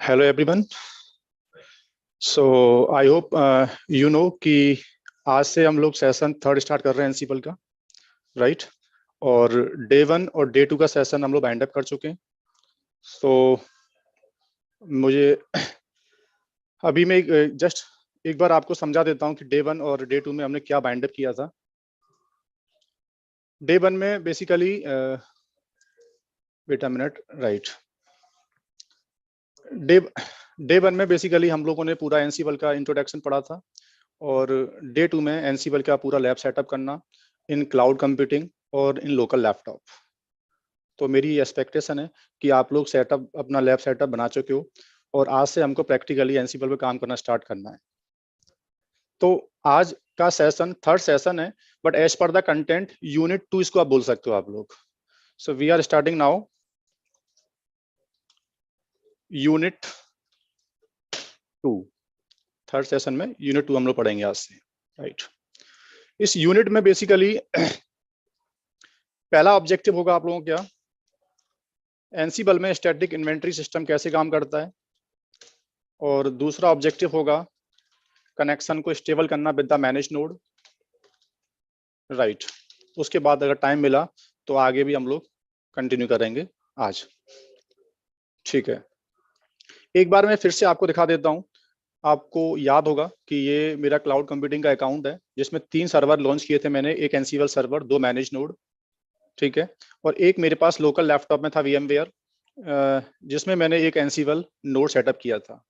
Hello everyone. So I hope you know कि आज से हम लोग सेशन 3 स्टार्ट कर रहे हैं एनसीबल का, राइट। और Day 1 और Day 2 का सेशन हम लोग वाइंड अप कर चुके हैं। सो मुझे अभी मैं जस्ट एक बार आपको समझा देता हूं कि Day 1 और Day 2 में हमने क्या वाइंड अप किया था। Day 1 में basically wait a minute, right. Day 1 में बेसिकली हम लोगों ने पूरा एनसीबल का इंट्रोडक्शन पढ़ा था, और Day 2 में एनसीबल का पूरा लैब सेटअप करना इन क्लाउड कंप्यूटिंग और इन लोकल लैपटॉप। तो मेरी एक्सपेक्टेशन है कि आप लोग सेटअप अपना लैब सेटअप बना चुके हो, और आज से हमको प्रैक्टिकली एनसीबल पे काम करना स्टार्ट करना है। तो आज का सेशन 3rd सेशन है, but as per the content unit 2 इसको आप बोल सकते हो आप लोग। So we are starting now unit 2। 3rd session में यूनिट 2 हम लोग पढ़ेंगे आज से, राइट। इस यूनिट में बेसिकली पहला ऑब्जेक्टिव होगा आप लोगों को क्या, एनसीबल में स्टैटिक इन्वेंटरी सिस्टम कैसे काम करता है, और दूसरा ऑब्जेक्टिव होगा कनेक्शन को स्टेबल करना with the manage node, right. उसके बाद अगर टाइम मिला तो आगे भी हम लोग कंटिन्यू करेंगे आज, ठीक है। एक बार मैं फिर से आपको दिखा देता हूं। आपको याद होगा कि ये मेरा क्लाउड कंप्यूटिंग का अकाउंट है, जिसमें 3 सर्वर लॉन्च किए थे मैंने, एक एनसीबल सर्वर, 2 मैनेज नोड, ठीक है, और एक मेरे पास लोकल लैपटॉप में था VMware, जिसमें मैंने एक एनसीबल नोड सेटअप किया था,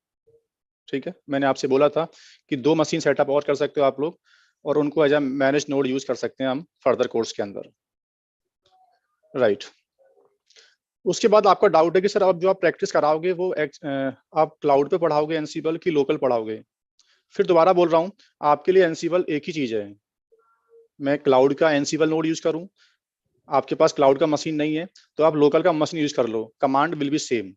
ठीक है। मैंने आपसे बोला था कि 2 मशीन सेटअप और कर सकते हो आप लोग, और उनको as a manage node use कर सकते हैं हम फर्दर कोर्स के अंदर, राइट। उसके बाद आपका डाउट है कि सर अब जो आप प्रैक्टिस कराओगे वो आप क्लाउड पे पढ़ाओगे एनसीबल की लोकल पढ़ाओगे। फिर दोबारा बोल रहा हूँ, आपके लिए एनसीबल एक ही चीज है। मैं क्लाउड का एनसीबल नोड यूज करूँ, आपके पास क्लाउड का मशीन नहीं है तो आप लोकल का मशीन यूज कर लो, command will be same,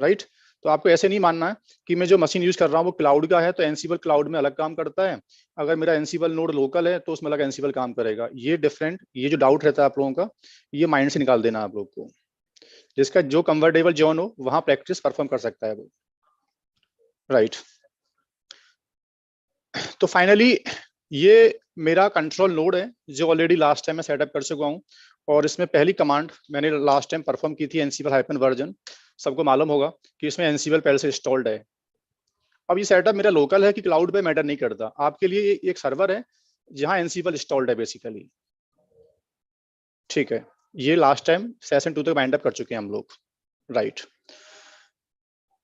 right. तो आपको ऐसे नहीं मानना है कि मैं जो मशीन यूज कर रहा हूँ वो क्लाउड का है तो एनसीबल क्लाउड में अलग काम करता है, अगर मेरा एनसीबल नोड लोकल है तो उसमें अलग एनसीबल काम करेगा। ये डिफरेंट, ये जो डाउट रहता है आप लोगों का, ये माइंड से निकाल देना आप लोग को। जिसका जो कंफर्टेबल जोन हो वहां प्रैक्टिस परफॉर्म कर सकता है वो, राइट। तो फाइनली ये मेरा कंट्रोल नोड है जो ऑलरेडी लास्ट टाइम मैं सेटअप कर चुका हूँ, और इसमें पहली कमांड मैंने लास्ट टाइम परफॉर्म की थी एनसीबल हाइफन वर्जन। सबको मालूम होगा कि इसमें एनसीबल पहले से इंस्टॉल्ड है। अब ये सेटअप मेरा लोकल है कि क्लाउड पे मैटर नहीं करता, आपके लिए एक सर्वर है जहां एनसीबल इंस्टॉल्ड है बेसिकली, ठीक है। ये लास्ट टाइम सेशन 2 तक वाइंड अप कर चुके हैं हम लोग, राइट।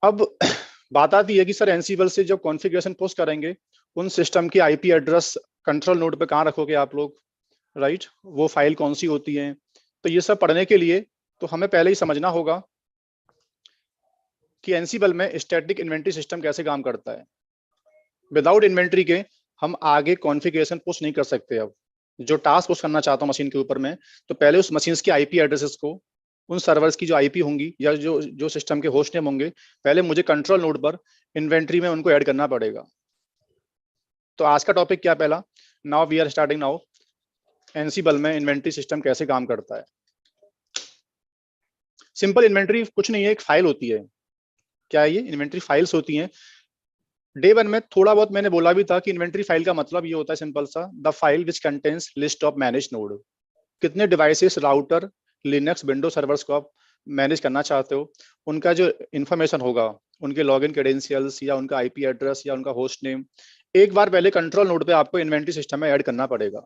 अब बात आती है कि सर एनसीबल से जब कॉन्फ़िगरेशन पोस्ट करेंगे उन सिस्टम की आईपी एड्रेस कंट्रोल नोड पे कहाँ रखोगे आप लोग, राइट। वो फाइल कौन सी होती है। तो ये सब पढ़ने के लिए तो हमें पहले ही समझना होगा कि एनसीबल में स्टैटिक इन्वेंटरी सिस्टम कैसे काम करता है। विदाउट इन्वेंटरी के हम आगे कॉन्फ़िगरेशन पोस्ट नहीं कर सकते। अब जो टास्क पोस्ट करना चाहता हूँ मशीन के ऊपर में, तो पहले उस मशीन की आईपी एड्रेसेस को, उन सर्वर्स की जो आईपी होंगी या जो सिस्टम के होस्ट नेम होंगे, पहले मुझे कंट्रोल नोड पर इन्वेंटरी में उनको ऐड करना पड़ेगा। तो आज का टॉपिक क्या पहला, now we are starting now Ansible में इन्वेंटरी सिस्टम कैसे काम करता है। सिंपल इन्वेंटरी कुछ नहीं है, एक फाइल होती है। क्या है ये, इन्वेंटरी फाइल्स होती हैं। Day 1 में थोड़ा बहुत मैंने बोला भी था कि इन्वेंटरी फाइल का मतलब ये होता है सिंपल सा, the file which contains list of manage node. कितने devices, router, Linux, window servers को आप मैनेज करना चाहते हो, उनका जो इंफॉर्मेशन होगा, उनके लॉगिन क्रेडेंशियल्स या उनका आईपी एड्रेस या उनका होस्ट नेम, एक बार पहले कंट्रोल नोड पे आपको इन्वेंटरी सिस्टम में ऐड करना पड़ेगा।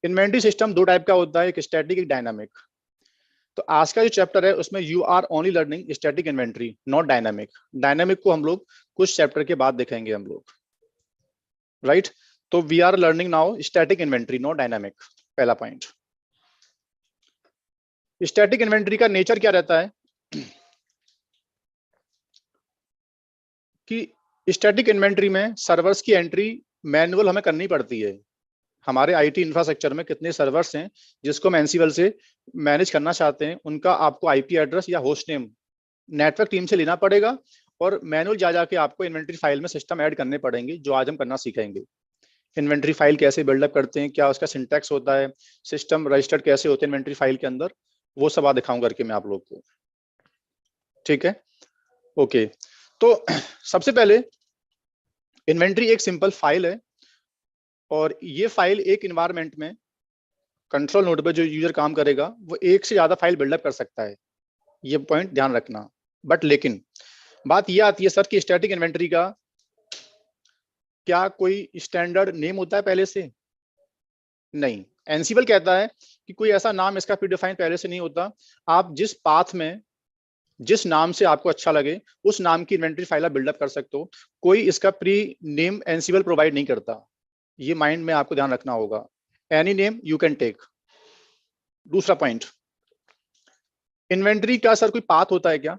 इन्वेंटरी सिस्टम 2 टाइप का होता है, एक स्टैटिक, एक डायनामिक। तो आज का जो चैप्टर है उसमें you are only learning static inventory, not dynamic. Dynamic को हम लोग कुछ चैप्टर के बाद देखेंगे हम लोग, राइट। तो we are learning now static inventory, not dynamic, पहला पॉइंट। स्टैटिक इन्वेंटरी का नेचर क्या रहता है कि स्टैटिक इन्वेंटरी में सर्वर्स की एंट्री मैनुअल हमें करनी पड़ती है। हमारे आईटी इंफ्रास्ट्रक्चर में कितने सर्वर्स हैं जिसको हम एनसीबल से मैनेज करना चाहते हैं, उनका आपको आईपी एड्रेस या होस्ट नेम नेटवर्क टीम से लेना पड़ेगा, और मैनुअल जा जाके आपको इन्वेंटरी फाइल में सिस्टम ऐड करने पड़ेंगे, जो आज हम करना सीखेंगे। इन्वेंटरी फाइल कैसे बिल्डअप करते हैं, क्या उसका सिंटैक्स होता है, सिस्टम रजिस्टर्ड कैसे होते हैं इन्वेंटरी फाइल के अंदर, वो सब आज दिखाऊं करके मैं आप लोग को। ठीक है, ओके। तो सबसे पहले इन्वेंट्री एक सिंपल फाइल है, और ये फाइल एक इन्वायरमेंट में कंट्रोल नोड पे जो यूजर काम करेगा वो एक से ज्यादा फाइल बिल्डअप कर सकता है, ये पॉइंट ध्यान रखना। बट लेकिन बात ये आती है सर कि स्टैटिक इन्वेंट्री का क्या कोई स्टैंडर्ड नेम होता है पहले से? नहीं। एनसीबल कहता है कि कोई ऐसा नाम इसका प्रीडिफाइंड पहले से नहीं होता, आप जिस पाथ में जिस नाम से आपको अच्छा लगे उस नाम की इन्वेंट्री फाइल आप बिल्डअप कर सकते हो, कोई इसका प्री नेम एनसीबल प्रोवाइड नहीं करता, ये माइंड में आपको ध्यान रखना होगा। Any name you can take. दूसरा पॉइंट, इन्वेंट्री का सर कोई पाथ होता है क्या?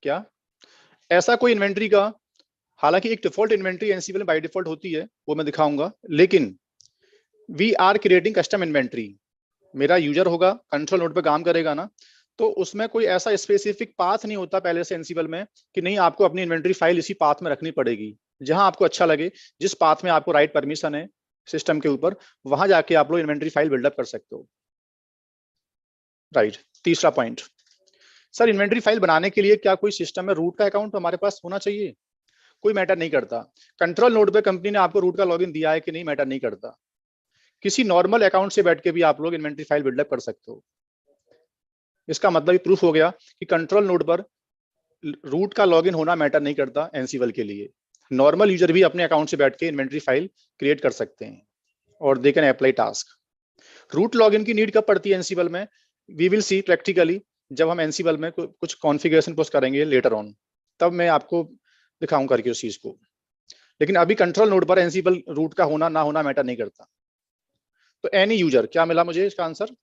क्या ऐसा कोई इन्वेंट्री का, हालांकि एक डिफॉल्ट इन्वेंट्री एनसीबल में बाय डिफॉल्ट होती है, वो मैं दिखाऊंगा, लेकिन we are creating custom inventory. मेरा यूजर होगा, कंट्रोल नोड पे काम करेगा ना, तो उसमें कोई ऐसा स्पेसिफिक पाथ नहीं होता पहले से एनसीबल में कि नहीं आपको अपनी इन्वेंट्री फाइल इसी पाथ में रखनी पड़ेगी। जहां आपको अच्छा लगे, जिस पाथ में आपको राइट परमिशन है सिस्टम के ऊपर, वहां जाके आप लोग इन्वेंट्री फाइल बिल्डअप कर सकते हो। राइट। तीसरा पॉइंट, सर इन्वेंट्री फाइल बनाने के लिए क्या कोई सिस्टम में रूट का अकाउंट हमारे पास होना चाहिए? कोई मैटर नहीं करता। कंट्रोल नोड पे कंपनी ने आपको रूट का लॉगिन दिया है कि नहीं, मैटर नहीं करता। किसी नॉर्मल अकाउंट से बैठ के भी आप लोग इन्वेंट्री फाइल बिल्डअप कर सकते हो। इसका मतलब प्रूफ हो गया कि कंट्रोल नोड पर रूट का लॉगिन होना मैटर नहीं करता एनसीबल के लिए। नॉर्मल यूजर भी अपने अकाउंट से बैठ के इन्वेंट्री फाइल क्रिएट कर सकते हैं और they can apply task. Root login की नीड कब पड़ती है एनसीबल में? वी विल सी प्रैक्टिकली जब हम एनसीबल में कुछ कॉन्फ़िगरेशन पोस्ट करेंगे लेटर ऑन, तब मैं आपको दिखाऊं करके उस चीज को। लेकिन अभी कंट्रोल नोड पर एनसीबल रूट का होना ना होना मैटर नहीं करता। तो एनी यूजर, क्या मिला मुझे इसका आंसर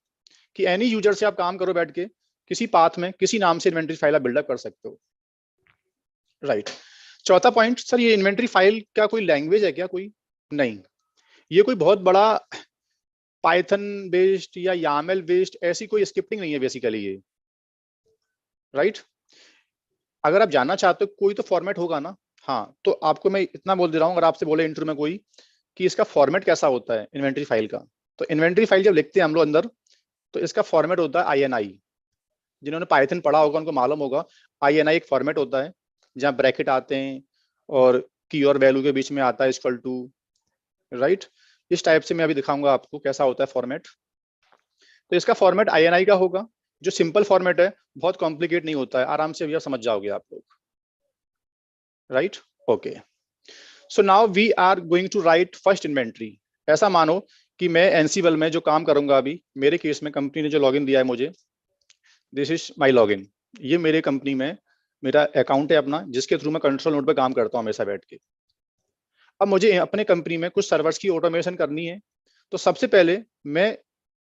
कि एनी यूजर से आप काम करो बैठ के, किसी पाथ में किसी नाम से इन्वेंट्री फाइल आप बिल्डअप कर सकते हो। राइट। चौथा पॉइंट, सर ये इन्वेंट्री फाइल क्या कोई लैंग्वेज है क्या? कोई नहीं। ये कोई बहुत बड़ा पाइथन बेस्ड या यामल बेस्ड ऐसी कोई स्क्रिप्टिंग नहीं है बेसिकली ये। राइट। अगर आप जानना चाहते हो कोई तो फॉर्मेट होगा ना। हाँ, तो आपको मैं इतना बोल दे रहा हूँ, अगर आपसे बोले इंटरव्यू में कोई कि इसका फॉर्मेट कैसा होता है इन्वेंट्री फाइल का, तो इन्वेंट्री फाइल जब लिखते हैं हम लोग अंदर, तो इसका फॉर्मेट होता है INI। जिन्होंने पाइथन पढ़ा होगा उनको मालूम होगा, INI एक फॉर्मेट होता है जहाँ ब्रैकेट आते हैं और की और वैल्यू के बीच में आता है इक्वल टू। राइट। इस टाइप से मैं अभी दिखाऊंगा आपको कैसा होता है फॉर्मेट। तो इसका फॉर्मेट INI का होगा, जो सिंपल फॉर्मेट है, बहुत कॉम्प्लिकेट नहीं होता है, आराम से भैया समझ जाओगे आप लोग। Right, okay. So now we are going to write first inventory. ऐसा मानो कि मैं एनसीबल में जो काम करूंगा, अभी मेरे केस में कंपनी ने जो लॉगिन दिया है मुझे, दिस इज माय लॉगिन। ये मेरे कंपनी में मेरा अकाउंट है अपना, जिसके थ्रू मैं कंट्रोल नोड पे काम करता हूँ हमेशा बैठ के। अब मुझे अपने कंपनी में कुछ सर्वर्स की ऑटोमेशन करनी है, तो सबसे पहले मैं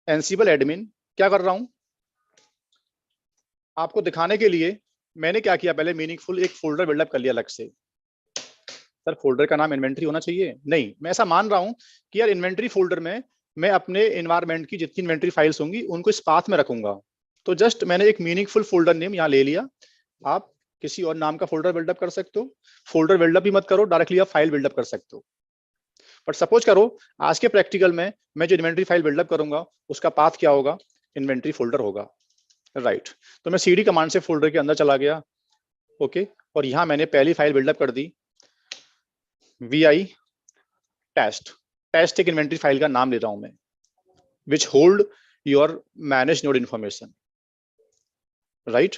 एनसीबल एडमिन क्या कर रहा हूँ आपको दिखाने के लिए, मैंने क्या किया, पहले मीनिंगफुल एक फोल्डर बिल्डअप कर लिया अलग से। सर फोल्डर का नाम इन्वेंट्री होना चाहिए? नहीं, मैं ऐसा मान रहा हूं कि यार इन्वेंट्री फोल्डर में मैं अपने एनवायरनमेंट की जितनी इन्वेंट्री फाइल्स होंगी उनको इस पाथ में रखूंगा। तो जस्ट मैंने एक मीनिंगफुल फोल्डर नेम यहाँ ले लिया। आप किसी और नाम का फोल्डर बिल्डअप कर सकते हो, फोल्डर बिल्डअप भी मत करो, डायरेक्टली आप फाइल बिल्डअप कर सकते हो। बट सपोज करो आज के प्रैक्टिकल में मैं जो इन्वेंट्री फाइल बिल्डअप करूंगा उसका पाथ क्या होगा? इन्वेंट्री फोल्डर होगा। राइट। तो मैं CD कमांड से फोल्डर के अंदर चला गया। ओके। और यहाँ मैंने पहली फाइल बिल्डअप कर दी, VI टेस्ट। टेस्ट एक इन्वेंट्री फाइल का नाम ले रहा हूं मैं, which hold your manage node information. Right.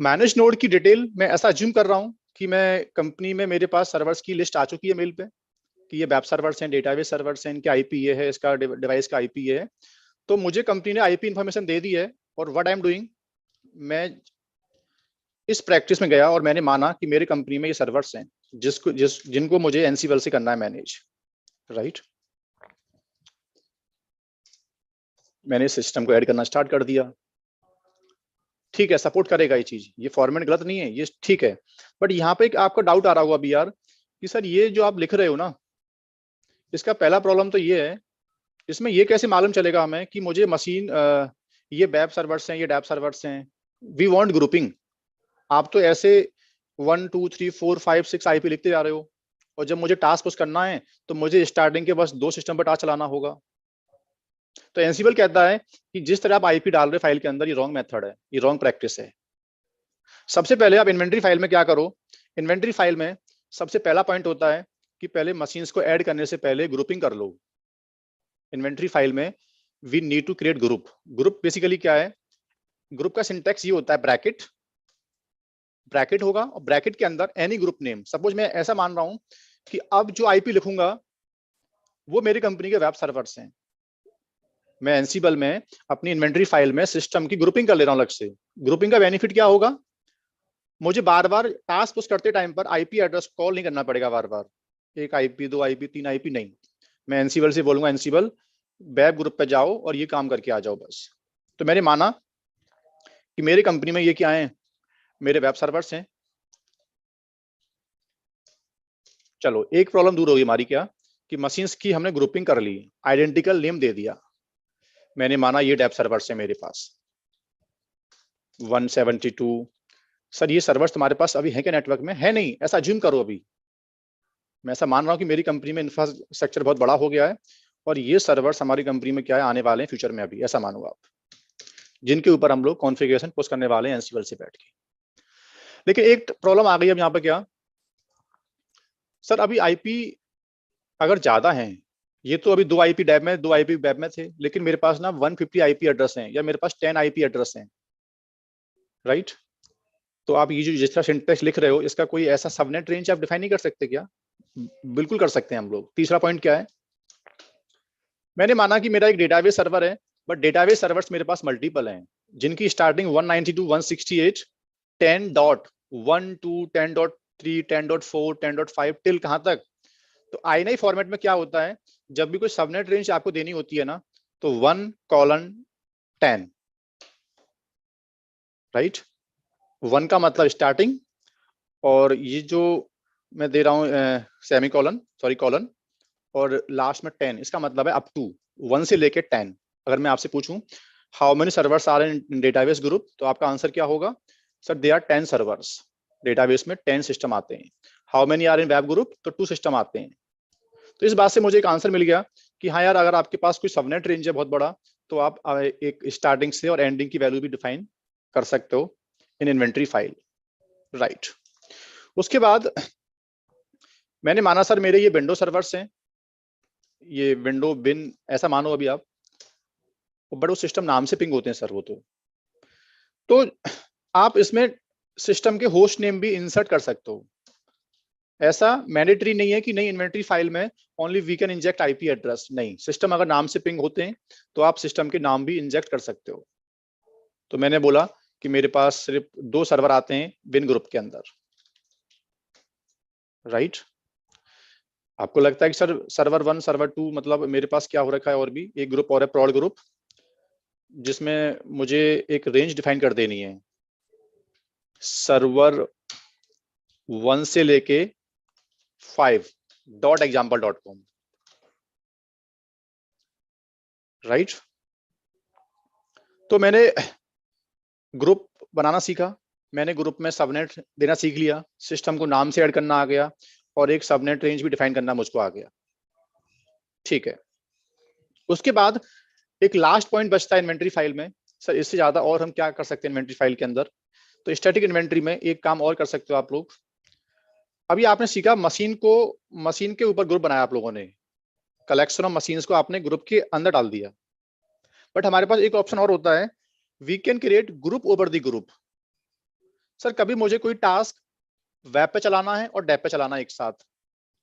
Manage node की डिटेल मैं ऐसा अज्यूम कर रहा हूं कि मैं कंपनी में मेरे पास सर्वर्स की लिस्ट आ चुकी है मेल पे कि ये वेब सर्वर्स हैं, डेटाबेस सर्वर्स हैं, इनका IP ये है, इसका डिवाइस का IP ये है। तो मुझे कंपनी ने IP इंफॉर्मेशन दे दी है, और व्हाट आई एम डूइंग, मैं इस प्रैक्टिस में गया और मैंने माना कि मेरी कंपनी में ये सर्वर्स हैं जिनको मुझे एनसीबल से करना है मैनेज। राइट। मैंने सिस्टम को ऐड करना स्टार्ट कर दिया। ठीक है, सपोर्ट करेगा ये चीज, ये फॉर्मेट गलत नहीं है, ये ठीक है। बट यहाँ पे एक आपका डाउट आ रहा होगा अभी यार कि सर ये जो आप लिख रहे हो ना, इसका पहला प्रॉब्लम तो ये है, इसमें ये कैसे मालूम चलेगा हमें कि मुझे मशीन ये वेब सर्वर्स हैं, ये डैप सर्वर्स हैं। We want grouping. आप तो ऐसे 1 2 3 4 5 6 IP लिखते जा रहे हो, और जब मुझे टास्क पुश करना है तो मुझे स्टार्टिंग के बस 2 सिस्टम पर टास्क चलाना होगा। तो एंसिबल कहता है कि जिस तरह आप आईपी डाल रहे फाइल के अंदर, ये रॉन्ग मेथड है, ये रॉन्ग प्रैक्टिस है। सबसे पहले आप इन्वेंटरी फाइल में क्या करो, इन्वेंटरी फाइल में सबसे पहला पॉइंट होता है कि पहले मशीन्स को ऐड करने से पहले ग्रुपिंग कर लो। इन्वेंटरी फाइल में we need to create group. Group basically क्या है, ग्रुप का सिंटैक्स ये होता है, ब्रैकेट, ब्रैकेट होगा और ब्रैकेट के अंदर एनी ग्रुप नेम। सपोज मैं ऐसा मान रहा हूं कि अब जो आईपी लिखूंगा वो मेरी कंपनी के वेब सर्वर्स हैं। मैं एंसिबल में अपनी इन्वेंटरी फाइल में सिस्टम की ग्रुपिंग कर ले रहा हूं अलग से। ग्रुपिंग का बेनिफिट क्या होगा, मुझे बार बार टास्क पुश करते टाइम पर आईपी एड्रेस कॉल नहीं करना पड़ेगा बार बार, एक आईपी, 2 आईपी, 3 आईपी नहीं। मैं एंसिबल से बोलूंगा एंसिबल वेब ग्रुप पे जाओ और ये काम करके आ जाओ बस। तो मैंने माना कि मेरी कंपनी में ये क्या है, मेरे वेब सर्वर्स हैं। चलो एक प्रॉब्लम दूर होगी हमारी, क्या कि मशीन्स की हमने ग्रुपिंग कर ली, आइडेंटिकल नेम दे दिया। मैंने माना ये वेब सर्वर्स है मेरे पास 172। सर ये सर्वर्स तुम्हारे पास अभी है क्या नेटवर्क में? है नहीं, ऐसा अज्यूम करो। अभी मैं ऐसा मान रहा हूँ कि मेरी कंपनी में इंफ्रास्ट्रक्चर बहुत बड़ा हो गया है और ये सर्वर्स हमारी कंपनी में क्या है, आने वाले हैं फ्यूचर में, अभी ऐसा मानो आप, जिनके ऊपर हम लोग कॉन्फ़िगरेशन पुश करने वाले हैं एंसिबल से बैठ के। लेकिन एक प्रॉब्लम आ गई अब यहाँ पे, क्या सर अभी आईपी अगर ज्यादा है, ये तो अभी 2 आईपी डैब में, 2 आईपी वेब में थे, लेकिन मेरे पास ना 150 आईपी एड्रेस हैं या मेरे पास 10 आईपी एड्रेस हैं, राइट? तो आप ये जो जिस तरह सिंटैक्स लिख रहे हो, इसका कोई ऐसा सबनेट रेंज आप डिफाइन नहीं कर सकते क्या? बिल्कुल कर सकते हैं हम लोग। तीसरा पॉइंट क्या है, मैंने माना कि मेरा एक डेटाबेस सर्वर है, बट डेटाबेस सर्वर्स मेरे पास मल्टीपल हैं, जिनकी स्टार्टिंग 192, 168, 10.1 to 10.3, 10.4, 10.5 टिल कहां तक। तो INI फॉर्मेट में क्या होता है, जब भी कोई सबनेट रेंज आपको देनी होती है ना, तो 1:10, राइट? 1 का मतलब स्टार्टिंग, और ये जो मैं दे रहा हूँ सेमी कॉलन, सॉरी कॉलन, और लास्ट में 10, इसका मतलब है अप टू 1 से लेके 10। अगर मैं आपसे पूछूं how many servers are in database group, तो आपका आंसर क्या होगा? Sir they are 10 servers. Database में 10 सिस्टम आते हैं। How many are in web group, तो 2 सिस्टम आते हैं। तो इस बात से मुझे एक आंसर मिल गया कि हाँ यार, अगर आपके पास कोई सबनेट रेंज है बहुत बड़ा, तो आप एक स्टार्टिंग से और एंडिंग की वैल्यू भी डिफाइन कर सकते हो इन इन्वेंटरी फाइल, राइट? उसके बाद मैंने माना सर मेरे ये विंडो सर्वर्स हैं, ये विंडो बिन ऐसा मानो अभी आप, बट वो सिस्टम नाम से पिंग होते हैं सर वो तो आप इसमें सिस्टम के होस्ट नेम भी इंसर्ट कर सकते हो। ऐसा मैंडेटरी नहीं है कि नहीं इन्वेंटरी फाइल में only we can inject IP address, नहीं, सिस्टम अगर नाम से पिंग होते हैं तो आप सिस्टम के नाम भी इंजेक्ट कर सकते हो। तो मैंने बोला कि मेरे पास सिर्फ 2 सर्वर आते हैं विन ग्रुप के अंदर, राइट? आपको लगता है कि सर सर्वर 1, सर्वर 2, मतलब मेरे पास क्या हो रखा है, और भी एक ग्रुप और है, प्रॉड ग्रुप, जिसमें मुझे एक रेंज डिफाइन कर देनी है, सर्वर 1 से लेके 5.example.com, राइट? तो मैंने ग्रुप बनाना सीखा, मैंने ग्रुप में सबनेट देना सीख लिया, सिस्टम को नाम से ऐड करना आ गया, और एक सबनेट रेंज भी डिफाइन करना मुझको आ गया, ठीक है? उसके बाद एक लास्ट पॉइंट बचता है इन्वेंटरी फाइल में। सर इससे ज्यादा और हम क्या कर सकते हैं इन्वेंटरी फाइल के अंदर? तो स्टैटिक इन्वेंटरी में एक काम और कर सकते हो आप लोग। अभी आपने सीखा मशीन के ऊपर ग्रुप बनाया आप लोगों ने, कलेक्शन ऑफ मशीन्स को आपने ग्रुप के अंदर डाल दिया, बट हमारे पास एक ऑप्शन और होता है, we can create group over the group. Sir कभी मुझे कोई टास्क वेब पे चलाना है और डेव पे चलाना है एक साथ,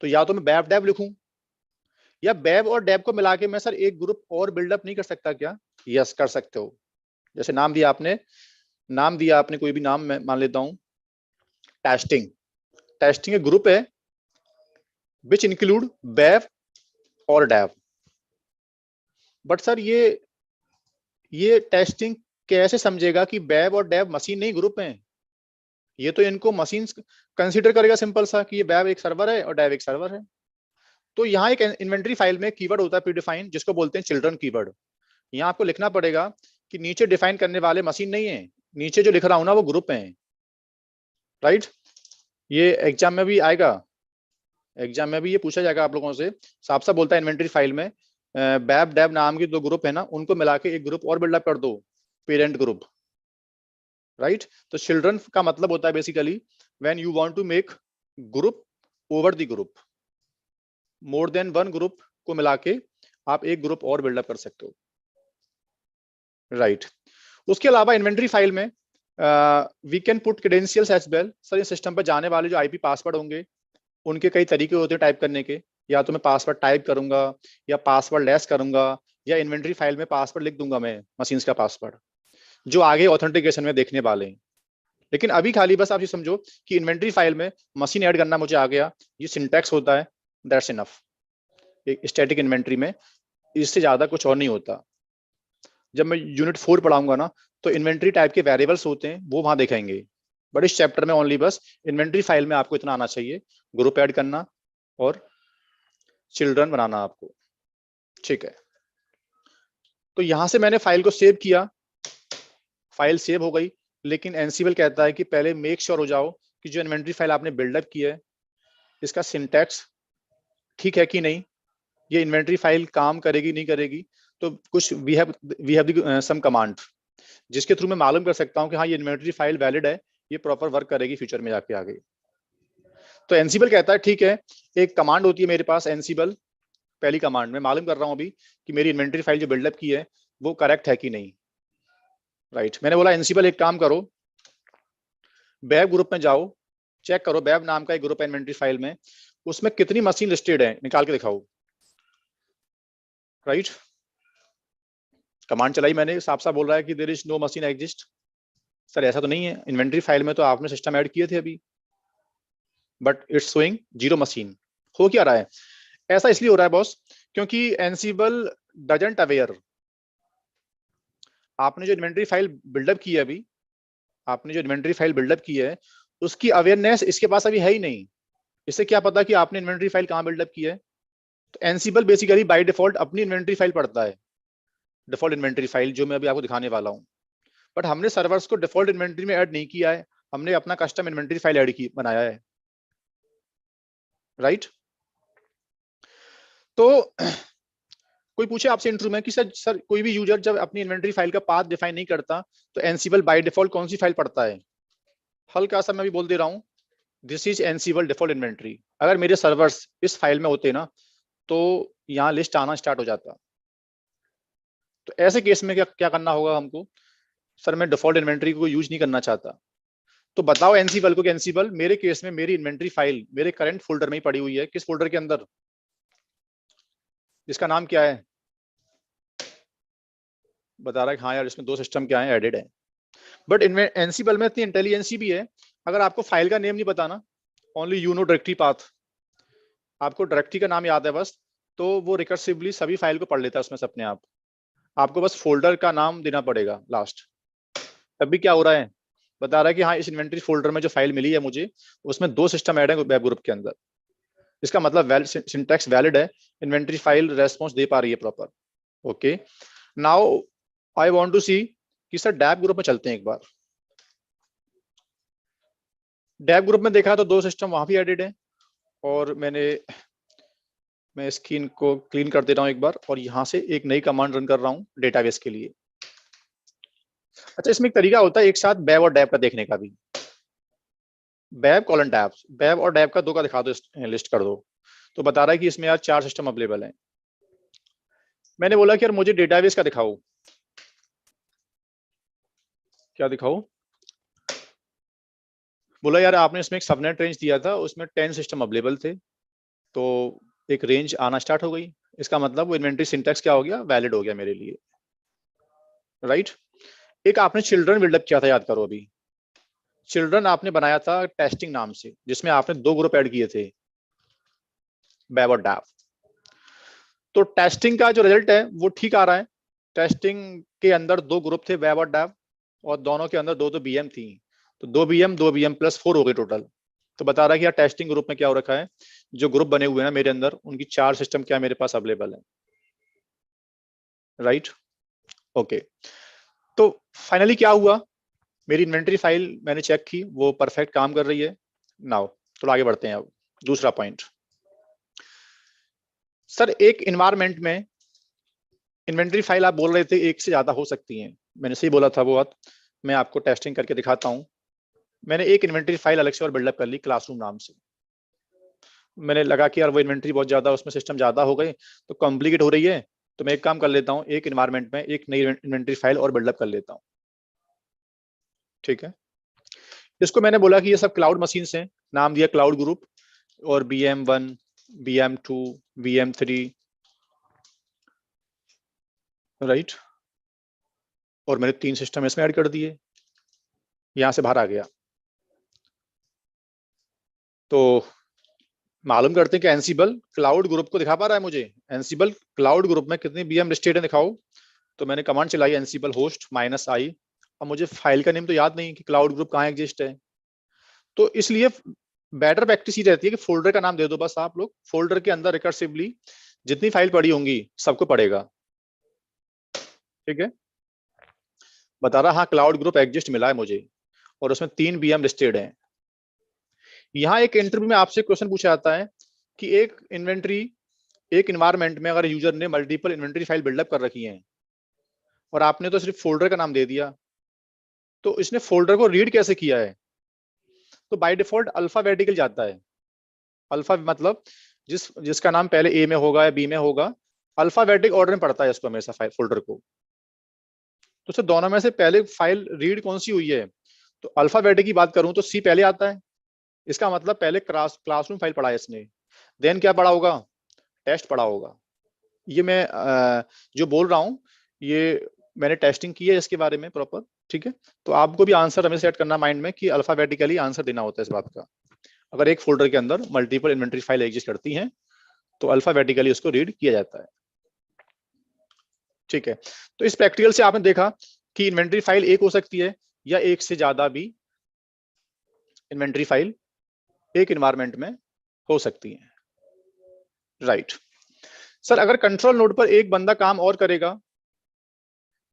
तो या तो मैं वेब डेव लिखूं, या वेब और डेव को मिला के मैं सर एक ग्रुप और बिल्डअप नहीं कर सकता क्या? यस कर सकते हो। जैसे नाम दिया आपने कोई भी नाम, मैं मान लेता हूं टेस्टिंग एक ग्रुप है विच इंक्लूड वेब और डेव। बट सर ये टेस्टिंग कैसे समझेगा कि वेब और डेव मशीन नहीं ग्रुप हैं? ये तो इनको मशीन कंसीडर करेगा सिंपल सा, कि ये वेब एक सर्वर है और डेव एक सर्वर है। तो यहाँ एक इन्वेंटरी फाइल में कीवर्ड होता है प्रीडिफाइन, जिसको बोलते हैं चिल्ड्रन कीवर्ड। यहाँ आपको लिखना पड़ेगा कि नीचे डिफाइन करने वाले मशीन नहीं है, नीचे जो लिख रहा हूं ना वो ग्रुप है, राइट? ये एग्जाम में भी आएगा, एग्जाम में भी ये पूछा जाएगा आप लोगों से, साफ साफ बोलता है इन्वेंटरी फाइल में बैब डेब नाम की 2 ग्रुप है ना, उनको मिला के एक ग्रुप और बिल्डअप कर दो, पेरेंट ग्रुप, राइट। तो चिल्ड्रन का मतलब होता है basically when you want to make group over the group, more than 1 group को मिला के आप एक ग्रुप और बिल्डअप कर सकते हो, राइट। उसके अलावा इन्वेंटरी फाइल में we can put credentials as well. Sir ये सिस्टम पर जाने वाले जो आईपी पासवर्ड होंगे उनके कई तरीके होते हैं टाइप करने के, या तो मैं पासवर्ड टाइप करूंगा या पासवर्ड लेस करूंगा, या इन्वेंटरी फाइल में पासवर्ड लिख दूंगा मैं मशीन्स का पासवर्ड, जो आगे ऑथेंटिकेशन में देखने वाले हैं। लेकिन अभी खाली बस आप ये समझो कि इन्वेंटरी फाइल में मशीन ऐड करना मुझे आ गया, ये सिंटैक्स होता है, दैट्स इनफ। एक स्टैटिक इन्वेंटरी में इससे ज्यादा कुछ और नहीं होता। जब मैं यूनिट 4 पढ़ाऊंगा ना, तो इन्वेंटरी टाइप के वेरिएबल्स होते हैं, वो वहां दिखाएंगे। बट इस चैप्टर में ओनली बस इन्वेंटरी फाइल में आपको इतना आना चाहिए, ग्रुप ऐड करना और चिल्ड्रन बनाना आपको, ठीक है। तो यहां से मैंने फाइल को सेव किया, फाइल सेव हो गई, लेकिन एनसीबल कहता है कि पहले मेक श्योर हो जाओ कि जो इन्वेंटरी फाइल आपने बिल्डअप की है इसका सिंटैक्स ठीक है कि नहीं, ये इन्वेंटरी फाइल काम करेगी नहीं करेगी। तो कुछ वी हैव सम कमांड जिसके थ्रू मैं मालूम कर सकता हूँ कि हाँ ये इन्वेंटरी फाइल वैलिड है, ये प्रॉपर वर्क करेगी फ्यूचर में जाके आगे। तो एनसीबल कहता है ठीक है, एक कमांड होती है मेरे पास एनसीबल, पहली कमांड में मालूम कर रहा हूं अभी कि मेरी इन्वेंटरी फाइल जो बिल्डअप की है वो करेक्ट है कि नहीं, राइट। मैंने बोला एनसीबल एक काम करो, बैब ग्रुप में जाओ, चेक करो, बैब नाम का एक ग्रुप है इन्वेंटरी फाइल में, उसमें कितनी मशीन लिस्टेड है निकाल के दिखाओ, राइट। कमांड चलाई मैंने, साफ साफ बोल रहा है कि there is no machine exist. Sir ऐसा तो नहीं है, इन्वेंटरी फाइल में तो आपने सिस्टम ऐड किए थे अभी, बट इट्स शोइंग 0 मशीन। हो क्या रहा है? ऐसा इसलिए हो रहा है बॉस क्योंकि एनसीबल डजंट अवेयर, आपने जो इन्वेंटरी फाइल बिल्डअप की है अभी, आपने जो इन्वेंटरी फाइल बिल्डअप की है उसकी अवेयरनेस इसके पास अभी है ही नहीं। इससे क्या पता कि आपने इन्वेंटरी फाइल कहाँ बिल्डअप की है? तो एनसीबल बेसिकली बाय डिफॉल्ट अपनी इन्वेंटरी फाइल पढ़ता है, डिफॉल्ट इन्वेंटरी फाइल जो मैं अभी आपको दिखाने वाला हूँ। बट हमने सर्वर्स को डिफॉल्ट इन्वेंटरी में ऐड नहीं किया है, हमने अपना कस्टम इन्वेंटरी फाइल ऐड की बनाया है, राइट। तो कोई पूछे आपसे इंटरव्यू में कि सर कोई भी यूजर जब अपनी इन्वेंटरी फाइल का पाथ डिफाइन नहीं करता तो एनसीबल बाय डिफॉल्ट कौन सी फाइल पढ़ता है? हल्का सा मैं भी बोल दे रहा हूँ, this is Ansible default inventory. अगर मेरे सर्वर्स इस फाइल में होते ना तो यहाँ लिस्ट आना स्टार्ट हो जाता। तो ऐसे केस में क्या क्या करना होगा हमको? सर मैं डिफॉल्ट इन्वेंटरी को यूज नहीं करना चाहता, तो बताओ एनसीबल को कि एनसीबल मेरे केस में मेरी इन्वेंटरी फाइल मेरे करंट फोल्डर में ही पड़ी हुई है, किस फोल्डर के अंदर? इसका नाम क्या है? बता रहा है हाँ यार इसमें 2 सिस्टम क्या है एडेड है। बट एनसीबल में इतनी इंटेलिजेंसी भी है, अगर आपको फाइल का नेम नहीं बताना, only you know directory path, आपको डायरेक्टरी का नाम याद है बस, तो वो रिकर्सिवली सभी फाइल को पढ़ लेता है उसमें से अपने आप। आपको बस फोल्डर का नाम देना पड़ेगा लास्ट। तब भी क्या हो रहा है, बता रहा है कि हाँ इस इन्वेंटरी फोल्डर में जो फाइल मिली है मुझे उसमें 2 सिस्टम ऐड है वेब ग्रुप के अंदर। इसका मतलब सिंटैक्स वैलिड है, इन्वेंटरी फाइल रेस्पॉन्स दे पा रही है proper. Okay, now I want to see कि सर डैप ग्रुप में चलते हैं एक बार। डैप ग्रुप में देखा तो 2 सिस्टम वहां भी एडेड है, और मैं स्क्रीन को क्लीन कर दे रहा हूं एक बार, और यहां से एक नई कमांड रन कर रहा हूं डेटाबेस के लिए। अच्छा इसमें एक तरीका होता है एक साथ बैब और डैप का देखने का भी, बैब कॉलन डैप, बैब और डैप का 2 का दिखा दो, लिस्ट कर दो। तो बता रहा है कि इसमें यार 4 सिस्टम अवेलेबल हैं। मैंने बोला कि यार मुझे डेटाबेस का दिखाओ, क्या दिखाओ? बोला यार आपने इसमें एक सबनेट रेंज दिया था, उसमें 10 सिस्टम अवेलेबल थे, तो एक रेंज आना स्टार्ट हो गई। इसका मतलब वो इन्वेंटरी सिंटैक्स क्या हो गया, वैलिड हो गया मेरे लिए, राइट। एक आपने चिल्ड्रन बिल्डअप किया था, याद करो अभी, चिल्ड्रन आपने बनाया था टेस्टिंग नाम से, जिसमें आपने 2 ग्रुप ऐड किए थे, बैब और डैप। तो टेस्टिंग का जो रिजल्ट है वो ठीक आ रहा है, टेस्टिंग के अंदर 2 ग्रुप थे बैब और डैप, और दोनों के अंदर 2 बीएम थी, तो 2 बीएम प्लस 4 हो गए टोटल। तो बता रहा है कि यार टेस्टिंग ग्रुप में क्या हो रखा है, जो ग्रुप बने हुए हैं मेरे अंदर उनकी 4 सिस्टम क्या मेरे पास अवेलेबल है, राइट। ओके, तो फाइनली क्या हुआ, मेरी इन्वेंटरी फाइल मैंने चेक की, वो परफेक्ट काम कर रही है। नाउ तो आगे बढ़ते हैं। अब दूसरा पॉइंट, सर एक इन्वायरमेंट में इन्वेंटरी फाइल आप बोल रहे थे एक से ज्यादा हो सकती हैं, मैंने सही बोला था वो बात। मैं आपको टेस्टिंग करके दिखाता हूँ। मैंने एक इन्वेंटरी फाइल अलग से और बिल्डअप कर ली क्लासरूम नाम से। मैंने लगा कि यार वो इन्वेंटरी बहुत ज्यादा, उसमें सिस्टम ज्यादा हो गए तो कॉम्प्लिकेट हो रही है, तो मैं एक काम कर लेता हूँ, एक इन्वायरमेंट में एक नई इन्वेंटरी फाइल और बिल्डअप कर लेता हूँ। ठीक है, इसको मैंने बोला कि ये सब क्लाउड मशीन हैं, नाम दिया क्लाउड ग्रुप, और BM1, BM2, BM3, राइट। और मैंने 3 सिस्टम इसमें ऐड कर दिए, यहां से बाहर आ गया। तो मालूम करते हैं कि एनसीबल क्लाउड ग्रुप को दिखा पा रहा है मुझे, एनसीबल क्लाउड ग्रुप में कितनी बीएम लिस्टेड है दिखाओ। तो मैंने कमांड चलाई एनसीबल होस्ट -i। अब मुझे फाइल का नेम तो याद नहीं कि क्लाउड ग्रुप कहाँ एग्जिस्ट है, तो इसलिए बेटर प्रैक्टिस ये रहती है कि फोल्डर का नाम दे दो बस आप लोग, फोल्डर के अंदर रिकर्सिवली जितनी फाइल पड़ी होंगी सबको पड़ेगा। ठीक है, बता रहा हाँ क्लाउड ग्रुप एग्जिस्ट मिला है मुझे, और उसमें 3 बीएम लिस्टेड है। यहाँ एक इंटरव्यू में आपसे क्वेश्चन पूछा जाता है कि एक इन्वेंट्री, एक इन्वायरमेंट में अगर यूजर ने मल्टीपल इन्वेंट्री फाइल बिल्डअप कर रखी है और आपने तो सिर्फ फोल्डर का नाम दे दिया, तो इसने फोल्डर को रीड कैसे किया है? तो बाय डिफॉल्ट अल्फाबेटिकल जाता है। अल्फा मतलब जिसका नाम पहले ए में होगा या बी में होगा, अल्फाबेटिक ऑर्डर में पढ़ता है इसको हमेशा फाइल फोल्डर को। तो सर दोनों में से पहले फाइल रीड कौन सी हुई है? तो अल्फाबेटिक की बात करूं तो सी पहले आता है, इसका मतलब पहले क्लासरूम फाइल पढ़ा है इसने, देन क्या पढ़ा होगा? टेस्ट पढ़ा होगा। ये मैं जो बोल रहा हूँ ये मैंने टेस्टिंग की है इसके बारे में प्रॉपर। ठीक है, तो आपको भी आंसर हमें सेट करना माइंड में कि अल्फाबेटिकली आंसर देना होता है इस बात का। अगर एक फोल्डर के अंदर मल्टीपल इन्वेंटरी फाइल एग्जिस्ट करती हैं तो अल्फाबेटिकली उसको रीड किया जाता है। ठीक है, तो इस प्रैक्टिकल से आपने देखा कि इन्वेंटरी फाइल एक हो सकती है या एक से ज्यादा भी इन्वेंटरी फाइल एक इन्वायरमेंट में हो सकती है, राइट। सर अगर कंट्रोल नोड पर एक बंदा काम और करेगा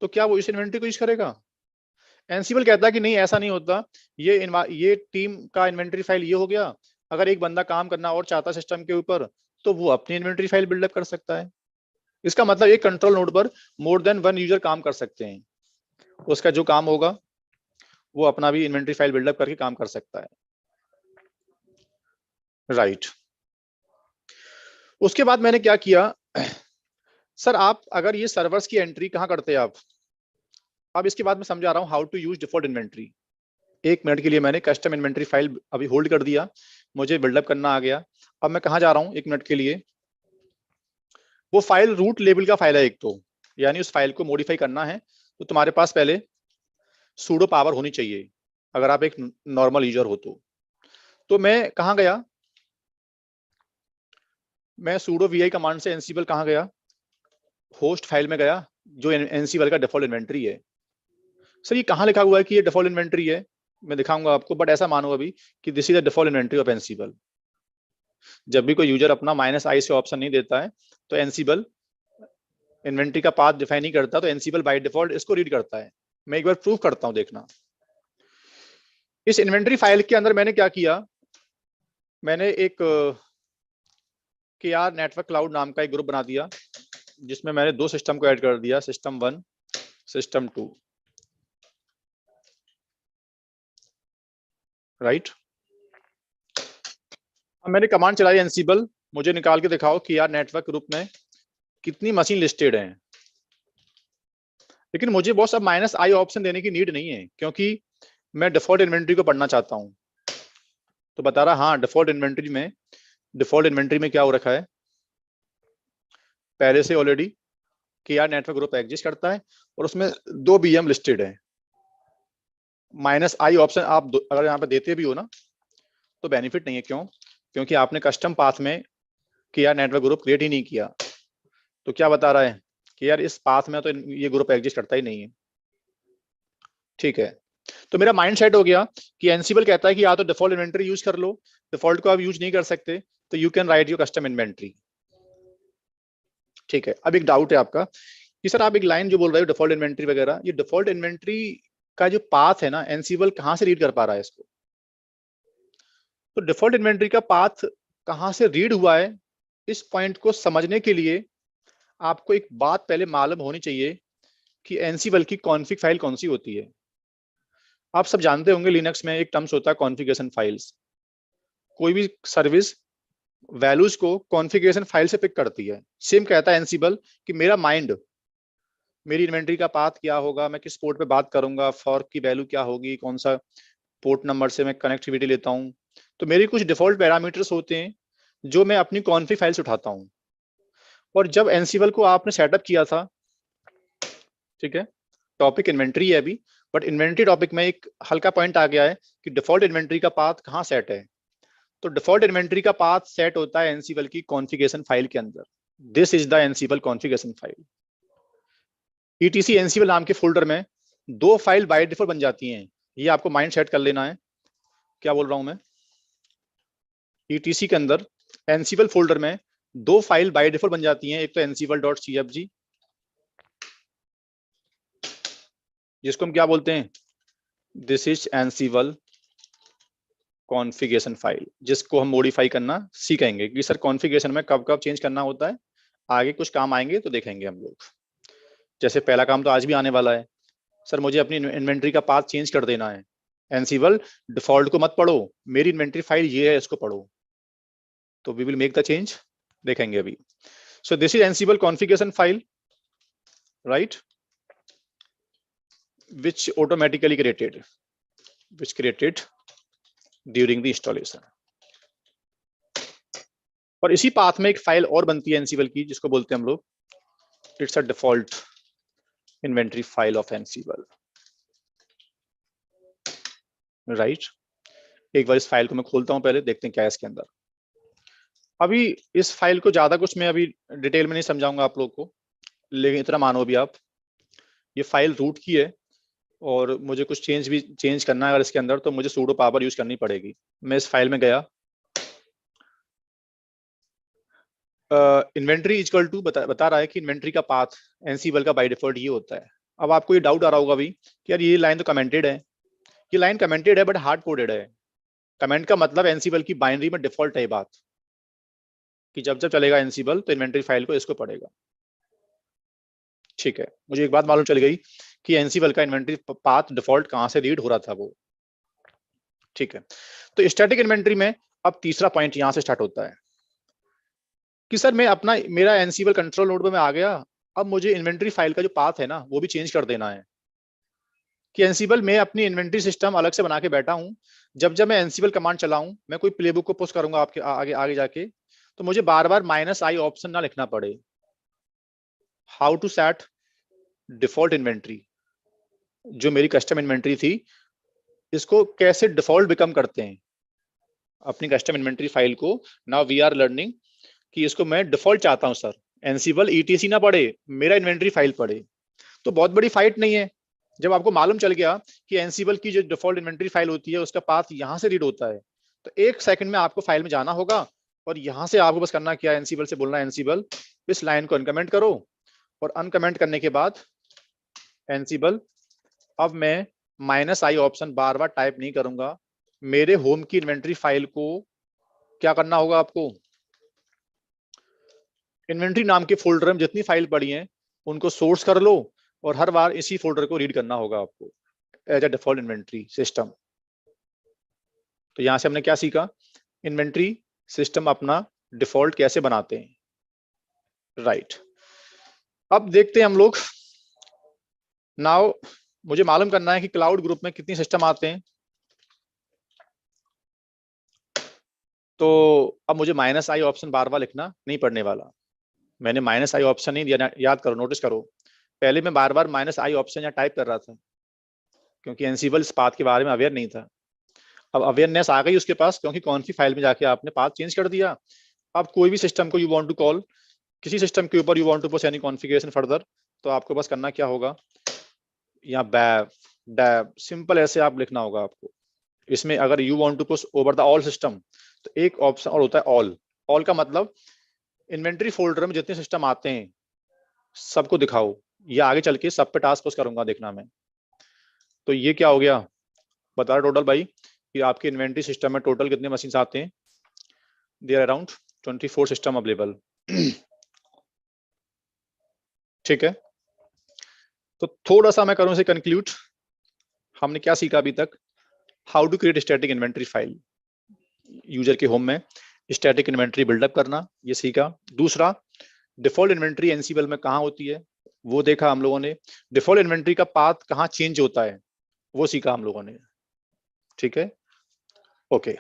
तो क्या वो इस इन्वेंटरी को यूज करेगा? एनसीबल कहता है कि नहीं ऐसा नहीं होता, ये टीम का इन्वेंटरी फाइल ये हो गया, अगर एक बंदा काम करना और चाहता सिस्टम के ऊपर तो वो अपनी इन्वेंटरी फाइल बिल्डअप कर सकता है। इसका मतलब एक कंट्रोल नोड पर मोर देन 1 यूजर काम कर सकते हैं, उसका जो काम होगा वो अपना भी इन्वेंटरी फाइल बिल्डअप करके काम कर सकता है, राइट। उसके बाद मैंने क्या किया, सर आप अगर ये सर्वर्स की एंट्री कहाँ करते हैं आप? अब इसके बाद मैं समझा रहा हूँ how to use default inventory. 1 minute के लिए मैंने कस्टम इन्वेंटरी फाइल अभी होल्ड कर दिया, मुझे बिल्डअप करना आ गया। अब मैं कहाँ जा रहा हूँ 1 मिनट के लिए, वो फाइल रूट लेवल का फाइल है एक तो, यानी उस फाइल को मॉडिफाई करना है तो तुम्हारे पास पहले सूडो पावर होनी चाहिए अगर आप एक नॉर्मल यूजर हो तो मैं कहाँ गया, मैं सूडो वी कमांड से एनसीबल कहाँ गया, होस्ट फाइल में गया जो एनसीबल का डिफॉल्ट इन्वेंटरी है। सर ये कहाँ लिखा हुआ है कि ये डिफॉल्ट इन्वेंटरी है? मैं दिखाऊंगा आपको, बट ऐसा मानो अभी कि this is the default inventory of Ansible. जब भी कोई यूजर अपना -i से ऑप्शन नहीं देता है तो एनसीबल इन्वेंटरी का पाथ डिफाइन नहीं करता, तो एनसीबल बाय डिफॉल्ट इसको रीड करता है। मैं एक बार प्रूव करता हूं, देखना। इस इन्वेंटरी फाइल के अंदर मैंने क्या किया, मैंने एक KR नेटवर्क क्लाउड नाम का एक ग्रुप बना दिया जिसमें मैंने 2 सिस्टम को ऐड कर दिया, सिस्टम 1, सिस्टम 2, राइट। अब मैंने कमांड चलाई एनसीबल, मुझे निकाल के दिखाओ KR नेटवर्क ग्रुप में कितनी मशीन लिस्टेड है। लेकिन मुझे बॉस अब -i ऑप्शन देने की नीड नहीं है क्योंकि मैं डिफॉल्ट इन्वेंटरी को पढ़ना चाहता हूं। तो बता रहा हाँ डिफॉल्ट इन्वेंटरी में क्या हो रखा है, पहले से already KR network group exist करता है और उसमें 2 BM लिस्टेड है। -i ऑप्शन आप अगर यहाँ पे देते भी हो ना तो बेनिफिट नहीं है, क्यों? क्योंकि आपने कस्टम पाथ में KR नेटवर्क ग्रुप क्रिएट ही नहीं किया। तो क्या बता रहा है कि यार इस पाथ में तो ये ग्रुप एग्जिस्ट करता ही नहीं है। ठीक है, तो मेरा माइंड सेट हो गया कि एनसीबल कहता है कि या तो डिफॉल्ट इन्वेंटरी यूज कर लो, डिफॉल्ट को आप यूज नहीं कर सकते तो you can write your custom inventory. ठीक है, अब एक डाउट है आपका कि सर आप एक लाइन जो बोल रहे हो डिफॉल्ट इन्वेंटरी वगैरह, ये डिफॉल्ट इन्वेंटरी का जो पाथ है ना एनसीबल कहाँ से रीड कर पा रहा है इसको? तो डिफॉल्ट इन्वेंटरी का पाथ कहाँ से रीड हुआ है, इस पॉइंट को समझने के लिए आपको एक बात पहले मालूम होनी चाहिए कि एनसिबल की कॉन्फ़िग फाइल कौन सी होती है। आप सब जानते होंगे लिनक्स में एक टर्म्स होता है कॉन्फ़िगरेशन फाइल्स। कोई भी सर्विस वैल्यूज को कॉन्फ़िगरेशन फाइल से पिक करती है। सेम कहता है एनसिबल कि मेरा माइंड, मेरी इन्वेंटरी का पाथ क्या होगा, मैं किस पोर्ट पे बात करूंगा, फॉर्क की वैल्यू क्या होगी, कौन सा पोर्ट नंबर से मैं कनेक्टिविटी लेता हूँ। तो मेरी कुछ डिफॉल्ट पैरामीटर्स होते हैं जो मैं अपनी कॉन्फ़िग फाइल से उठाता हूँ। और जब एनसिबल को आपने सेटअप किया था, ठीक है, टॉपिक इन्वेंट्री है अभी, बट इन्वेंट्री टॉपिक में एक हल्का पॉइंट आ गया है कि डिफॉल्ट इन्वेंट्री का पाथ कहाँ सेट है। तो डिफॉल्ट इन्वेंट्री का पाथ सेट होता है एनसिबल की कॉन्फ़िगरेशन फाइल के अंदर। This is the एनसिबल configuration file. Etc एनसिबल नाम के फोल्डर में दो फाइल बाय डिफॉल्ट बन जाती हैं। ये आपको माइंड सेट कर लेना है। क्या बोल रहा हूं मैं? ईटीसी के अंदर एनसिबल फोल्डर में दो फाइल बाय डिफॉल्ट बन जाती हैं। एक तो ansible.cfg, जिसको हम क्या बोलते हैं, this is Ansible configuration file, जिसको हम मॉडिफाई करना सीखेंगे कि सर कॉन्फ़िगरेशन में कब कब चेंज करना होता है। आगे कुछ काम आएंगे तो देखेंगे हम लोग। जैसे पहला काम तो आज भी आने वाला है, सर मुझे अपनी इन्वेंट्री का पाथ चेंज कर देना है। एनसिबल डिफॉल्ट को मत पढ़ो, मेरी इन्वेंट्री फाइल ये है, इसको पढ़ो। तो we will make the change, देखेंगे अभी। So this is Ansible configuration file, right, which automatically created during the installation। और इसी पाथ में एक फाइल और बनती है एनसिबल की, जिसको बोलते हैं हम लोग, it's a default inventory file of एनसिबल, right. एक बार इस फाइल को मैं खोलता हूं, पहले देखते हैं क्या है इसके अंदर। अभी इस फाइल को ज्यादा कुछ मैं अभी डिटेल में नहीं समझाऊंगा आप लोग को, लेकिन इतना मानो भी आप, ये फाइल रूट की है और मुझे कुछ चेंज करना है अगर इसके अंदर, तो मुझे sudo पावर यूज करनी पड़ेगी। मैं इस फाइल में गया, इन्वेंट्री इक्वल टू बता रहा है कि इन्वेंट्री का पाथ एनसिबल का बाय डिफॉल्ट ये होता है। अब आपको ये डाउट आ रहा होगा अभी कि यार ये लाइन तो कमेंटेड है। ये लाइन कमेंटेड है बट हार्ड कोडेड है। कमेंट का मतलब एनसिबल की बाइनरी में डिफॉल्ट है बात कि जब जब चलेगा एनसिबल तो इन्वेंट्री फाइल को इसको पढ़ेगा। ठीक है, मुझे एक बात मालूम चल गई कि एनसिबल का इन्वेंट्री पाथ डिफॉल्ट कहां से रीड हो रहा था वो। ठीक है, तो स्टैटिक इन्वेंट्री में अब तीसरा पॉइंट यहां से स्टार्ट होता है कि सर मैं अपना, मेरा एनसिबल कंट्रोल नोड में आ गया, अब मुझे इन्वेंट्री फाइल का जो पाथ है ना वो भी चेंज कर देना है। कि एनसिबल में अपनी इन्वेंट्री सिस्टम अलग से बना के बैठा हूं। जब जब मैं एनसिबल कमांड चलाऊं, मैं कोई प्लेबुक को पुश करूंगा आपके आगे आगे जाके, तो मुझे बार बार -i ऑप्शन ना लिखना पड़े। How to set default inventory, जो मेरी कस्टम इन्वेंट्री थी, इसको कैसे डिफॉल्ट बिकम करते हैं अपनी कस्टम इन्वेंट्री फाइल को। नाउ वी आर लर्निंग कि इसको मैं डिफॉल्ट चाहता हूं सर, एनसिबल ईटीसी ना पढ़े, मेरा इन्वेंट्री फाइल पढ़े। तो बहुत बड़ी फाइट नहीं है। जब आपको मालूम चल गया कि एनसिबल की जो डिफॉल्ट इन्वेंट्री फाइल होती है उसका पाथ यहां से रीड होता है, तो एक सेकंड में आपको फाइल में जाना होगा और यहां से आपको बस करना क्या है, एनसिबल से बोलना है एनसिबल इस लाइन को अनकमेंट करो। और अनकमेंट करने के बाद एनसिबल, अब मैं -i option bar bar type नहीं करूंगा। मेरे होम की इन्वेंट्री फाइल को क्या करना होगा आपको, इन्वेंट्री नाम के फोल्डर में जितनी फाइल पड़ी हैं उनको सोर्स कर लो और हर बार इसी फोल्डर को रीड करना होगा आपको as a default inventory system. तो यहां से हमने क्या सीखा, इन्वेंट्री सिस्टम अपना डिफॉल्ट कैसे बनाते हैं, राइट। अब देखते हैं हम लोग। नाउ मुझे मालूम करना है कि क्लाउड ग्रुप में कितनी सिस्टम आते हैं। तो अब मुझे -i ऑप्शन बार बार लिखना नहीं पड़ने वाला। मैंने -i ऑप्शन नहीं दिया, याद करो, नोटिस करो। पहले मैं बार बार -i ऑप्शन यहाँ टाइप कर रहा था क्योंकि एनसिबल इस पाथ के बारे में अवेयर नहीं था। अब अवेयरनेस आ गई उसके पास क्योंकि कॉन्फ़िग फाइल में जाके आपने पाथ चेंज कर दिया। अब कोई भी सिस्टम को यू वांट टू कॉल, किसी सिस्टम के ऊपर you want to push any configuration further, तो आपको बस करना क्या होगा, यहाँ बैव डैब सिंपल ऐसे आप लिखना होगा आपको। इसमें अगर you want to push over the all system, तो एक ऑप्शन और होता है ऑल। ऑल का मतलब इन्वेंट्री फोल्डर में जितने सिस्टम आते हैं सबको दिखाओ। ये आगे चल के सब पे टास्क पुश करूंगा, देखना मैं। तो ये क्या हो गया, बता रहा टोटल भाई कि आपके इन्वेंट्री सिस्टम में टोटल कितने मशीन आते हैं। There around 24 system available. ठीक है, तो थोड़ा सा मैं करूं इसे कंक्लूड। हमने क्या सीखा अभी तक? How to create static inventory file, user के होम में स्टैटिक इन्वेंटरी बिल्डअप करना, ये सीखा। दूसरा, डिफॉल्ट इन्वेंटरी एनसीबल में कहाँ होती है, वो देखा हम लोगों ने। डिफॉल्ट इन्वेंटरी का पाथ कहाँ चेंज होता है, वो सीखा हम लोगों ने। ठीक है, ओके।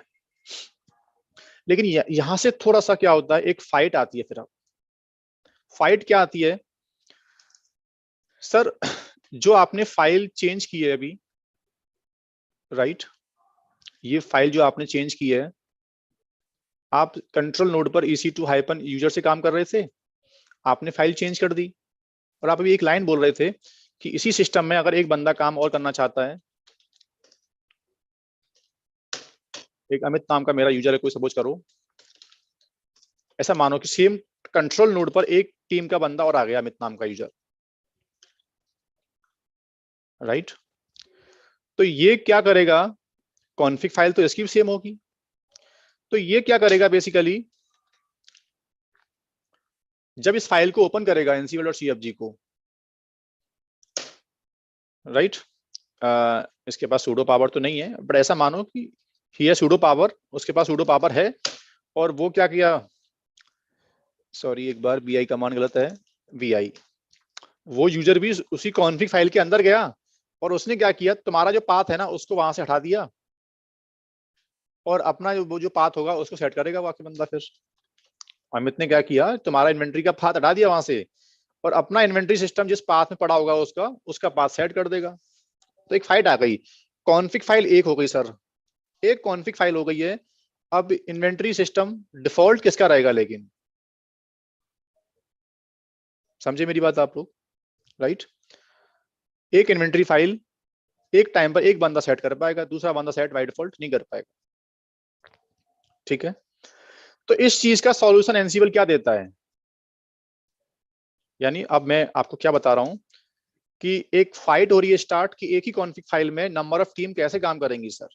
लेकिन यहां से थोड़ा सा क्या होता है, एक फाइट आती है। फिर अब फाइट क्या आती है सर? जो आपने फाइल चेंज की है अभी, राइट, ये फाइल जो आपने चेंज की है, आप कंट्रोल नोड पर EC2 हाइपन यूजर से काम कर रहे थे, आपने फाइल चेंज कर दी, और आप अभी एक लाइन बोल रहे थे कि इसी सिस्टम में अगर एक बंदा काम और करना चाहता है, एक अमित नाम का मेरा यूजर है, कोई सपोज करो, ऐसा मानो कि सेम कंट्रोल नोड पर एक टीम का बंदा और आ गया, अमित नाम का यूजर, राइट। तो ये क्या करेगा? कॉन्फ़िग फाइल तो इसकी भी सेम होगी, तो ये क्या करेगा बेसिकली, जब इस फाइल को ओपन करेगा ansible.cfg को, राइट, इसके पास सूडो पावर तो नहीं है, बट ऐसा मानो कि ही है सूडो पावर, उसके पास सूडो पावर है, और वो क्या किया, सॉरी एक बार bi कमांड गलत है, vi, वो यूजर भी उसी कॉन्फ़िग फाइल के अंदर गया, और उसने क्या किया, तुम्हारा जो पाथ है ना उसको वहां से हटा दिया, और अपना वो जो पाथ होगा उसको सेट करेगा बाकी बंदा। फिर अमित ने क्या किया, तुम्हारा इन्वेंट्री का पाथ हटा दिया वहां से, और अपना इन्वेंट्री सिस्टम जिस पाथ में पड़ा होगा उसका पाथ सेट कर देगा। तो एक फाइट आ गई, कॉन्फ़िग फाइल एक हो गई सर, एक कॉन्फ़िग फाइल हो गई है। अब इन्वेंट्री सिस्टम डिफॉल्ट किसका रहेगा? लेकिन समझे मेरी बात आप लोग, राइट? एक इन्वेंट्री फाइल एक टाइम पर एक बंदा सेट कर पाएगा, दूसरा बंदा सेट बाय डिफॉल्ट नहीं कर पाएगा। ठीक है, तो इस चीज का सॉल्यूशन एनसीबल क्या देता है? यानी अब मैं आपको क्या बता रहा हूं कि एक फाइट हो रही है स्टार्ट कि एक ही कॉन्फ़िग फाइल में नंबर ऑफ टीम कैसे काम करेंगी सर।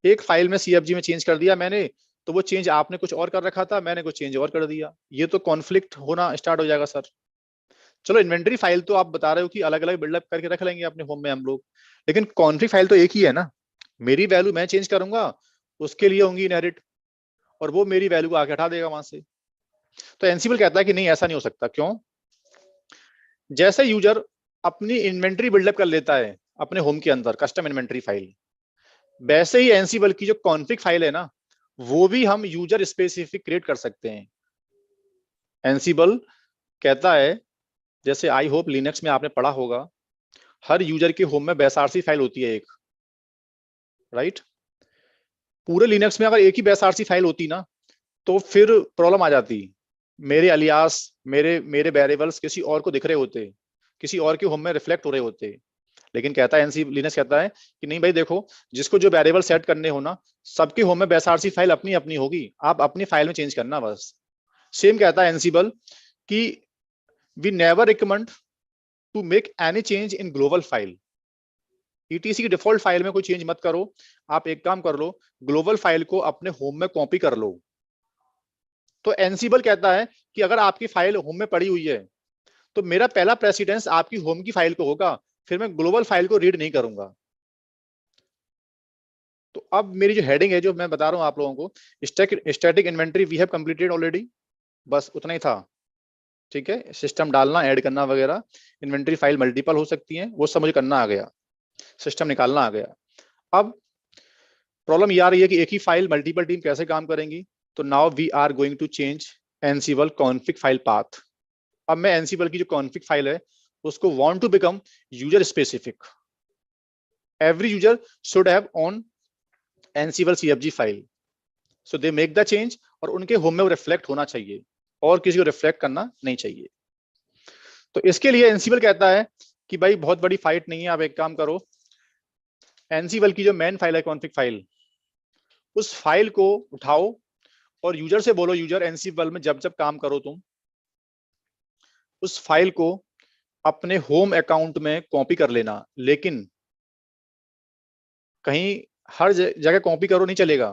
एक फाइल में CFG में चेंज कर दिया मैंने, तो वो चेंज आपने कुछ और कर रखा था, मैंने कुछ चेंज और कर दिया, ये तो कॉन्फ्लिक्ट होना स्टार्ट हो जाएगा सर। चलो इन्वेंटरी फाइल तो आप बता रहे हो कि अलग अलग बिल्डअप करके रख लेंगे अपने होम में हम लोग, लेकिन कॉन्फ़िग फाइल तो एक ही है ना। मेरी वैल्यू मैं चेंज करूंगा, उसके लिए होंगी इनहेरिट, और वो मेरी वैल्यू को आके हटा देगा वहां से। तो एनसीबल कहता है कि नहीं, ऐसा नहीं हो सकता। क्यों? जैसे यूजर अपनी इन्वेंट्री बिल्डअप कर लेता है अपने होम के अंदर कस्टम इन्वेंट्री फाइल, वैसे ही एनसीबल की जो कॉन्फ़िग फाइल है ना, वो भी हम यूजर स्पेसिफिक क्रिएट कर सकते हैं। एनसीबल कहता है, जैसे आई होप लिनक्स में आपने पढ़ा होगा, हर यूजर के होम में बैसारसी फाइल होती है एक, राइट। पूरे लिनक्स में अगर एक ही बैसारसी फाइल होती ना, तो फिर प्रॉब्लम आ जाती। मेरे अलियास, मेरे वेरिएबल्स किसी और को दिख रहे होते, किसी और के होम में रिफ्लेक्ट हो रहे होते। लेकिन कहता है एनसी लिनक्स कहता है कि नहीं भाई, देखो जिसको जो वेरिएबल सेट करने हो ना, सबके होम में बैसारसी फाइल अपनी अपनी होगी, आप अपनी फाइल में चेंज करना बस। सेम कहता है एनसीबल कि we never recommend to make any change in global file. ETC की डिफॉल्ट फाइल में कोई चेंज मत करो, आप एक काम कर लो, ग्लोबल फाइल को अपने होम में कॉपी कर लो। तो एनसीबल कहता है कि अगर आपकी फाइल होम में पड़ी हुई है, तो मेरा पहला प्रेसिडेंस आपकी होम की फाइल को होगा, फिर मैं ग्लोबल फाइल को रीड नहीं करूंगा। तो अब मेरी जो हेडिंग है जो मैं बता रहा हूं आप लोगों को, static inventory we have completed already, बस उतना ही था। ठीक है, सिस्टम डालना, ऐड करना वगैरह, इन्वेंटरी फाइल मल्टीपल हो सकती है, वो सब मुझे करना आ गया, सिस्टम निकालना आ गया। अब प्रॉब्लम ये आ रही है कि एक ही फाइल मल्टीपल टीम कैसे काम करेंगी। तो now we are going to change Ansible config file path. अब मैं एनसीबल की जो कॉन्फ़िग फाइल है उसको want to become user specific. Every user should have on Ansible CFG file, so they make the change, और उनके home में वो रिफ्लेक्ट होना चाहिए, और किसी को रिफ्लेक्ट करना नहीं चाहिए। तो इसके लिए एनसीबल कहता है कि भाई बहुत बड़ी फाइट नहीं है, आप एक काम करो, एनसीबल की जो मेन फाइल है कॉन्फ़िग फाइल, उस फाइल को उठाओ और यूजर से बोलो, यूजर एनसीबल में जब जब काम करो तुम, उस फाइल को अपने होम अकाउंट में कॉपी कर लेना। लेकिन कहीं हर जगह कॉपी करो नहीं चलेगा।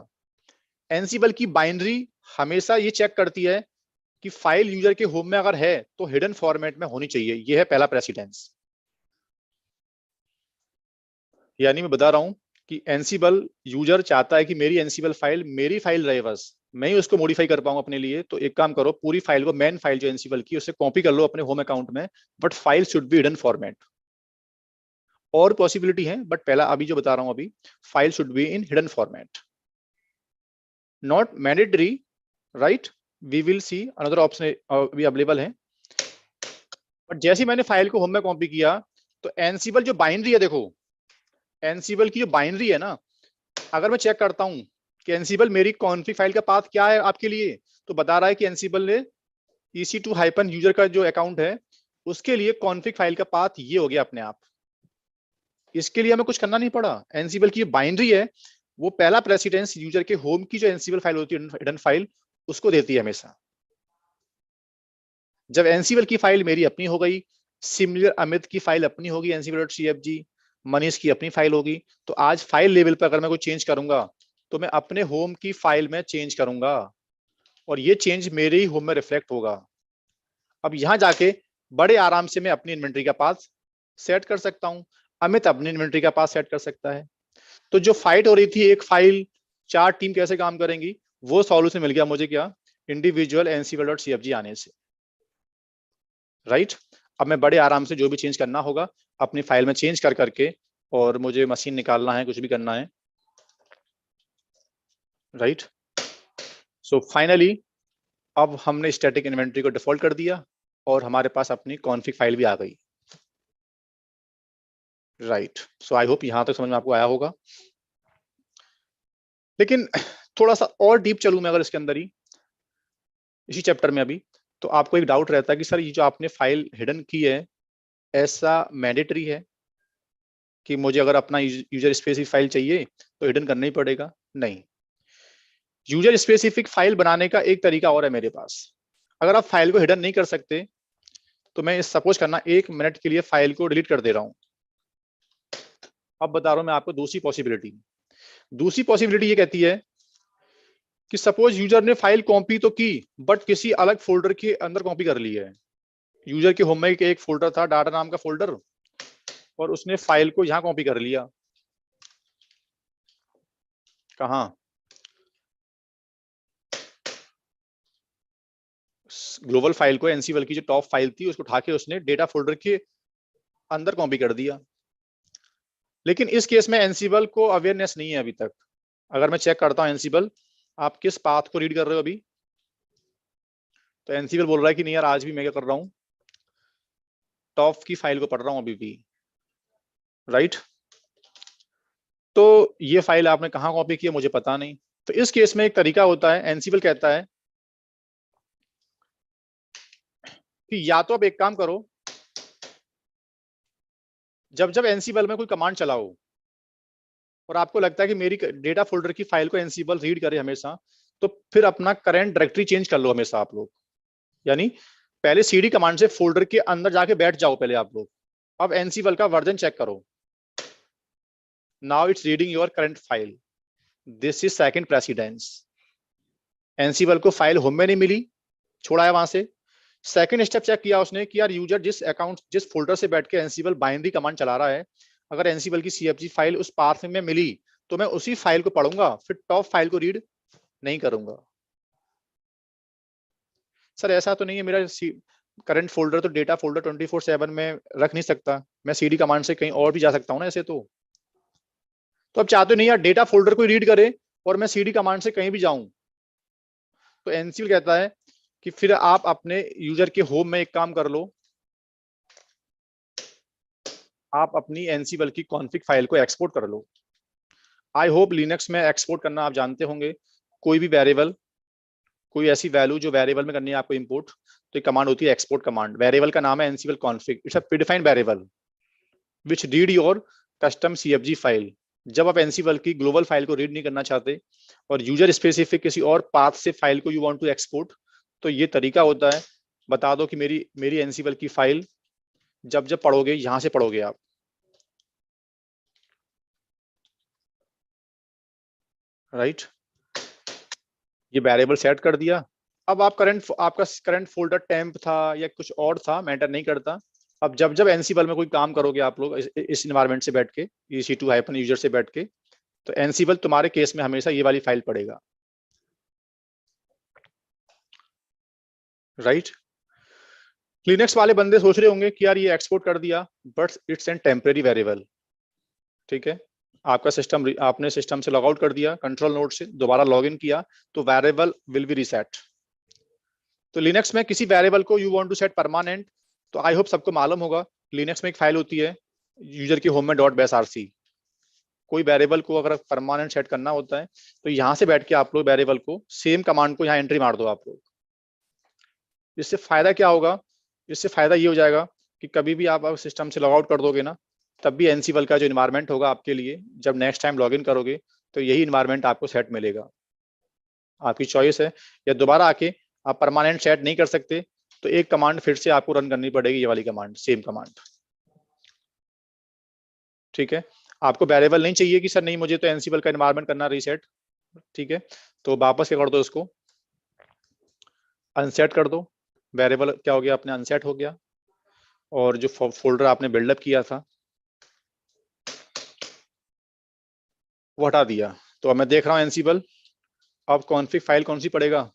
एनसीबल की बाइनरी हमेशा ये चेक करती है कि फाइल यूजर के होम में अगर है तो हिडन फॉर्मेट में होनी चाहिए। यह है पहला प्रेसिडेंस। यानी मैं बता रहा हूं कि एनसीबल यूजर चाहता है कि मेरी एनसीबल फाइल मेरी फाइल रहे, बस मैं ही उसको मॉडिफाई कर पाऊंगा अपने लिए। तो एक काम करो, पूरी फाइल को, मेन फाइल जो एनसीबल की, उसे कॉपी कर लो अपने होम अकाउंट में, but file should be hidden format. और पॉसिबिलिटी है, बट पहला अभी जो बता रहा हूं, अभी file should be in hidden format, not mandatory, right. We will see another option भी अवेलेबल है। बट जैसे ही मैंने फाइल को होम में कॉपी किया, तो एनसीबल जो बाइनरी है, देखो एनसीबल की जो बाइनरी है ना, अगर मैं चेक करता हूं कि एनसीबल मेरी कॉन्फिग फाइल का पाथ क्या है आपके लिए, तो बता रहा है कि एनसीबल ने EC2 हाइपन यूजर का जो अकाउंट है, उसके लिए कॉन्फिग फाइल का पाथ ये हो गया अपने आप। इसके लिए हमें कुछ करना नहीं पड़ा। एनसीबल की बाइनरी है, वो पहला प्रेसिडेंस यूजर के होम की जो एनसीबल फाइल होती है, हिडन फाइल, उसको देती है हमेशा। जब एनसीबल की फाइल मेरी अपनी हो गई, सिमिलर अमित की फाइल अपनी होगी ansible.cfg, मनीष की अपनी फाइल होगी, तो आज फाइल लेवल पर अगर मैं कोई चेंज करूंगा तो मैं अपने होम की फाइल में चेंज करूंगा, और ये चेंज मेरे ही होम में रिफ्लेक्ट होगा। अब यहां जाके बड़े आराम से मैं अपनी इन्वेंट्री का पाथ सेट कर सकता हूं, अमित अपनी इन्वेंट्री का पाथ सेट कर सकता है। तो जो फाइट हो रही थी, एक फाइल चार टीम कैसे काम करेंगी, वो सॉल्यूशन मिल गया मुझे, क्या, इंडिविजुअल ansible.cfg आने से, राइट। अब मैं बड़े आराम से जो भी चेंज करना होगा अपनी फाइल में चेंज कर करके, और मुझे मशीन निकालना है, कुछ भी करना है, राइट। सो फाइनली अब हमने स्टैटिक इन्वेंट्री को डिफॉल्ट कर दिया, और हमारे पास अपनी कॉन्फिग फाइल भी आ गई, राइट। सो आई होप यहां तक समझ में आपको आया होगा। लेकिन थोड़ा सा और डीप चलूं मैं अगर इसके अंदर ही, इसी चैप्टर में अभी, तो आपको एक डाउट रहता है कि सर ये जो आपने फाइल हिडन की है, ऐसा मैंडेटरी है कि मुझे अगर अपना यूजर स्पेसिफिक फाइल चाहिए तो हिडन करना ही पड़ेगा? नहीं। यूजर स्पेसिफिक फाइल बनाने का एक तरीका और है मेरे पास। अगर आप फाइल को हिडन नहीं कर सकते, तो मैं सपोज करना 1 मिनट के लिए फाइल को डिलीट कर दे रहा हूं। अब बता रहा हूं मैं आपको दूसरी पॉसिबिलिटी। दूसरी पॉसिबिलिटी ये कहती है कि सपोज यूजर ने फाइल कॉपी तो की, बट किसी अलग फोल्डर के अंदर कॉपी कर ली है। यूजर के होम में एक फोल्डर था, डाटा नाम का फोल्डर, और उसने फाइल को यहां कॉपी कर लिया। कहां? ग्लोबल फाइल को, एनसीबल की जो टॉप फाइल थी, उसको उठा के उसने डेटा फोल्डर के अंदर कॉपी कर दिया। लेकिन इस केस में एनसीबल को अवेयरनेस नहीं है अभी तक। अगर मैं चेक करता हूं एनसीबल, आप किस पाथ को रीड कर रहे हो अभी, तो एनसीबल बोल रहा है कि नहीं यार, आज भी मैं क्या कर रहा हूं, टॉप की फाइल को पढ़ रहा हूं अभी भी, राइट। तो ये फाइल आपने कहां कॉपी की है मुझे पता नहीं। तो इस केस में एक तरीका होता है, एनसीबल कहता है कि या तो आप एक काम करो, जब जब एनसीबल में कोई कमांड चलाओ और आपको लगता है कि मेरी डेटा फोल्डर की फाइल को एनसीबल रीड करे हमेशा, तो फिर अपना करंट डायरेक्टरी चेंज कर लो हमेशा आप लोग। यानी पहले सीडी कमांड से फोल्डर के अंदर जाके बैठ जाओ पहले आप लोग। अब एनसीबल का वर्जन चेक करो। Now it's reading your current file, this is second precedence. Ansible को फाइल होम में नहीं मिली, छोड़ा है वहां से। सेकंड स्टेप चेक किया उसने कि यार यूजर जिस अकाउंट, जिस फोल्डर से बैठ के एनसीबल बाइनरी कमांड चला रहा है, अगर एनसीबल की सीएफजी फाइल उस पाथ में मिली, तो मैं उसी फाइल को पढ़ूंगा, फिर टॉप फाइल को रीड नहीं करूंगा। सर ऐसा तो नहीं है, मेरा करंट फोल्डर तो डेटा फोल्डर 24/7 में रख नहीं सकता, मैं सीडी कमांड से कहीं और भी जा सकता हूँ ना ऐसे तो अब चाहते नहीं यार डेटा फोल्डर को रीड करे और मैं सीडी कमांड से कहीं भी जाऊं। तो एनसीबल कहता है कि फिर आप अपने यूजर के होम में एक काम कर लो, आप अपनी एनसीबल की कॉन्फिग फाइल को एक्सपोर्ट कर लो। आई होप लिनक्स में एक्सपोर्ट करना आप जानते होंगे। कोई भी वेरिएबल, कोई ऐसी वैल्यू जो वेरिएबल में करनी है आपको इंपोर्ट, तो एक कमांड होती है एक्सपोर्ट कमांड। वेरिएबल का नाम है Ansible config, it's a predefined variable which read your custom CFG file. जब आप एनसीबल की ग्लोबल फाइल को रीड नहीं करना चाहते और यूजर स्पेसिफिक किसी और पाथ से फाइल को यू वांट टू एक्सपोर्ट, तो ये तरीका होता है। बता दो कि मेरी मेरी एनसीबल की फाइल जब जब पढ़ोगे, यहां से पढ़ोगे आप, राइट। ये वेरिएबल सेट कर दिया, अब आपका करंट फोल्डर टेम्प था या कुछ और था, मैटर नहीं करता। अब जब जब एनसीबल में कोई काम करोगे आप लोग इस इन्वायरमेंट से बैठ के, EC2 हाइफन यूजर से बैठ के, तो एनसीबल तुम्हारे केस में हमेशा ये वाली फाइल पड़ेगा, राइट। लिनक्स वाले बंदे सोच रहे होंगे कि यार ये एक्सपोर्ट कर दिया, but it's an temporary variable, ठीक है। आपने सिस्टम से लॉग आउट कर दिया, कंट्रोल नोड से दोबारा लॉग इन किया, तो वेरिएबल विल बी रीसेट। तो लिनक्स में किसी वेरिएबल को you want to set permanent, तो आई होप सबको मालूम होगा, लिनक्स में एक फाइल होती है यूजर की होम में .basrc। कोई वेरिएबल को अगर परमानेंट सेट करना होता है, तो यहाँ से बैठ के आप लोग वेरिएबल को सेम कमांड को यहाँ एंट्री मार दो आप लोग। इससे फायदा क्या होगा? इससे फायदा ये हो जाएगा कि कभी भी आप सिस्टम से लॉग आउट कर दोगे ना, तब भी एनसीबल का जो इन्वायरमेंट होगा आपके लिए, जब नेक्स्ट टाइम लॉग इन करोगे तो यही इन्वायरमेंट आपको सेट मिलेगा। आपकी चॉइस है, या दोबारा आके आप परमानेंट सेट नहीं कर सकते तो एक कमांड फिर से आपको रन करनी पड़ेगी, ये वाली कमांड, सेम कमांड, ठीक है। आपको वेरिएबल नहीं चाहिए कि सर नहीं मुझे तो एनसीबल का इन्वायरमेंट करना रीसेट, ठीक है, तो वापस क्या कर दो, इसको अनसेट कर दो। वेरिएबल क्या हो गया, अपने अनसेट हो गया, और जो फोल्डर आपने बिल्डअप किया था वो हटा दिया। तो अब मैं देख रहा हूँ एनसीबल, अब कॉन्फ़िग फाइल कौन सी पड़ेगा?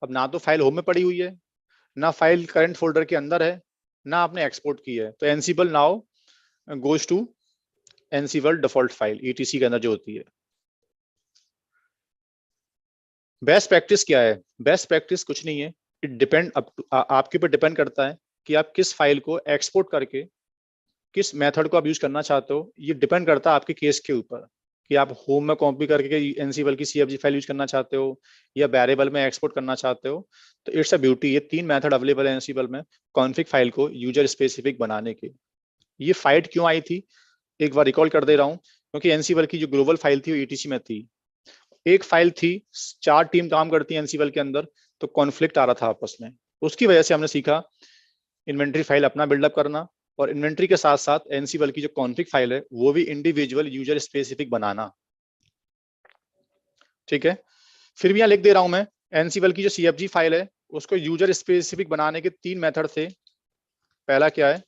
अब ना तो फाइल होम में पड़ी हुई है, ना फाइल करंट फोल्डर के अंदर है, ना आपने एक्सपोर्ट की है। तो Ansible now goes to Ansible default file ETC के अंदर जो होती है। बेस्ट प्रैक्टिस क्या है? बेस्ट प्रैक्टिस कुछ नहीं है, इट डिपेंड आपके ऊपर डिपेंड करता है कि आप किस फाइल को एक्सपोर्ट करके किस मेथड को आप यूज करना चाहते हो। ये डिपेंड करता है आपके केस के ऊपर कि आप होम में कॉपी करके एनसीबल की CFG फाइल यूज करना चाहते हो या वेरिएबल में एक्सपोर्ट करना चाहते हो। तो इट्स अ ब्यूटी, ये 3 मेथड अवेलेबल है एनसीबल में कॉन्फ़िग फाइल को यूजर स्पेसिफिक बनाने के। ये फाइट क्यों आई थी, एक बार रिकॉल कर दे रहा हूँ, क्योंकि एनसीबल की जो ग्लोबल फाइल थी वो ETC में थी। एक फाइल थी, 4 टीम काम करती है एनसीबल के अंदर, तो कॉन्फ्लिक्ट आ रहा था आपस में। उसकी वजह से हमने सीखा इन्वेंट्री फाइल अपना बिल्डअप करना, और इन्वेंट्री के साथ साथ एनसीबल की जो कॉन्फ़िग फाइल है वो भी इंडिविजुअल यूजर स्पेसिफिक बनाना, ठीक है। फिर भी यहाँ लिख दे रहा हूं मैं, एनसीबल की जो CFG फाइल है उसको यूजर स्पेसिफिक बनाने के 3 मेथड थे। पहला क्या है,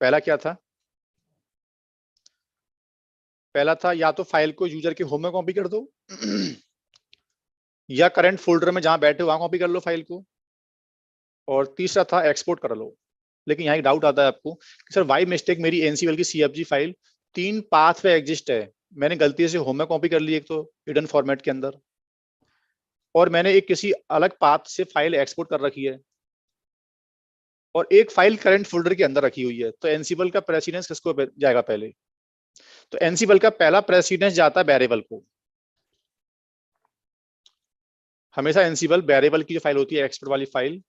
पहला क्या था? पहला था या तो फाइल को यूजर के होम में कॉपी कर दो या करंट फोल्डर में जहां बैठे वहां कॉपी कर लो फाइल को, और तीसरा था एक्सपोर्ट कर लो। लेकिन यहाँ एक डाउट आता है आपको कि सर वाई मिस्टेक मेरी एनसीबल की CFG फाइल 3 पाथ पे एग्जिस्ट है, मैंने गलती से होम में कॉपी कर ली एक तो हिडन फॉर्मेट के अंदर, और मैंने एक किसी अलग पाथ से फाइल एक्सपोर्ट कर रखी है, और एक फाइल करंट फोल्डर के अंदर रखी हुई है। तो एनसीबल का प्रेसिडेंस किसको जाएगा पहले? तो एनसीबल का पहला प्रेसिडेंस जाता है वेरिएबल को। हमेशा एनसीबल वेरिएबल की जो फाइल होती है एक्सपोर्ट वाली फाइल,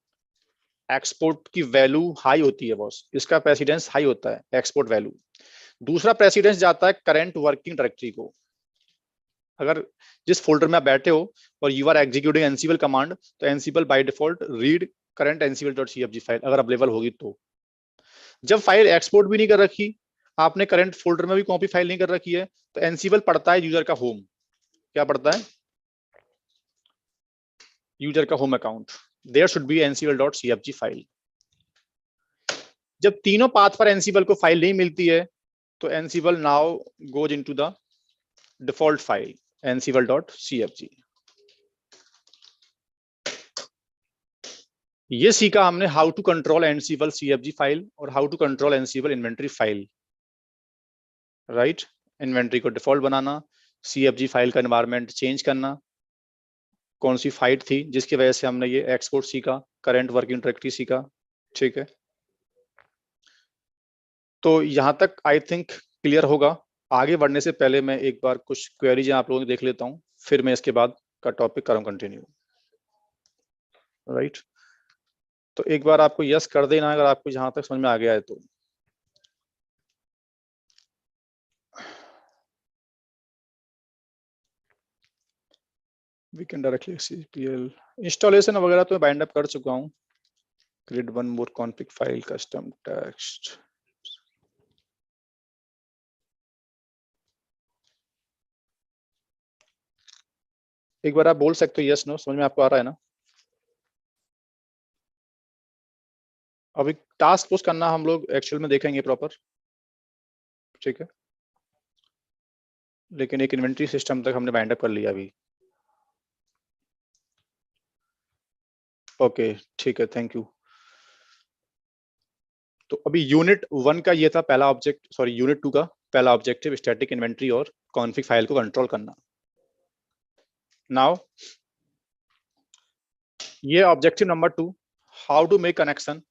एक्सपोर्ट की वैल्यू हाई होती है बॉस, इसका प्रेसिडेंस हाई होता है एक्सपोर्ट वैल्यू। दूसरा प्रेसिडेंस जाता है करंट वर्किंग डायरेक्टरी को। अगर जिस फोल्डर में आप बैठे हो और you are executing Ansible command, तो Ansible by default read current एनसीबल.cfg फाइल अगर अवेलेबल होगी तो। जब फाइल एक्सपोर्ट भी नहीं कर रखी, आपने करंट फोल्डर में भी कॉपी फाइल नहीं कर रखी है, तो एनसीबल पढ़ता है यूजर का होम। क्या पढ़ता है? यूजर का home account. There should be एनसीबल.cfg फाइल। जब तीनों पाथ पर एनसीबल को फाइल नहीं मिलती है, तो Ansible now goes into the default file ansible.cfg। ये सीखा हमने how to control Ansible CFG file और how to control Ansible inventory file, right. Inventory को डिफॉल्ट बनाना, CFG फाइल का एनवायरनमेंट चेंज करना। कौन सी फाइट थी जिसकी वजह से हमने ये एक्सपोर्ट सीखा, करंट वर्किंग डायरेक्टरी सीखा, ठीक है। तो यहां तक आई थिंक क्लियर होगा। आगे बढ़ने से पहले मैं एक बार कुछ क्वेरीज आप लोगों को देख लेता हूं, फिर मैं इसके बाद का टॉपिक करूं कंटिन्यू, राइट। तो एक बार आपको यस कर देना अगर आपको जहां तक समझ में आ गया है तो। We can directly CPL installation वगैरह तो मैं बाइंड अप कर चुका हूं। Create one more config file custom text. एक बार आप बोल सकते हो यस नो, समझ में आपको आ रहा है ना? अभी टास्क पुश करना हम लोग एक्चुअल में देखेंगे प्रॉपर, ठीक है, लेकिन एक इन्वेंट्री सिस्टम तक हमने बाइंड अप कर लिया अभी। ओके ठीक है, थैंक यू। तो अभी यूनिट 1 का ये था पहला ऑब्जेक्ट, सॉरी यूनिट 2 का पहला ऑब्जेक्टिव, स्टैटिक इन्वेंट्री और कॉन्फ़िग फाइल को कंट्रोल करना। नाउ ये objective number 2, how to make connection,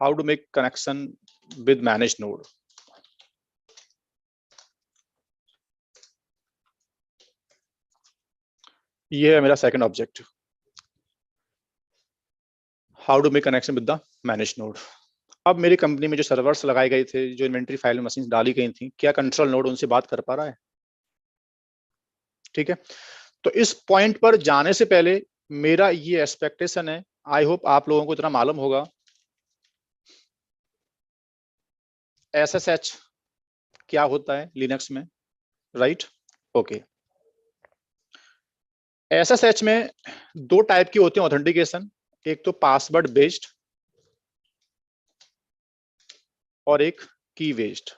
how to make connection with manage node. ये है मेरा second objective, how to make connection with the manage node. अब मेरी कंपनी में जो सर्वर्स लगाए गए थे, जो इन्वेंट्री फाइल में मशीन डाली गई थी, क्या कंट्रोल नोड उनसे बात कर पा रहा है? ठीक है, तो इस पॉइंट पर जाने से पहले मेरा ये एक्सपेक्टेशन है, आई होप आप लोगों को इतना मालूम होगा, SSH क्या होता है लिनक्स में, राइट? ओके, SSH में दो टाइप की होती है ऑथेंटिकेशन, एक तो पासवर्ड बेस्ड और एक की बेस्ड।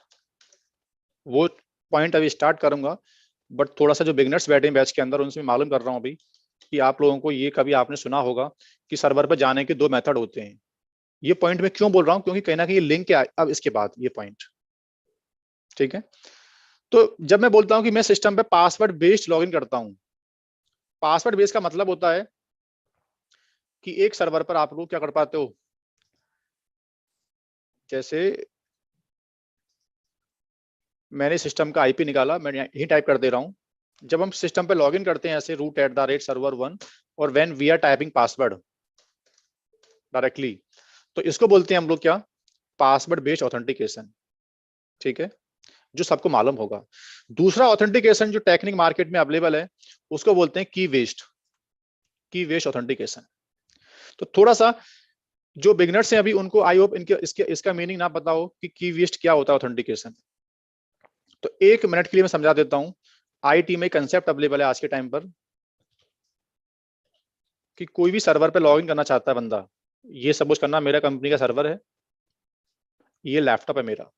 वो पॉइंट अभी स्टार्ट करूंगा, बट थोड़ा सा जो बिगनर्स बैठे हैं बैच के अंदर उनसे मालूम कर रहा हूं अभी कि आप लोगों को ये कभी आपने सुना होगा कि सर्वर पर जाने के दो मेथड होते हैं। ये पॉइंट मैं क्यों बोल रहा हूं, क्योंकि कहीं ना कहीं लिंक है अब इसके बाद ये पॉइंट, ठीक है। तो जब मैं बोलता हूं कि मैं सिस्टम पे पासवर्ड बेस्ड लॉगिन करता हूं, पासवर्ड बेस्ड का मतलब होता है कि एक सर्वर पर आप लोग क्या कर पाते हो, जैसे मैंने सिस्टम का आईपी निकाला, मैं यही टाइप कर दे रहा हूं। जब हम सिस्टम पे लॉगिन करते हैं ऐसे root@server1 और when we are typing password directly, तो इसको बोलते हैं हम लोग क्या, पासवर्ड बेस्ड ऑथेंटिकेशन, ठीक है, जो सबको मालूम होगा। दूसरा ऑथेंटिकेशन जो टेक्निक मार्केट में अवेलेबल है, उसको बोलते हैं की बेस्ड ऑथेंटिकेशन। तो थोड़ा सा जो बिगनर्स हैं अभी उनको आई होप इनके इसका मीनिंग ना पता हो कि की बेस्ड क्या होता है ऑथेंटिकेशन। तो एक मिनट के लिए मैं समझा देता हूं। आईटी में कंसेप्ट अवेलेबल है आज के टाइम पर कि कोई भी सर्वर पे लॉगिन करना चाहता है बंदा, ये सपोज करना मेरा कंपनी का सर्वर है, ये लैपटॉप है मेरा,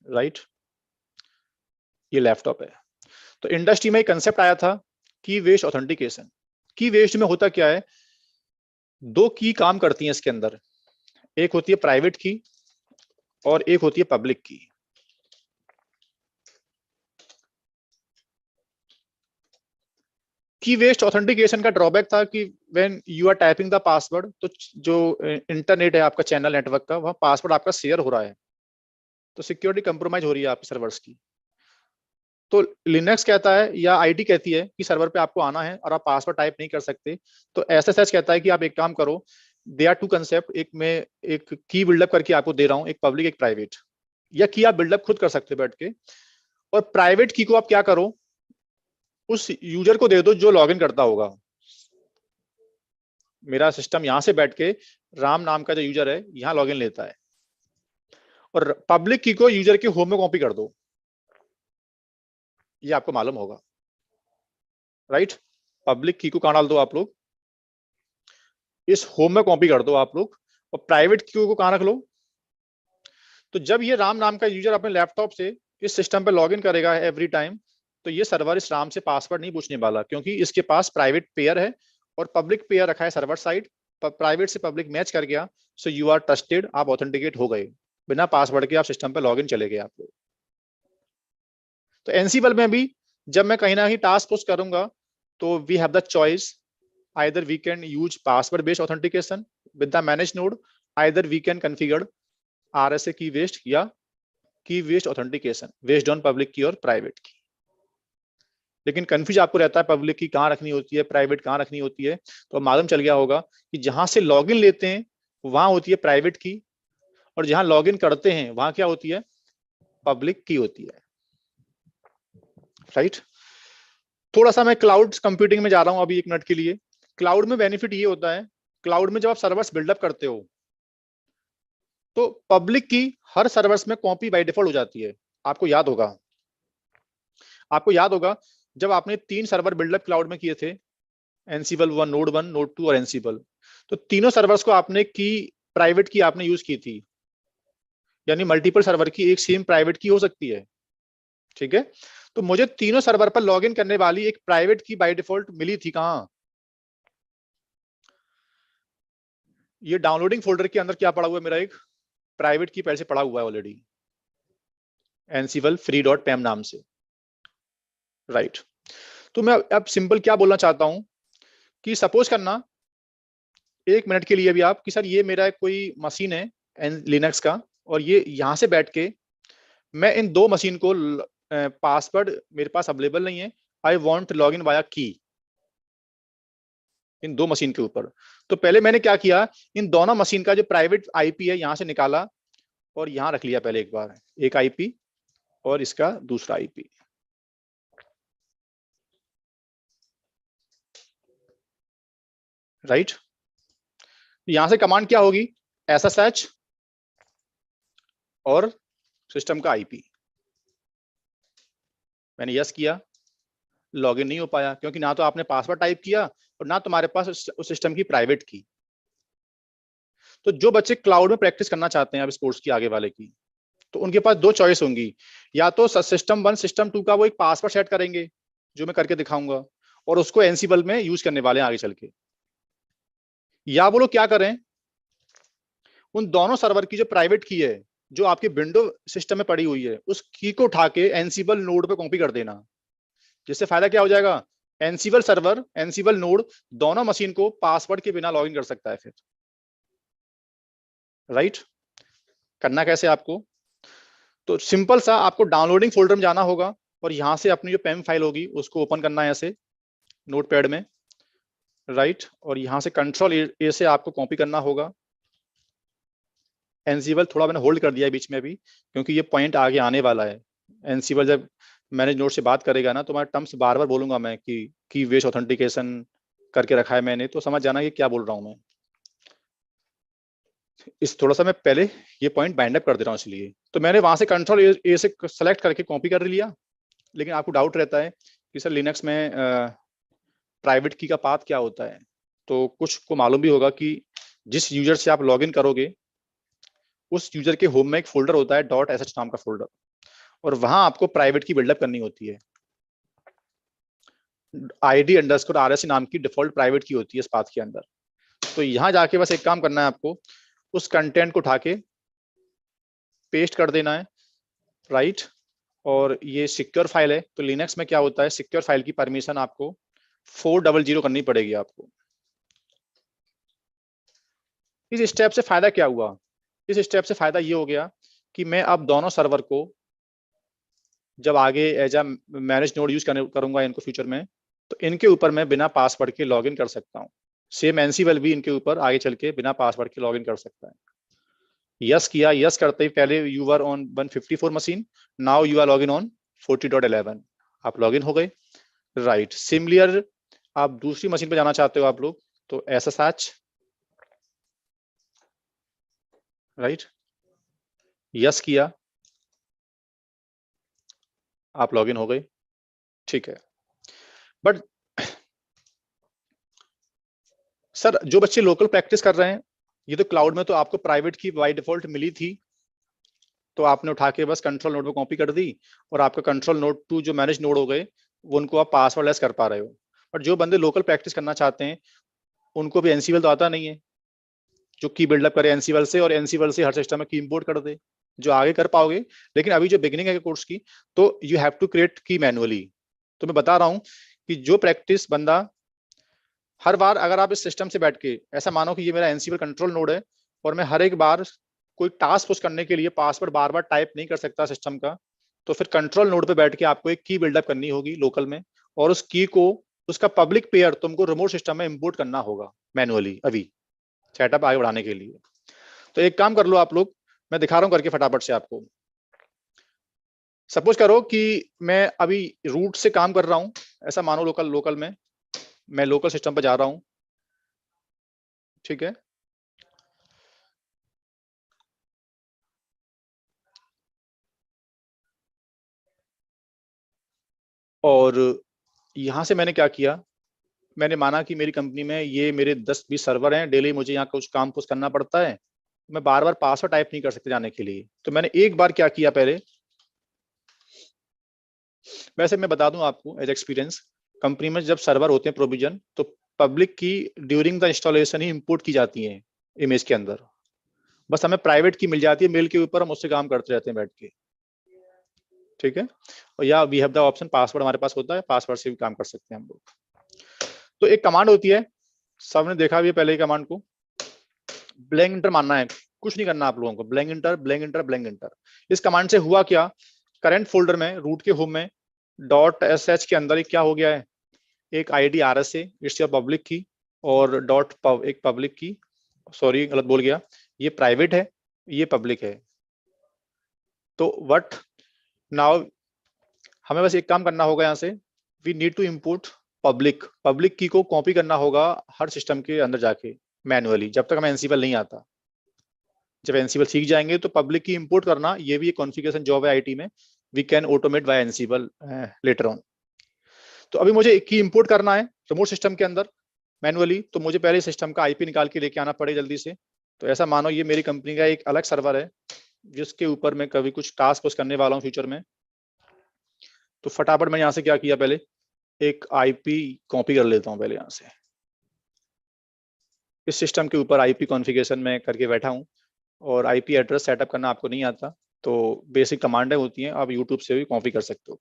राइट, ये लैपटॉप है। तो इंडस्ट्री में एक कंसेप्ट आया था की बेस्ड ऑथेंटिकेशन। की बेस्ड में होता क्या है, दो की काम करती हैं इसके अंदर, एक होती है प्राइवेट की और एक होती है पब्लिक की। की बेस्ड ऑथेंटिकेशन का ड्रॉबैक था कि when you are typing the password, तो जो इंटरनेट है आपका चैनल नेटवर्क का, वहां पासवर्ड आपका शेयर हो रहा है, तो सिक्योरिटी कंप्रोमाइज हो रही है आपके सर्वर्स की। तो लिनक्स कहता है या आईटी कहती है कि सर्वर पे आपको आना है और आप पासवर्ड टाइप नहीं कर सकते, तो एसएसएच कहता है कि आप एक काम करो, दे आर टू कंसेप्ट, एक में एक की बिल्डअप करके आपको दे रहा हूं, एक पब्लिक एक प्राइवेट, या की आप बिल्डअप खुद कर सकते हो बैठ के, और प्राइवेट की को आप क्या करो, उस यूजर को दे दो जो लॉगिन करता होगा। मेरा सिस्टम यहां से बैठ के राम नाम का जो यूजर है यहां लॉगिन लेता है, और पब्लिक की को यूजर के होम में कॉपी कर दो, ये आपको मालूम होगा, राइट। पब्लिक की को कहां डाल दो आप लोग, इस होम में कॉपी कर दो आप लोग, और प्राइवेट की को कहां रख लो। तो जब ये राम नाम का यूजर अपने लैपटॉप से इस सिस्टम पे लॉगिन करेगा एवरी टाइम, तो ये सर्वर इस राम से पासवर्ड नहीं पूछने वाला, क्योंकि इसके पास प्राइवेट पेयर है और पब्लिक पेयर रखा है सर्वर साइड, प्राइवेट से पब्लिक मैच कर गया, सो यू आर ट्रस्टेड, आप ऑथेंटिकेट हो गए, बिना पासवर्ड के आप सिस्टम पे लॉगिन चले गए आप लोग। तो एनसीबल में भी जब मैं कहीं ना कहीं टास्क पुश करूंगा, तो we have the choice, either we can use password based authentication with the managed node, either we can configure RSA key based या की based authentication based on public की और प्राइवेट की। लेकिन कंफ्यूज आपको रहता है पब्लिक की कहां रखनी होती है, प्राइवेट कहां रखनी होती है, तो मालूम चल गया होगा कि जहां से लॉगिन लेते हैं वहां होती है प्राइवेट की, और जहां लॉगिन करते हैं वहां क्या होती है, पब्लिक की होती है, राइट। थोड़ा सा मैं क्लाउड कंप्यूटिंग में जा रहा हूं अभी एक मिनट के लिए। क्लाउड में बेनिफिट ये होता है, क्लाउड में जब आप सर्वर्स बिल्डअप करते हो, तो पब्लिक की हर सर्वर्स में कॉपी बाय डिफॉल्ट हो जाती है। आपको याद होगा आपको याद होगा जब आपने 3 सर्वर बिल्डअप क्लाउड में किए थे, एनसीबल 1, नोड 2 और एनसीबल, तो तीनों सर्वर्स को आपने की प्राइवेट की आपने यूज की थी, यानी मल्टीपल सर्वर की एक सेम प्राइवेट की हो सकती है, ठीक है। तो मुझे तीनों सर्वर पर लॉग इन करने वाली एक प्राइवेट की बाय डिफॉल्ट मिली थी कहां, ये डाउनलोडिंग फोल्डर के अंदर क्या पड़ा हुआ है, मेरा एक प्राइवेट की पहले से पड़ा हुआ है ऑलरेडी, एनसीबल free.pem नाम से, राइट। तो मैं अब सिंपल क्या बोलना चाहता हूं कि सपोज करना 1 मिनट के लिए भी आप कि सर ये मेरा कोई मशीन है लिनक्स का, और ये यहां से बैठ के मैं इन 2 मशीन को पासवर्ड मेरे पास अवेलेबल नहीं है, I want log in via की इन 2 मशीन के ऊपर। तो पहले मैंने क्या किया, इन दोनों मशीन का जो प्राइवेट आईपी है यहां से निकाला और यहां रख लिया पहले एक बार, एक आईपी और इसका दूसरा आईपी, राइट। यहां से कमांड क्या होगी, SSH और सिस्टम का आईपी। मैंने यस किया, लॉगिन नहीं हो पाया क्योंकि ना तो आपने पासवर्ड टाइप किया और ना तुम्हारे पास उस सिस्टम की प्राइवेट की। तो जो बच्चे क्लाउड में प्रैक्टिस करना चाहते हैं अब इस कोर्स की आगे वाले की, तो उनके पास 2 चॉइस होंगी, या तो सिस्टम 1 सिस्टम 2 का वो एक पासवर्ड सेट करेंगे जो मैं करके दिखाऊंगा और उसको एनसीबल में यूज करने वाले हैं आगे चल के, या वो लोग क्या करें, उन दोनों सर्वर की जो प्राइवेट की है जो आपके विंडो सिस्टम में पड़ी हुई है उस की को उठा के एनसीबल नोड पे कॉपी कर देना। जिससे फायदा क्या हो जाएगा, एनसीबल सर्वर एनसीबल नोड दोनों मशीन को पासवर्ड के बिना लॉगिन कर सकता है फिर, राइट। करना कैसे आपको, तो सिंपल सा आपको डाउनलोडिंग फोल्डर में जाना होगा और यहां से अपनी जो पेम फाइल होगी उसको ओपन करना है ऐसे नोटपैड में, राइट। और यहां से कंट्रोल ए से आपको कॉपी करना होगा। एनसीबल थोड़ा मैंने होल्ड कर दिया है बीच में अभी क्योंकि ये पॉइंट आगे आने वाला है। एनसीबल जब मैनेज नोट से बात करेगा ना तो मैं टर्म्स बार बार बोलूंगा मैं कि की वेस ऑथेंटिकेशन करके रखा है मैंने, तो समझ जाना कि क्या बोल रहा हूं मैं। इस थोड़ा सा मैं पहले ये पॉइंट बाइंड अप कर दे रहा हूँ, इसलिए तो मैंने वहां से कंट्रोल ए से सेलेक्ट करके कॉपी कर लिया। लेकिन आपको डाउट रहता है कि सर लिनक्स में प्राइवेट की का पाथ क्या होता है, तो कुछ को मालूम भी होगा कि जिस यूजर से आप लॉगिन करोगे उस यूजर के होम में एक फोल्डर होता है .sh नाम का फोल्डर, और वहां आपको प्राइवेट की बिल्डअप करनी होती है। ID_RHCE नाम की डिफॉल्ट प्राइवेट की होती है इस पाथ के अंदर। तो यहां जाके बस एक काम करना है आपको, उस कंटेंट को उठा के पेस्ट कर देना है, राइट। और ये सिक्योर फाइल है तो लिनक्स में क्या होता है, सिक्योर फाइल की परमिशन आपको 400 करनी पड़ेगी आपको। इस स्टेप से फायदा क्या हुआ, इस स्टेप से फायदा ये हो गया कि मैं अब दोनों सर्वर को जब आगे as a manage node use करूंगा इनको फ्यूचर में, तो इनके ऊपर मैं बिना पासवर्ड के लॉगिन कर सकता हूँ। सेम एनसीबल भी इनके ऊपर आगे चल के बिना पासवर्ड के लॉगिन कर सकता है। यस किया, यस करते ही पहले you are on 154 machine, now you are login on 40.11, आप लॉगिन हो गए, राइट। सिमिलर आप दूसरी मशीन पे जाना चाहते हो आप लोग, तो SSH, राइट, यस किया, आप लॉगिन हो गए, ठीक है। बट सर जो बच्चे लोकल प्रैक्टिस कर रहे हैं, ये तो क्लाउड में तो आपको प्राइवेट की बाय डिफॉल्ट मिली थी, तो आपने उठा के बस कंट्रोल नोड पे कॉपी कर दी और आपका कंट्रोल नोड 2 जो मैनेज नोड हो गए वो उनको आप पासवर्ड लेस कर पा रहे हो। बट जो बंदे लोकल प्रैक्टिस करना चाहते हैं उनको भी एनसीबल तो आता नहीं है जो की बिल्डअप करे एनसीबल से और एनसीबल से हर सिस्टम में की इंपोर्ट कर दे, जो आगे कर पाओगे। लेकिन अभी जो बिगिनिंग है कोर्स की, तो यू हैव टू क्रिएट की मैनुअली। तो मैं बता रहा हूँ कि जो प्रैक्टिस बंदा हर बार, अगर आप इस सिस्टम से बैठ के ऐसा मानो कि ये मेरा एनसीबल कंट्रोल नोड है और मैं हर एक बार कोई टास्क पुश करने के लिए पासवर्ड बार बार टाइप नहीं कर सकता सिस्टम का, तो फिर कंट्रोल नोड पे बैठ के आपको एक की बिल्डअप करनी होगी लोकल में, और उस की को उसका पब्लिक पेयर तुमको रिमोट सिस्टम में इंपोर्ट करना होगा मैनुअली अभी सेटअप आगे बढ़ाने के लिए। तो एक काम कर लो आप लोग, मैं दिखा रहा हूँ करके फटाफट से आपको। सपोज करो कि मैं अभी रूट से काम कर रहा हूँ, ऐसा मानो लोकल लोकल में मैं लोकल सिस्टम पर जा रहा हूँ, ठीक है। और यहाँ से मैंने क्या किया, मैंने माना कि मेरी कंपनी में ये मेरे 10-20 सर्वर हैं, डेली मुझे यहाँ कुछ काम कुछ करना पड़ता है, मैं बार बार पासवर्ड टाइप नहीं कर सकते जाने के लिए। तो मैंने एक बार क्या किया पहले, वैसे मैं बता दूं आपको एज एक्सपीरियंस, कंपनी में जब सर्वर होते हैं प्रोविजन, तो पब्लिक की during the installation he import की जाती है इमेज के अंदर, बस हमें प्राइवेट की मिल जाती है मेल के ऊपर, हम उससे काम करते रहते हैं बैठ के, ठीक है। और या we have the option password हमारे पास होता है, पासवर्ड से भी काम कर सकते हैं हम लोग। तो एक कमांड होती है, सबने देखा भी है पहले ही कमांड को, ब्लैंक इंटर मानना है, कुछ नहीं करना आप लोगों को, blank inter blank inter blank inter. इस कमांड से हुआ क्या, करंट फोल्डर में रूट के होम में .sh के अंदर क्या हो गया है, एक ID RSA it's your public की, और एक पब्लिक की, सॉरी गलत बोल गया, ये प्राइवेट है ये पब्लिक है। तो व्हाट नाउ, हमें बस एक काम करना होगा, यहाँ से we need to import public key को कॉपी करना होगा हर सिस्टम के अंदर जाके मैनुअली, जब तक हमें एनसीबल नहीं आता। जब एनसीबल सीख जाएंगे तो पब्लिक की इंपोर्ट करना, ये भी एक कॉन्फ़िगरेशन जॉब है आईटी में, we can automate by Ansible later on. तो अभी मुझे एक की इंपोर्ट करना है रिमोट सिस्टम के अंदर मैनुअली, तो मुझे पहले सिस्टम का आईपी निकाल के लेके आना पड़े जल्दी से। तो ऐसा मानो ये मेरी कंपनी का एक अलग सर्वर है, जिसके ऊपर मैं कभी कुछ टास्क पुश करने वाला हूँ फ्यूचर में। तो फटाफट मैं यहाँ से क्या किया, पहले एक आईपी कॉपी कर लेता हूँ पहले यहाँ से। इस सिस्टम के ऊपर आईपी कॉन्फ़िगरेशन में करके बैठा हूँ, और आईपी एड्रेस सेटअप करना आपको नहीं आता तो बेसिक कमांडें होती हैं, आप यूट्यूब से भी कॉपी कर सकते हो।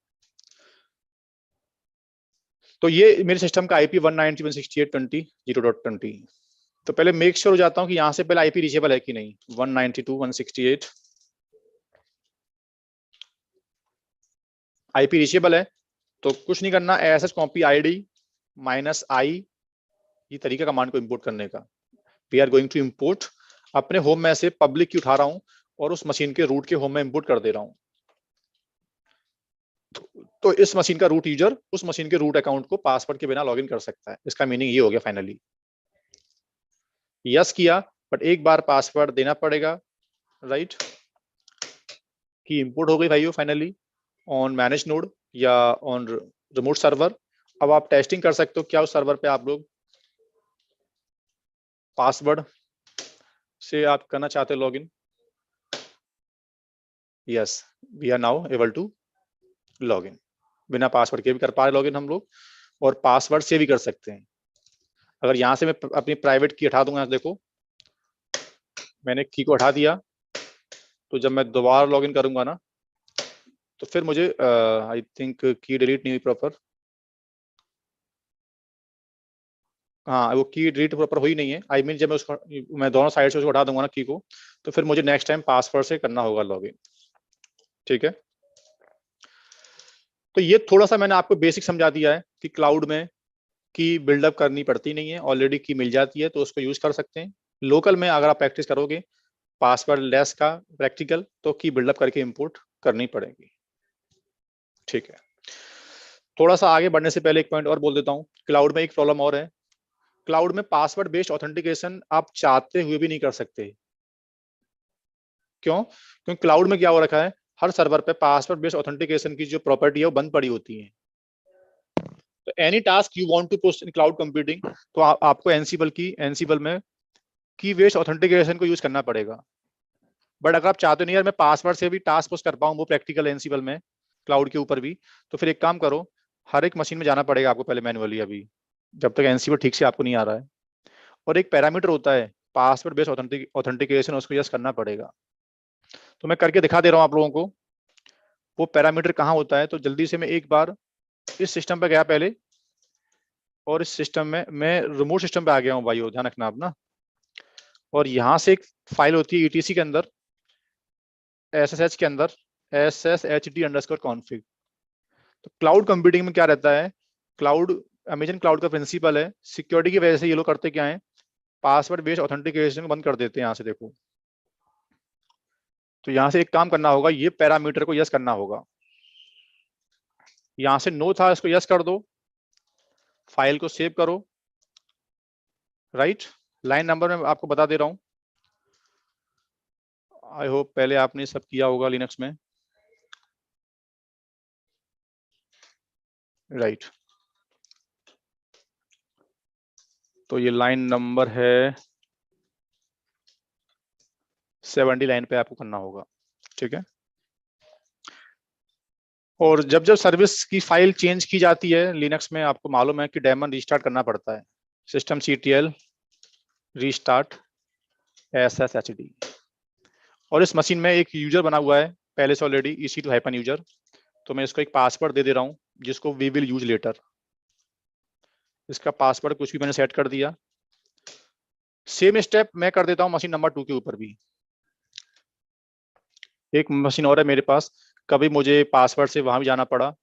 तो ये मेरे सिस्टम का आईपी 192.168.20.20। तो पहले मेक श्योर हो जाता हूँ कि यहाँ से पहले आईपी रीचेबल है कि नहीं। 192.168 आईपी रीचेबल है, तो कुछ नहीं करना, एस कॉपी आईडी -i, ये तरीका कमांड को इंपोर्ट करने का। We are going to import, अपने होम में से पब्लिक की उठा रहा हूँ और उस मशीन के रूट के होम में इंपोर्ट कर दे रहा हूँ। तो इस मशीन का रूट यूजर उस मशीन के रूट अकाउंट को पासवर्ड के बिना लॉगिन कर सकता है। इसका मीनिंग ये हो गया फाइनली। यस किया, बट एक बार पासवर्ड देना पड़ेगा, राइट। की इंपोर्ट हो गई भाइयों फाइनली ऑन मैनेज नोड या ऑन रिमोट सर्वर। अब आप टेस्टिंग कर सकते हो क्या उस सर्वर पे आप लोग पासवर्ड से आप करना चाहते हो login. Yes, we are now able to login, बिना पासवर्ड के भी कर पा रहे लॉगिन हम लोग, और पासवर्ड से भी कर सकते हैं। अगर यहाँ से मैं अपनी प्राइवेट की हटा दूंगा, देखो मैंने की को हटा दिया, तो जब मैं दोबारा लॉगिन करूंगा ना, तो फिर मुझे आई थिंक की डिलीट नहीं हुई प्रॉपर। हाँ, वो की डिलीट प्रॉपर हुई नहीं है, आई मीन जब मैं उसको, मैं दोनों साइड से उसको हटा दूंगा ना की को, तो फिर मुझे नेक्स्ट टाइम पासवर्ड से करना होगा लॉगिन, ठीक है। तो ये थोड़ा सा मैंने आपको बेसिक समझा दिया है कि क्लाउड में की बिल्डअप करनी पड़ती नहीं है, ऑलरेडी की मिल जाती है तो उसको यूज कर सकते हैं। लोकल में अगर आप प्रैक्टिस करोगे पासवर्ड लेस का प्रैक्टिकल, तो की बिल्डअप करके इंपोर्ट करनी पड़ेगी, ठीक है। थोड़ा सा आगे बढ़ने से पहले एक पॉइंट और बोल देता हूँ, क्लाउड में एक प्रॉब्लम और है, क्लाउड में पासवर्ड बेस्ड ऑथेंटिकेशन आप चाहते हुए भी नहीं कर सकते। क्यों? क्योंकि क्लाउड में क्या हो रखा है, हर सर्वर पे पासवर्ड बेस्ड ऑथेंटिकेशन की जो प्रॉपर्टी है वो बंद पड़ी होती है। तो any task you want to post in cloud computing, तो आपको एनसीबल में की बेस्ड ऑथेंटिकेशन को यूज करना पड़ेगा। बट अगर आप चाहते नहीं यार मैं पासवर्ड से भी टास्क पोस्ट कर पाऊँ, वो प्रैक्टिकल एनसीबल में क्लाउड के ऊपर भी, तो फिर एक काम करो, हर एक मशीन में जाना पड़ेगा आपको पहले मैनुअली, अभी जब तक एनसीबल ठीक से आपको नहीं आ रहा है। और एक पैरामीटर होता है पासवर्ड बेस्ड ऑथेंटिकेशन, उसको यस करना पड़ेगा। तो मैं करके दिखा दे रहा हूँ आप लोगों को वो पैरामीटर कहाँ होता है। तो जल्दी से मैं एक बार इस सिस्टम पे गया पहले, और इस सिस्टम में मैं रिमोट सिस्टम पे आ गया हूँ भाई, ध्यान रखना आप ना। और यहाँ से एक फाइल होती है ईटीसी के अंदर, एसएसएच के अंदर, sshd_config। तो क्लाउड कंप्यूटिंग में क्या रहता है, क्लाउड अमेजन क्लाउड का प्रिंसिपल है, सिक्योरिटी की वजह से ये लोग करते क्या है, पासवर्ड बेस्ड ऑथेंटिकेशन को बंद कर देते हैं। यहाँ से देखो, तो यहाँ से एक काम करना होगा, ये पैरामीटर को यस करना होगा। यहाँ से नो था, इसको यस कर दो, फाइल को सेव करो, राइट। लाइन नंबर में आपको बता दे रहा हूँ, आई होप पहले आपने सब किया होगा लिनक्स में। राइट। तो ये लाइन नंबर है 70 लाइन पे आपको करना होगा, ठीक है। और जब जब सर्विस की फाइल चेंज की जाती है लिनक्स में, आपको मालूम है कि डेमन रीस्टार्ट करना पड़ता है। systemctl restart SSHD। और इस मशीन में एक यूजर बना हुआ है पहले से ऑलरेडी, EC2 हाइपन यूजर। तो मैं इसको एक पासवर्ड दे दे रहा हूँ जिसको वी विल यूज लेटर। इसका पासवर्ड कुछ भी मैंने सेट कर दिया। सेम स्टेप मैं कर देता हूँ मशीन नंबर 2 के ऊपर भी। एक मशीन और है मेरे पास, कभी मुझे पासवर्ड से वहां भी जाना पड़ा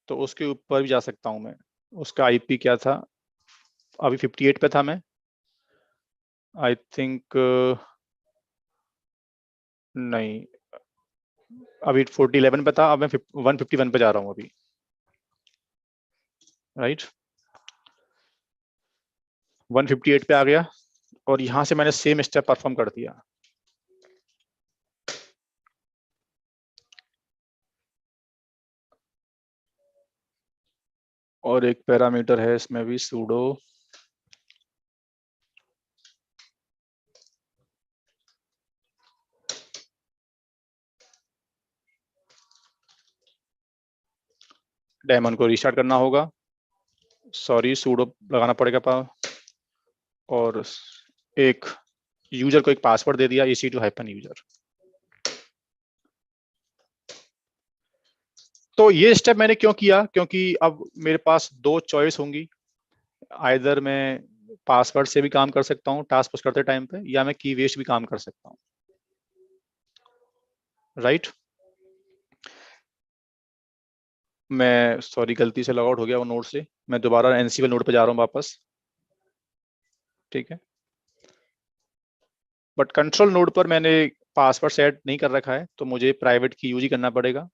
तो उसके ऊपर भी जा सकता हूं मैं। उसका आईपी क्या था, अभी 58 पे था मैं, आई थिंक नहीं, अभी 4011 पे था, अब मैं 151 पे जा रहा हूँ अभी, राइट। 158 पे आ गया और यहां से मैंने सेम स्टेप परफॉर्म कर दिया। और एक पैरामीटर है इसमें भी, sudo डेमन को रीस्टार्ट करना होगा, सॉरी sudo लगाना पड़ेगा। और एक यूजर को एक पासवर्ड दे दिया, EC2 हाइपन यूजर। तो ये स्टेप मैंने क्यों किया, क्योंकि अब मेरे पास दो चॉइस होंगी, आइदर मैं पासवर्ड से भी काम कर सकता हूँ टास्क पुश करते टाइम पे, या मैं की वेस्ट भी काम कर सकता हूँ, राइट। मैं सॉरी गलती से लॉग आउट हो गया वो नोड से, मैं दोबारा एनसीबल नोड पे जा रहा हूँ वापस, ठीक है। बट कंट्रोल नोड पर मैंने पासवर्ड सेट नहीं कर रखा है तो मुझे प्राइवेट की यूज ही करना पड़ेगा।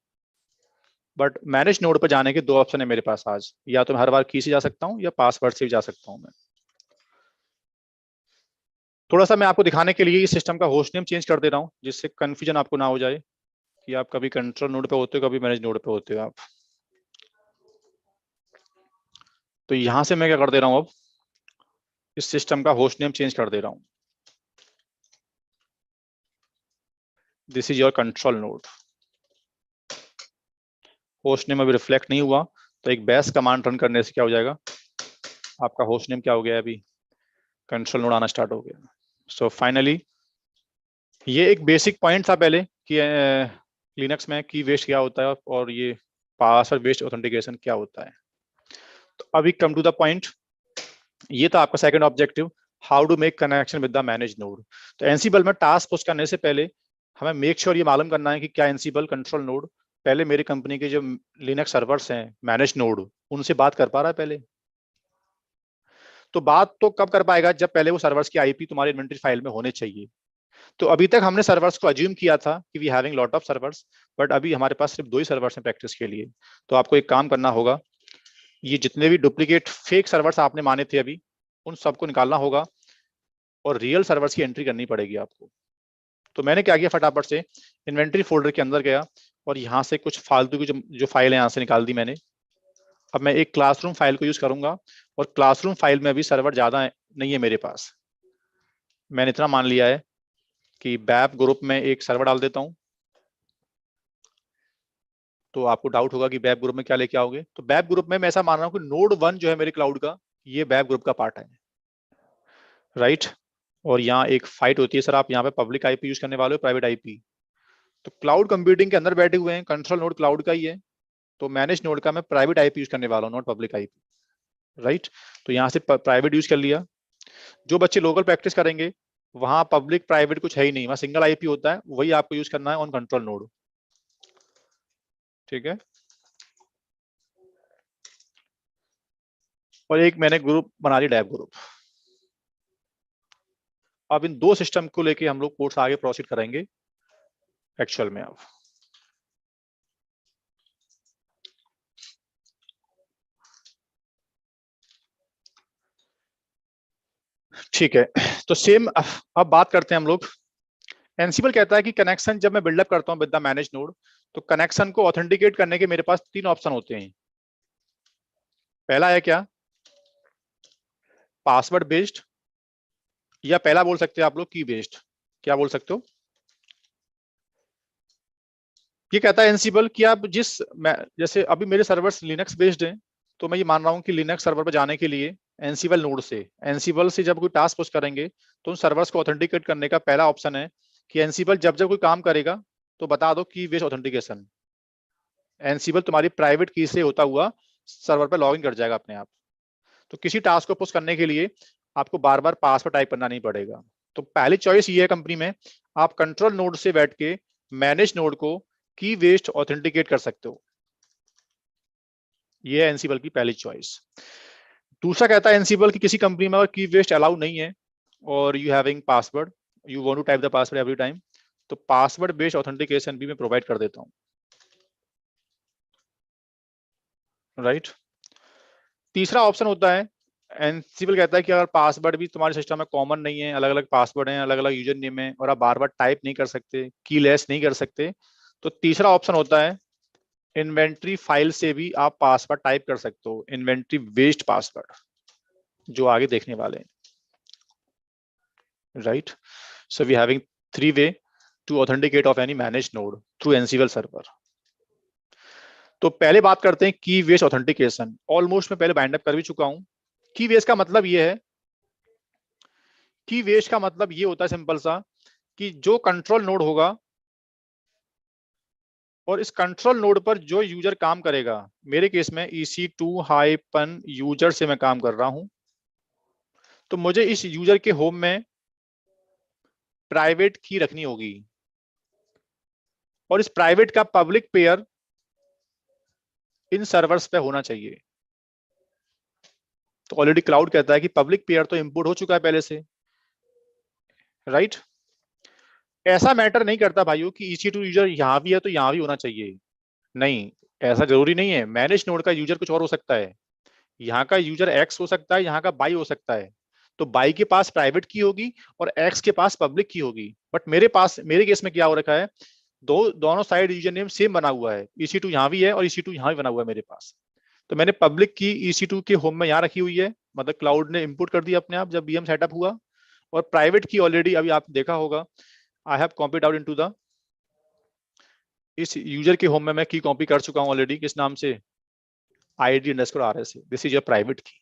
बट मैनेज नोड पर जाने के दो ऑप्शन है मेरे पास आज, या तो मैं हर बार की से जा सकता हूँ या पासवर्ड से भी जा सकता हूँ मैं। थोड़ा सा मैं आपको दिखाने के लिए इस सिस्टम का होस्ट नेम चेंज कर दे रहा हूँ जिससे कंफ्यूजन आपको ना हो जाए कि आप कभी कंट्रोल नोड पे होते हो कभी मैनेज नोड पे होते हो आप। तो यहां से मैं क्या कर दे रहा हूँ, अब इस सिस्टम का होस्ट नेम चेंज कर दे रहा हूँ। This is your control node. Host name अभी रिफ्लेक्ट नहीं हुआ तो एक बैश कमांड रन करने से क्या हो जाएगा, आपका होस्ट नेम क्या हो गया, अभी कंट्रोल नोड आना स्टार्ट हो गया। सो फाइनली ये एक बेसिक पॉइंट था पहले कि लिनक्स में की वेस्ट क्या होता है और ये पासवर्ड बेस्ड ऑथेंटिकेशन क्या होता है। तो अभी कम टू द पॉइंट, ये था आपका second objective, how to make connection with the manage node. तो एनसीबल में टास्क पुश करने से पहले हमें मेक श्योर ये मालूम करना है कि क्या एनसीबल कंट्रोल नोड पहले मेरी कंपनी के जो लिनक्स सर्वर्स हैं मैनेज नोड उनसे बात कर पा रहा है पहले। तो बात तो कब कर पाएगा, जब पहले वो सर्वर्स की आईपी तुम्हारे इन्वेंटरी फाइल में होने चाहिए। तो अभी तक हमने सर्वर्स को अज्यूम किया था कि we having lot of servers, but अभी हमारे पास सिर्फ 2 ही सर्वर्स हैं प्रैक्टिस के लिए। तो आपको एक काम करना होगा, ये जितने भी डुप्लीकेट फेक सर्वर्स आपने माने थे अभी उन सबको निकालना होगा और रियल सर्वर्स की एंट्री करनी पड़ेगी आपको। तो मैंने क्या किया, फटाफट से इन्वेंटरी फोल्डर के अंदर गया और यहाँ से कुछ फालतू की जो फाइल है यहाँ से निकाल दी मैंने। अब मैं एक क्लासरूम फाइल को यूज करूंगा और क्लासरूम फाइल में भी सर्वर ज्यादा नहीं है मेरे पास। मैंने इतना मान लिया है कि बैप ग्रुप में एक सर्वर डाल देता हूँ। तो आपको डाउट होगा कि बैप ग्रुप में क्या लेके आओगे, तो बैप ग्रुप में मैं ऐसा मान रहा हूँ कि नोड 1 जो है मेरे क्लाउड का ये बैप ग्रुप का पार्ट है, राइट। और यहाँ एक फाइट होती है, सर आप यहाँ पे पब्लिक आईपी यूज करने वाले हो प्राइवेट आईपी। तो क्लाउड कंप्यूटिंग के अंदर बैठे हुए हैं, कंट्रोल नोड क्लाउड का ही है, तो मैनेज नोड का मैं प्राइवेट आईपी यूज करने वाला हूँ, नॉट पब्लिक आईपी, राइट। तो यहाँ से प्राइवेट यूज कर लिया। जो बच्चे लोकल प्रैक्टिस करेंगे वहां पब्लिक प्राइवेट कुछ है ही नहीं, वहां सिंगल आईपी होता है, वही आपको यूज करना है ऑन कंट्रोल नोड, ठीक है। और एक मैंने ग्रुप बना लिया डेव ग्रुप। अब इन दो सिस्टम को लेके हम लोग कोर्स आगे प्रोसीड करेंगे एक्चुअल में। अब ठीक है, तो सेम अब बात करते हैं हम लोग। एनसिबल कहता है कि कनेक्शन जब मैं बिल्डअप करता हूं विद द मैनेज नोड, तो कनेक्शन को ऑथेंटिकेट करने के मेरे पास 3 ऑप्शन होते हैं। पहला है क्या, पासवर्ड बेस्ड, या पहला बोल सकते हैं आप लोग की बेस्ड, क्या बोल सकते हो। ये कहता है एनसीबल कि आप जैसे अभी मेरे सर्वर्स लिनक्स बेस्ड हैं, तो मैं ये मान रहा हूँ कि लिनक्स सर्वर पर जाने के लिए एनसीबल नोड से, एनसीबल से जब कोई टास्क पुश करेंगे तो उन सर्वर्स को ऑथेंटिकेट करने का पहला ऑप्शन है कि एनसीबल जब जब कोई काम करेगा तो बता दो की बेस्ड ऑथेंटिकेशन। एनसीबल तुम्हारी प्राइवेट की से होता हुआ सर्वर पर लॉग इन कर जाएगा अपने आप। तो किसी टास्क को पुश करने के लिए आपको बार बार पासवर्ड टाइप करना नहीं पड़ेगा। तो पहली चॉइस ये है कंपनी में, आप कंट्रोल नोड से बैठ के मैनेज नोड को की बेस्ड ऑथेंटिकेट कर सकते हो। ये है एनसीबल की पहली चॉइस। दूसरा कहता है एनसीबल की किसी कंपनी में अगर की बेस्ड अलाउ नहीं है और you having password, you want to type the password every time, तो पासवर्ड बेस्ड ऑथेंटिकेशन भी मैं प्रोवाइड कर देता हूँ, राइट। तीसरा ऑप्शन होता है, एनसीबल कहता है कि अगर पासवर्ड भी तुम्हारे सिस्टम में कॉमन नहीं है, अलग अलग पासवर्ड हैं, अलग अलग यूजर नेम है, और आप बार बार टाइप नहीं कर सकते, की लेस नहीं कर सकते, तो तीसरा ऑप्शन होता है इन्वेंट्री फाइल से भी आप पासवर्ड टाइप कर सकते हो, इन्वेंट्री बेस्ड पासवर्ड, जो आगे देखने वाले हैं, right. So we having three way to authenticate of any manage node through Ansible server. तो पहले बात करते हैं की बेस्ड ऑथेंटिकेशन। ऑलमोस्ट मैं पहले बाइंड अप कर भी चुका हूं। की बेस्ड का मतलब ये है, की बेस्ड का मतलब ये होता है सिंपल सा, कि जो कंट्रोल नोड होगा और इस कंट्रोल नोड पर जो यूजर काम करेगा, मेरे केस में EC2-यूजर से मैं काम कर रहा हूं, तो मुझे इस यूजर के होम में प्राइवेट की रखनी होगी, और इस प्राइवेट का पब्लिक पेयर इन सर्वर्स पे होना चाहिए। तो ऑलरेडी क्लाउड कहता है कि पब्लिक पेयर तो इंपोर्ट हो चुका है पहले से, राइट। ऐसा मैटर नहीं करता भाइयों कि EC2 यूजर यहां भी है तो यहां भी होना चाहिए, नहीं, ऐसा जरूरी नहीं है। मैनेज नोड का यूजर कुछ और हो सकता है, यहाँ का यूजर एक्स हो सकता है, यहाँ का बाई हो सकता है। तो बाई के पास प्राइवेट की होगी और एक्स के पास पब्लिक की होगी। बट मेरे केस में क्या हो रखा है, दोनों साइड यूजर नेम सेम बना हुआ है, EC2 यहाँ भी है और EC2 यहाँ भी बना हुआ है मेरे पास। तो मैंने पब्लिक की EC2 के होम में यहाँ रखी हुई है, मतलब क्लाउड ने इंपोर्ट कर दिया अपने आप जब VM सेटअप हुआ। और प्राइवेट की ऑलरेडी अभी आप देखा होगा, I have copied out into the, इस यूजर के होम में मैं की कॉपी कर चुका हूँ ऑलरेडी, किस नाम से, ID_RS। This is your private की।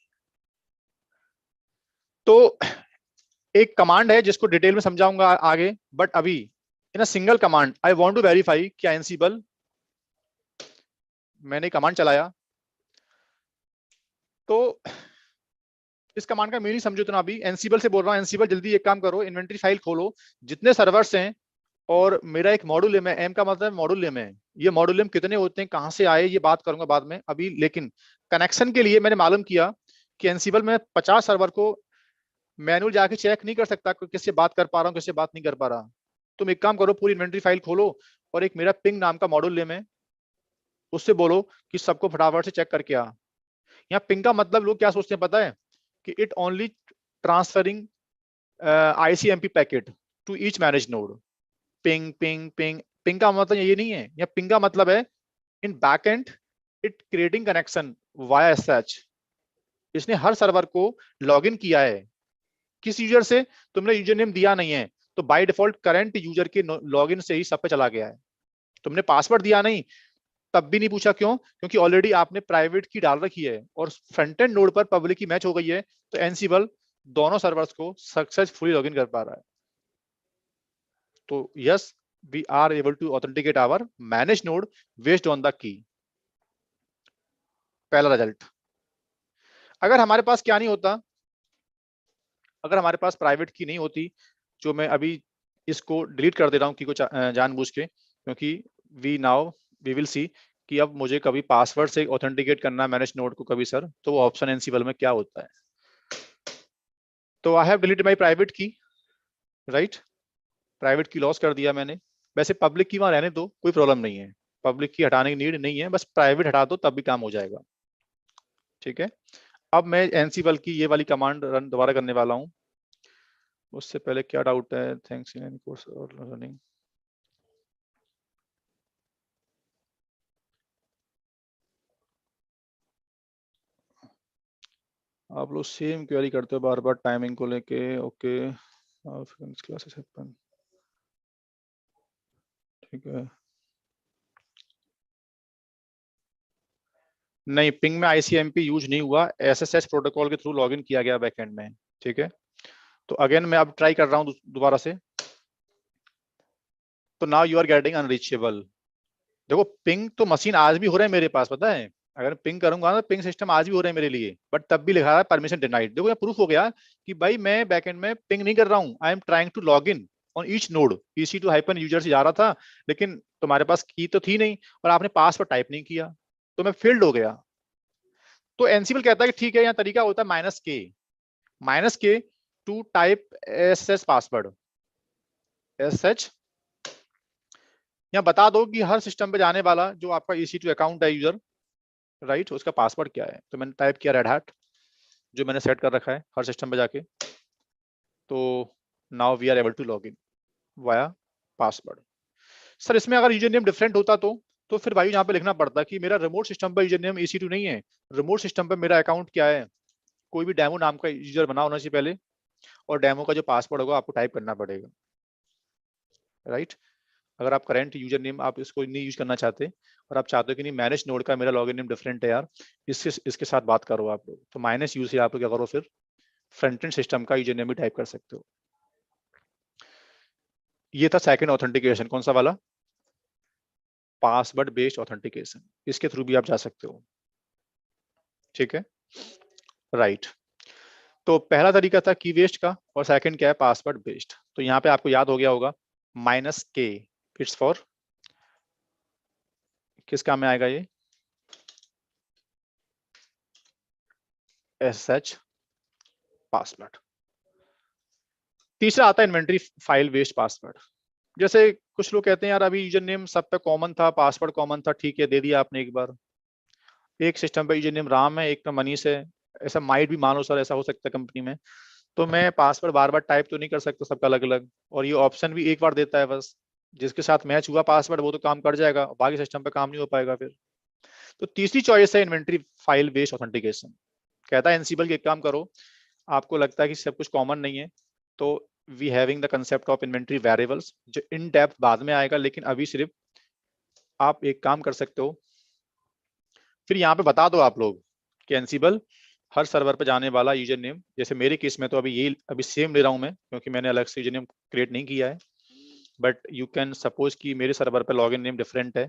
तो एक कमांड है जिसको डिटेल में समझाऊंगा आगे, बट अभी in a single command I want to verify क्या एनसीबल, मैंने कमांड चलाया, तो इस कमांड का मीनिंग समझो। तो ना अभी एनसीबल से बोल रहा हूँ, एनसीबल जल्दी एक काम करो, इन्वेंटरी फाइल खोलो, जितने सर्वर्स हैं, और मेरा एक मॉड्यूल नेम है, एम का मतलब मॉड्यूल नेम है, ये मॉड्यूल नेम कितने होते हैं, कहां से आए, ये बात करूंगा बाद में। अभी लेकिन कनेक्शन के लिए मैंने मालूम किया कि एनसीबल में 50 सर्वर को मैनुअल जाके चेक नहीं कर सकता किससे बात कर पा रहा हूँ, किससे बात नहीं कर पा रहा। तुम एक काम करो, पूरी इन्वेंटरी फाइल खोलो और एक मेरा पिंग नाम का मॉड्यूल नेम है, उससे बोलो कि सबको फटाफट से चेक करके आ। यहाँ पिंग का मतलब लोग क्या सोचते हैं पता है, कि it only transferring ICMP packet to each manage node. Ping ping ping, ping का मतलब ये नहीं है, या पिंग का मतलब है in backend it creating connection via SSH. इसने हर सर्वर को लॉगिन किया है, किस यूजर से, तुमने यूजर नेम दिया नहीं है, तो बाय डिफॉल्ट करंट यूजर के लॉगिन से ही सब पे चला गया है। तुमने पासवर्ड दिया नहीं, तब भी नहीं पूछा, क्यों, क्योंकि ऑलरेडी आपने प्राइवेट की डाल रखी है और फ्रंट एंड नोड पर पब्लिक की मैच हो गई है। तो एनसीबल दोनों सर्वर्स को सक्सेसफुली लॉगिन कर पा रहा है। तो yes, we are able to authenticate our manage node based on the key. पहला रिजल्ट। अगर हमारे पास क्या नहीं होता, अगर हमारे पास प्राइवेट की नहीं होती, जो मैं अभी इसको डिलीट कर दे रहा हूँ की को जानबूझ के, क्योंकि वी विल सी कि अब मुझे कभी पासवर्ड से ऑथेंटिकेट करना है मैनेज नोड को कभी सर, तो वो ऑप्शन एनसीबल में क्या होता है। तो I have deleted my private की, राइट, प्राइवेट की लॉस कर दिया मैंने। वैसे पब्लिक की वहां रहने दो, कोई प्रॉब्लम नहीं है, पब्लिक की हटाने की नीड नहीं है, बस प्राइवेट हटा दो तब भी काम हो जाएगा, ठीक है। अब मैं एनसीबल की ये वाली कमांड रन दोबारा करने वाला हूँ। उससे पहले क्या डाउट है, थैंक्स इन कोर्स और लर्निंग। आप लोग सेम क्वेरी करते हो बार बार टाइमिंग को लेके। ओके क्लासेस हैपन, ठीक है। नहीं, पिंग में आईसीएमपी यूज नहीं हुआ, एसएसएच प्रोटोकॉल के थ्रू लॉगिन किया गया बैकएंड में, ठीक है। तो अगेन मैं अब ट्राई कर रहा हूँ दोबारा से। तो now you are getting unreachable. देखो पिंग तो मशीन आज भी हो रहा है मेरे पास, पता है, अगर पिंग करूंगा ना पिंग सिस्टम आज भी हो रहा है मेरे लिए, बट तब भी लिखा रहा है परमिशन डिनाइड। देखो ये प्रूफ हो गया कि भाई मैं बैकएंड में पिंग नहीं कर रहा हूँ, I am trying to log in on each node, EC2 hyphen user से जा रहा था, लेकिन तुम्हारे पास की तो थी नहीं और आपने पासवर्ड टाइप नहीं किया, तो मैं फेल्ड हो गया। तो एनसीबल कहता है कि ठीक है, यहाँ तरीका होता है -K to type SS password. SSH यहाँ बता दो कि हर सिस्टम पे जाने वाला जो आपका EC2 अकाउंट है यूजर, राइट, उसका पासवर्ड क्या है। तो मैंने टाइप किया रेड हैट, जो मैंने सेट कर रखा है हर सिस्टम पे जाके। तो now we are able to log in via password. Sir इसमें अगर यूजर नेम डिफरेंट होता तो फिर भाई यहाँ पे लिखना पड़ता कि मेरा रिमोट सिस्टम पर यूजर नेम EC2 नहीं है, रिमोट सिस्टम पर मेरा अकाउंट क्या है, कोई भी डेमो नाम का यूजर बना होना चाहिए पहले, और डेमो का जो पासवर्ड होगा आपको टाइप करना पड़ेगा, राइट। अगर आप करंट यूजर नेम आप इसको नहीं यूज करना चाहते और आप चाहते हो कि नहीं मैनेज नोड का मेरा लॉगिन नेम डिफरेंट है यार, इसके साथ बात करो आप लोग, तो -U से आप लोग क्या करो, फिर फ्रंट एंड सिस्टम का यूजर नेम भी टाइप कर सकते हो। ये था सेकंड ऑथेंटिकेशन, कौन सा वाला, पासवर्ड बेस्ड ऑथेंटिकेशन, इसके थ्रू भी आप जा सकते हो, ठीक है, राइट। तो पहला तरीका था की वेस्ट का और सेकंड क्या है, पासवर्ड बेस्ड। तो यहाँ पे आपको याद हो गया होगा -K इट्स फॉर, किस काम में आएगा ये, SSH पासवर्ड। तीसरा आता है इन्वेंटरी फाइल वेस्ट पासवर्ड। जैसे कुछ लोग कहते हैं यार अभी यूजर नेम सब पे कॉमन था, पासवर्ड कॉमन था, ठीक है दे दिया आपने एक बार, एक सिस्टम पे यूजर नेम राम है, एक पे मनीष है, ऐसा माइट भी मान लो सर, ऐसा हो सकता है कंपनी में, तो मैं पासवर्ड बार बार टाइप तो नहीं कर सकता सबका अलग अलग, और ये ऑप्शन भी एक बार देता है बस, जिसके साथ मैच हुआ पासवर्ड वो तो काम कर जाएगा, बाकी सिस्टम पे काम नहीं हो पाएगा फिर। तो तीसरी चॉइस है इन्वेंटरी फाइल बेस्ड ऑथेंटिकेशन। कहता है एनसीबल के एक काम करो, आपको लगता है कि सब कुछ कॉमन नहीं है, तो we having the concept of inventory variables, जो इन डेप्थ बाद में आएगा, लेकिन अभी सिर्फ आप एक काम कर सकते हो, फिर यहाँ पे बता दो आप लोग कि एनसीबल हर सर्वर पे जाने वाला यूजर नेम, जैसे मेरे केस में तो अभी सेम ले रहा हूँ मैं, क्योंकि मैंने अलग से यूजर नेम क्रिएट नहीं किया है, बट यू कैन सपोज कि मेरे सर्वर पे लॉगिन नेम डिफरेंट है,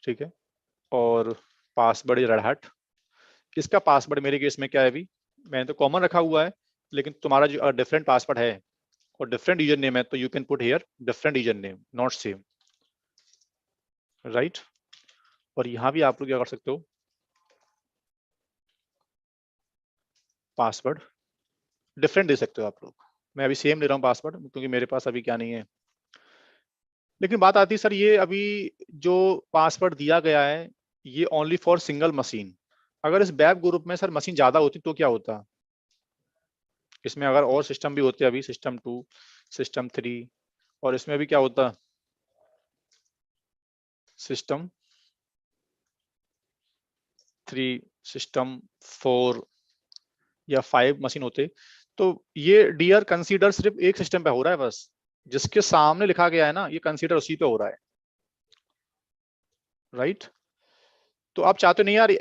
ठीक है, और पासवर्ड रेड हैट, इसका पासवर्ड मेरे केस में क्या है, अभी मैंने तो कॉमन रखा हुआ है, लेकिन तुम्हारा जो डिफरेंट पासवर्ड है और डिफरेंट यूजर नेम है, तो you can put here different user name not same, right. और यहाँ भी आप लोग क्या कर सकते हो, पासवर्ड डिफरेंट दे सकते हो आप लोग, मैं अभी सेम ले रहा हूँ पासवर्ड क्योंकि मेरे पास अभी क्या नहीं है। लेकिन बात आती है सर, ये अभी जो पासवर्ड दिया गया है ये ओनली फॉर सिंगल मशीन, अगर इस वेब ग्रुप में सर मशीन ज्यादा होती तो क्या होता, इसमें अगर और सिस्टम भी होते, अभी सिस्टम 2 सिस्टम 3, और इसमें भी क्या होता, सिस्टम 3 सिस्टम 4 या 5 मशीन होते, तो ये डियर कंसीडर सिर्फ एक सिस्टम पे हो रहा है बस, जिसके सामने लिखा गया है ना ये कंसीडर उसी पे हो रहा है, राइट। तो आप चाहते नहीं यार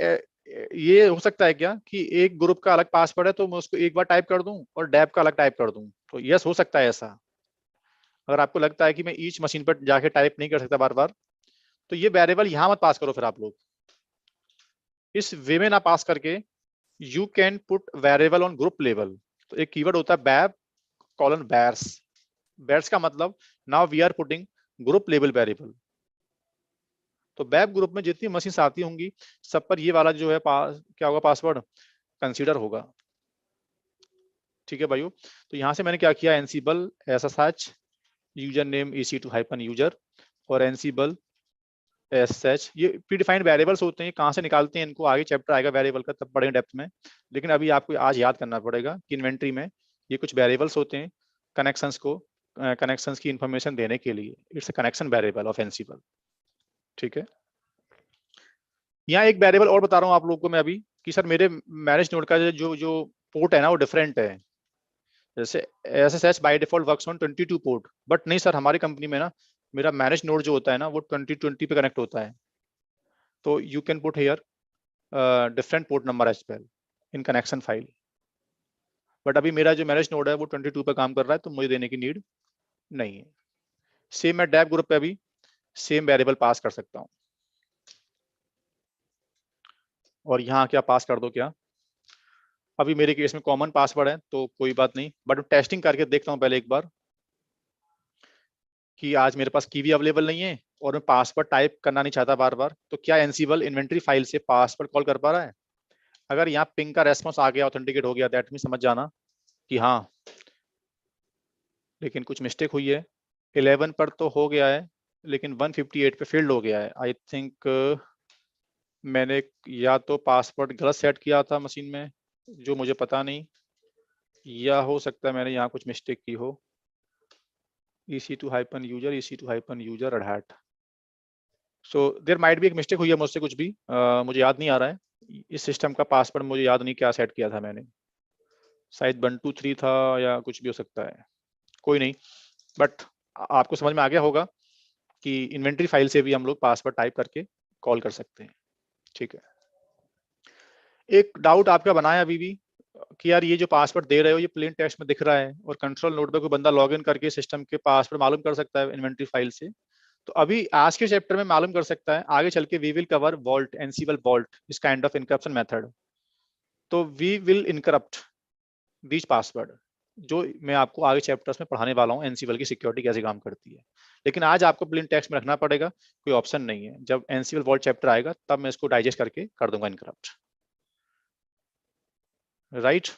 ये हो सकता है क्या कि एक ग्रुप का अलग पासवर्ड है तो मैं उसको एक बार टाइप कर दूं और डैब का अलग टाइप कर दूं, तो यस हो सकता है ऐसा। अगर आपको लगता है कि मैं ईच मशीन पर जाके टाइप नहीं कर सकता बार बार, तो ये वेरिएबल यहां मत पास करो, फिर आप लोग इस वे में ना पास करके you can put variable on group level. तो एक कीवर्ड होता है बैब कॉलन बैर्स, बैर्स का मतलब now we are putting group level variable. तो बैब ग्रुप में जितनी मशीन आती होंगी सब पर ये वाला जो है क्या होगा, पासवर्ड कंसीडर होगा, ठीक है भाइयों। तो यहाँ से मैंने क्या किया, Ansible SSH user name EC2 hyphen user और एनसीबल SSH, ये प्रीडिफाइंड वेरिएबल्स होते हैं, कहाँ से निकालते हैं इनको आगे चैप्टर आएगा वेरिएबल का, तब पढ़ेंगे डेप्थ में, लेकिन अभी आपको आज याद करना पड़ेगा कि इन्वेंट्री में ये कुछ वेरिएबल्स होते हैं कनेक्शंस की इंफॉर्मेशन देने के लिए, it's a connection variable of Ansible, ठीक है। यहाँ एक वेरिएबल और बता रहा हूँ आप लोगों को मैं अभी कि सर मेरे मैनेज नोड का जो जो पोर्ट है ना वो डिफरेंट है, जैसे SSH by default works on 22 port, but नहीं सर हमारी कंपनी में ना मेरा मैनेज नोड जो होता है ना वो 2020 पे कनेक्ट होता है, तो you can put here different port number as well in connection file, but अभी मेरा जो मैनेज नोड है वो 22 पे काम कर रहा है, तो मुझे देने की नीड नहीं है। सेम मैं डेव ग्रुप पे अभी सेम वेरिएबल पास कर सकता हूँ, और यहाँ क्या पास कर दो, क्या अभी मेरे केस में कॉमन पासवर्ड है तो कोई बात नहीं, बट टेस्टिंग करके देखता हूँ पहले एक बार कि आज मेरे पास की भी अवेलेबल नहीं है और मैं पासवर्ड टाइप करना नहीं चाहता बार बार, तो क्या एनसीबल इन्वेंटरी फाइल से पासवर्ड कॉल कर पा रहा है। अगर यहाँ पिंग का रेस्पॉन्स आ गया, ऑथेंटिकेट हो गया, दैट मीन समझ जाना कि हाँ, लेकिन कुछ मिस्टेक हुई है। 11 पर तो हो गया है लेकिन 158 पे फेल्ड हो गया है। आई थिंक मैंने या तो पासवर्ड गलत सेट किया था मशीन में जो मुझे पता नहीं, या हो सकता है मैंने यहाँ कुछ मिस्टेक की हो। EC2-user अडैट, सो देयर माइट भी एक मिस्टेक हुई है मुझसे, कुछ भी मुझे याद नहीं आ रहा है। इस सिस्टम का पासवर्ड मुझे याद नहीं क्या सेट किया था मैंने, शायद 123 था या कुछ भी हो सकता है, कोई नहीं, बट आपको समझ में आ गया होगा कि इन्वेंटरी फाइल से भी हम लोग पासवर्ड टाइप करके कॉल कर सकते हैं। ठीक है, एक डाउट आपका बनाया अभी भी कि यार ये जो पासवर्ड दे रहे हो ये प्लेन टेक्स्ट में दिख रहा है और कंट्रोल नोड पे कोई बंदा लॉगिन करके सिस्टम के पासवर्ड मालूम कर सकता है इन्वेंटरी फाइल से। तो अभी आज के चैप्टर में मालूम कर सकता है, आगे चल के we will cover vault, Ansible vault, इस काइंड ऑफ इनक्रप्शन मेथड। तो we will encrypt these password, जो मैं आपको आगे चैप्टर्स में पढ़ाने वाला हूँ, एनसीबल की सिक्योरिटी कैसे काम करती है। लेकिन आज आपको प्लेन टेक्स्ट में रखना पड़ेगा, कोई ऑप्शन नहीं है। जब एनसीबल वॉल्ट चैप्टर आएगा तब मैं इसको डाइजेस्ट करके कर दूंगा इनक्रप्ट, राइट।